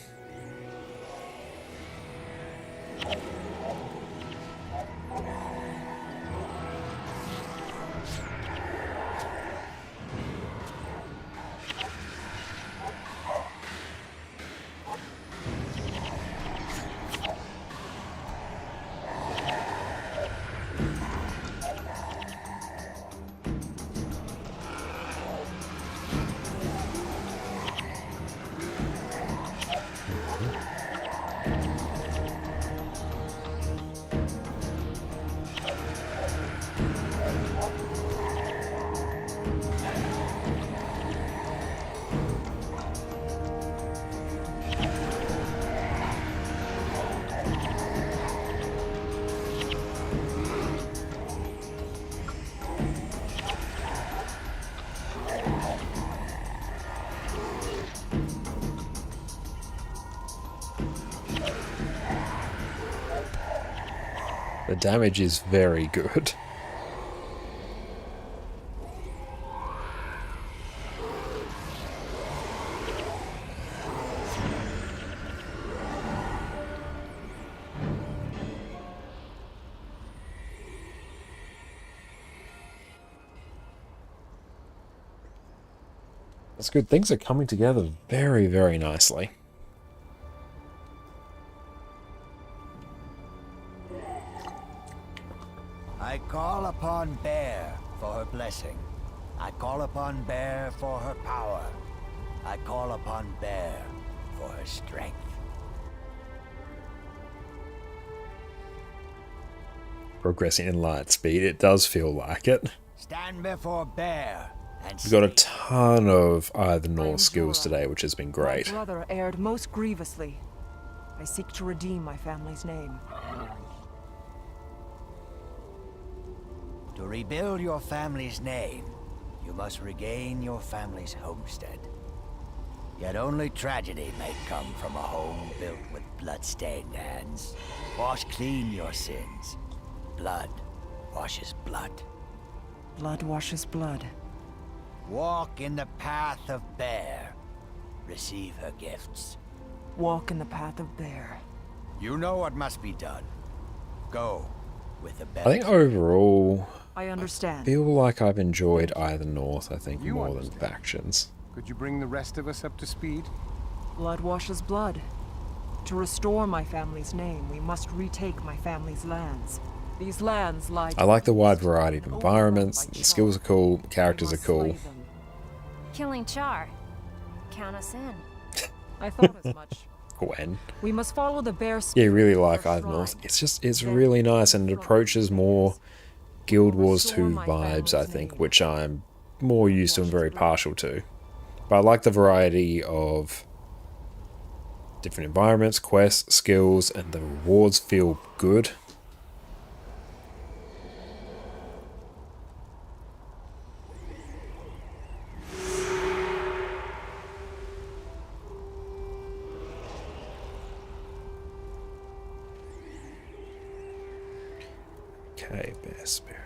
The damage is very good. That's good. Things are coming together very, very nicely. I call upon Bear for her blessing. I call upon Bear for her power. I call upon Bear for her strength. Progressing in light speed, it does feel like it. Stand before Bear and We've got a speak. ton of Eye the North skills today, which has been great. My brother erred most grievously. I seek to redeem my family's name. To rebuild your family's name, you must regain your family's homestead. Yet only tragedy may come from a home built with blood-stained hands. Wash clean your sins. Blood washes blood. Blood washes blood. Walk in the path of Bear. Receive her gifts. Walk in the path of Bear. You know what must be done. Go with the I best. think overall, I understand. I feel like I've enjoyed Eye the North, I think, You more understand. than Factions. Could you bring the rest of us up to speed? Blood washes blood. To restore my family's name, we must retake my family's lands. These lands lie... I like the wide variety of environments, the skills are cool, characters are cool. Killing Char. Count us in. I thought as much. Gwen. We must follow the bear Yeah, really spirit like to her Eye the North. shrine. It's really nice and it approaches more Guild Wars 2 vibes, I think, which I'm more used to and very partial to. But I like the variety of different environments, quests, skills, and the rewards feel good. Okay, Bear Spirit.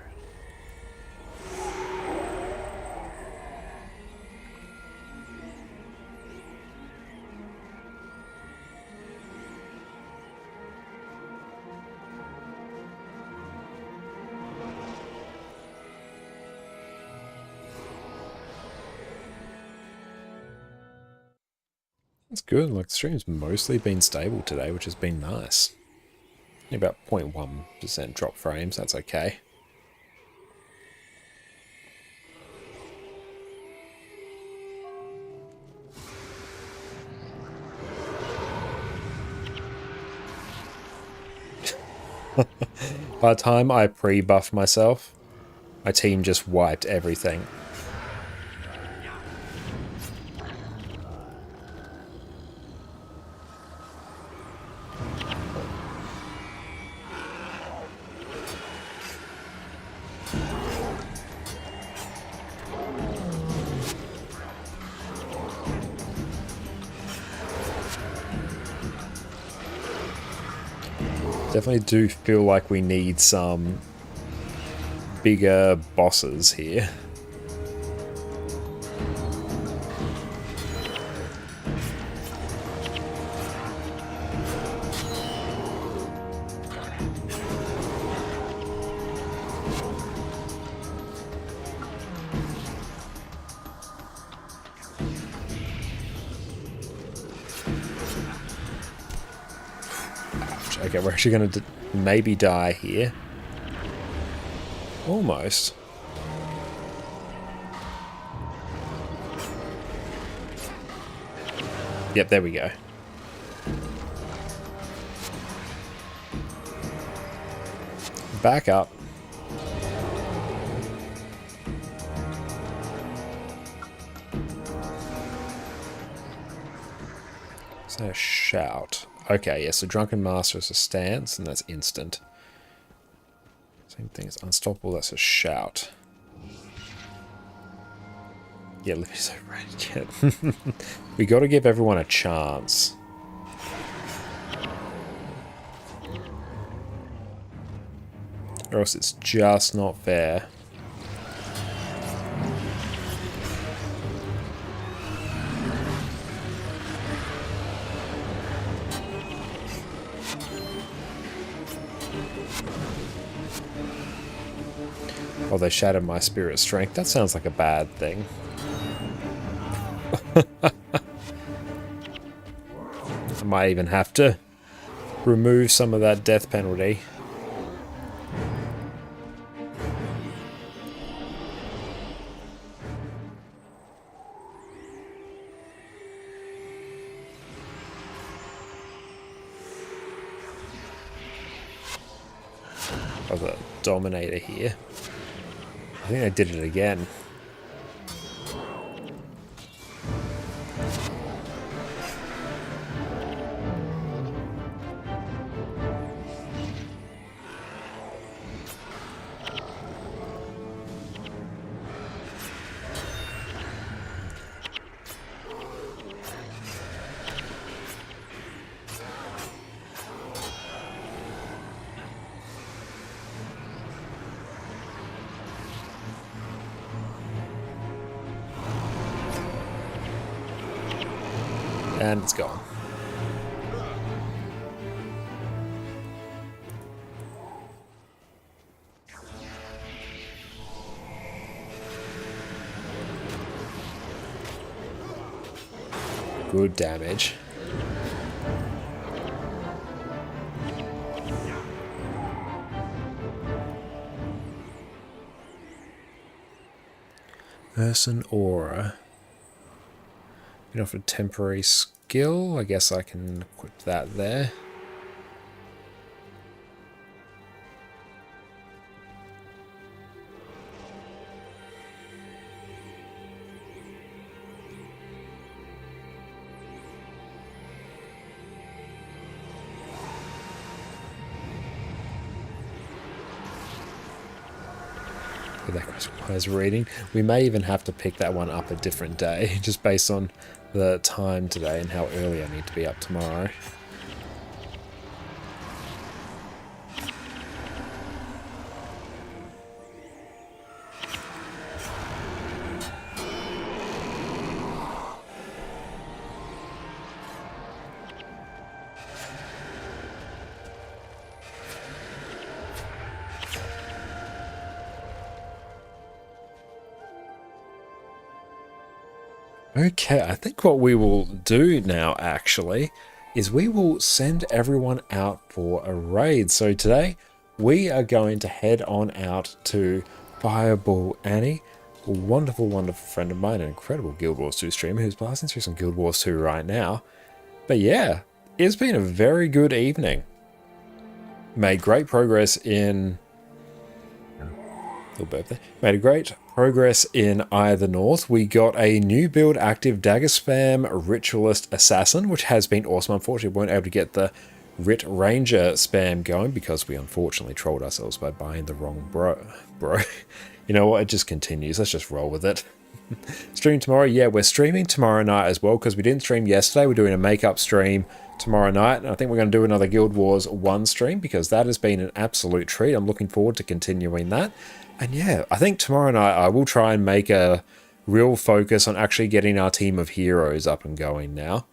That's good. Like, the stream's mostly been stable today, which has been nice. About 0.1% drop frames, that's okay. By the time I pre-buffed myself, my team just wiped everything. Definitely do feel like we need some bigger bosses here. Okay, we're actually going to maybe die here. Almost. Yep, there we go. Back up. Is that a shout? Okay, yeah, so Drunken Master is a stance, and that's instant. Same thing as Unstoppable, that's a shout. Yeah, Livy's overrated yet. We gotta give everyone a chance. or else it's just not fair. Oh, they shattered my spirit strength. That sounds like a bad thing. I might even have to remove some of that death penalty. Oh, the Dominator here. I think I did it again. And it's gone. Good damage. Person Aura. Been offered temporary skill. I guess I can equip that there. That requires reading. We may even have to pick that one up a different day, just based on the time today and how early I need to be up tomorrow. Okay, I think what we will do now, actually, is we will send everyone out for a raid. So today, we are going to head on out to Fireball Annie, a wonderful, wonderful friend of mine, an incredible Guild Wars 2 streamer who's blasting through some Guild Wars 2 right now. But yeah, it's been a very good evening. Made great progress in... Little burp there. Made a great progress in Eye of the North. We got a new build active Dagger Spam Ritualist Assassin, which has been awesome. Unfortunately, we weren't able to get the Rit Ranger spam going because we unfortunately trolled ourselves by buying the wrong bro. You know what? It just continues. Let's just roll with it. Stream tomorrow? Yeah, we're streaming tomorrow night as well because we didn't stream yesterday. We're doing a makeup stream tomorrow night, and I think we're going to do another Guild Wars 1 stream because that has been an absolute treat. I'm looking forward to continuing that. And yeah, I think tomorrow night I will try and make a real focus on actually getting our team of heroes up and going now.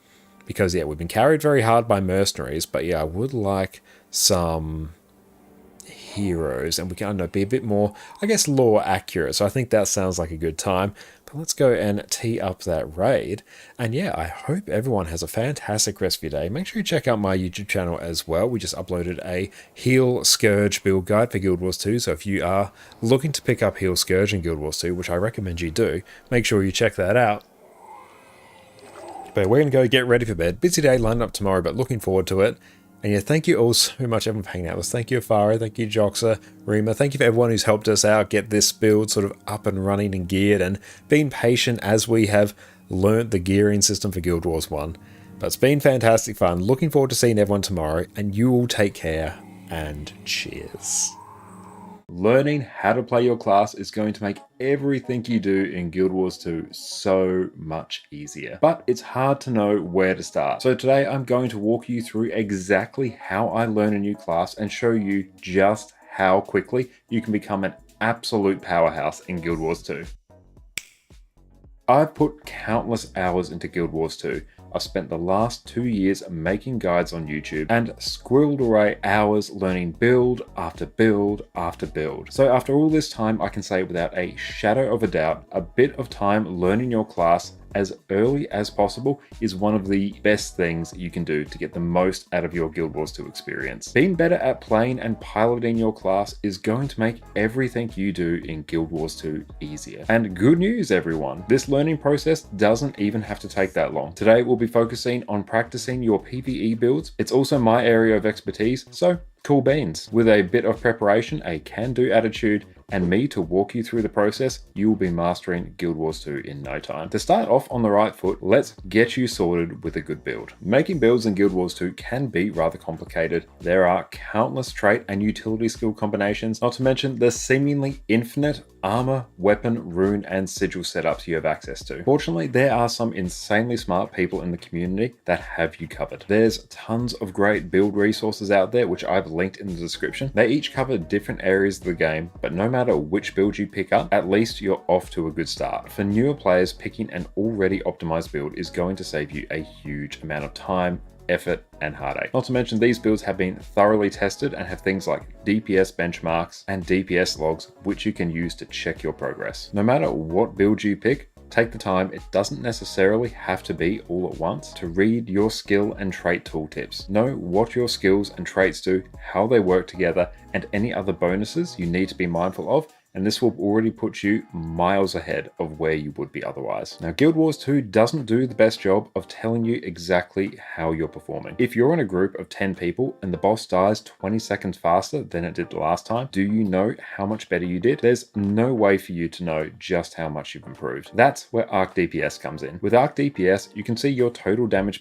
Because yeah, we've been carried very hard by mercenaries, but yeah, I would like some heroes, and we can, I don't know, be a bit more, I guess, lore accurate. So I think that sounds like a good time. But let's go and tee up that raid. And yeah, I hope everyone has a fantastic rest of your day. Make sure you check out my YouTube channel as well. We just uploaded a Heal Scourge build guide for Guild Wars 2. So if you are looking to pick up Heal Scourge in Guild Wars 2, which I recommend you do, make sure you check that out. But we're going to go get ready for bed. Busy day lined up tomorrow, but looking forward to it. And yeah, thank you all so much everyone for hanging out with us. Thank you, Afaro. Thank you, Joxa, Rima. Thank you for everyone who's helped us out, get this build sort of up and running and geared, and been patient as we have learnt the gearing system for Guild Wars 1. But it's been fantastic fun. Looking forward to seeing everyone tomorrow, and you all take care, and cheers. Learning how to play your class is going to make everything you do in Guild Wars 2 so much easier. But it's hard to know where to start. So today I'm going to walk you through exactly how I learn a new class and show you just how quickly you can become an absolute powerhouse in Guild Wars 2. I've put countless hours into Guild Wars 2. I've spent the last 2 years making guides on YouTube and squirreled away hours learning build after build after build. So after all this time, I can say without a shadow of a doubt, a bit of time learning your class as early as possible is one of the best things you can do to get the most out of your Guild Wars 2 experience. Being better at playing and piloting your class is going to make everything you do in Guild Wars 2 easier. And good news, everyone, this learning process doesn't even have to take that long. Today we'll be focusing on practicing your PvE builds. It's also my area of expertise, so cool beans. With a bit of preparation, a can-do attitude, and me to walk you through the process, you will be mastering Guild Wars 2 in no time. To start off on the right foot, let's get you sorted with a good build. Making builds in Guild Wars 2 can be rather complicated. There are countless trait and utility skill combinations, not to mention the seemingly infinite armor, weapon, rune, and sigil setups you have access to. Fortunately, there are some insanely smart people in the community that have you covered. There's tons of great build resources out there, which I've linked in the description. They each cover different areas of the game, but no matter which build you pick up, at least you're off to a good start. For newer players, picking an already optimized build is going to save you a huge amount of time, effort, and heartache. Not to mention these builds have been thoroughly tested and have things like DPS benchmarks and DPS logs, which you can use to check your progress. No matter what build you pick, take the time, it doesn't necessarily have to be all at once, to read your skill and trait tooltips. Know what your skills and traits do, how they work together, and any other bonuses you need to be mindful of, and this will already put you miles ahead of where you would be otherwise. Now, Guild Wars 2 doesn't do the best job of telling you exactly how you're performing. If you're in a group of 10 people and the boss dies 20 seconds faster than it did the last time, do you know how much better you did? There's no way for you to know just how much you've improved. That's where Arc DPS comes in. With Arc DPS, you can see your total damage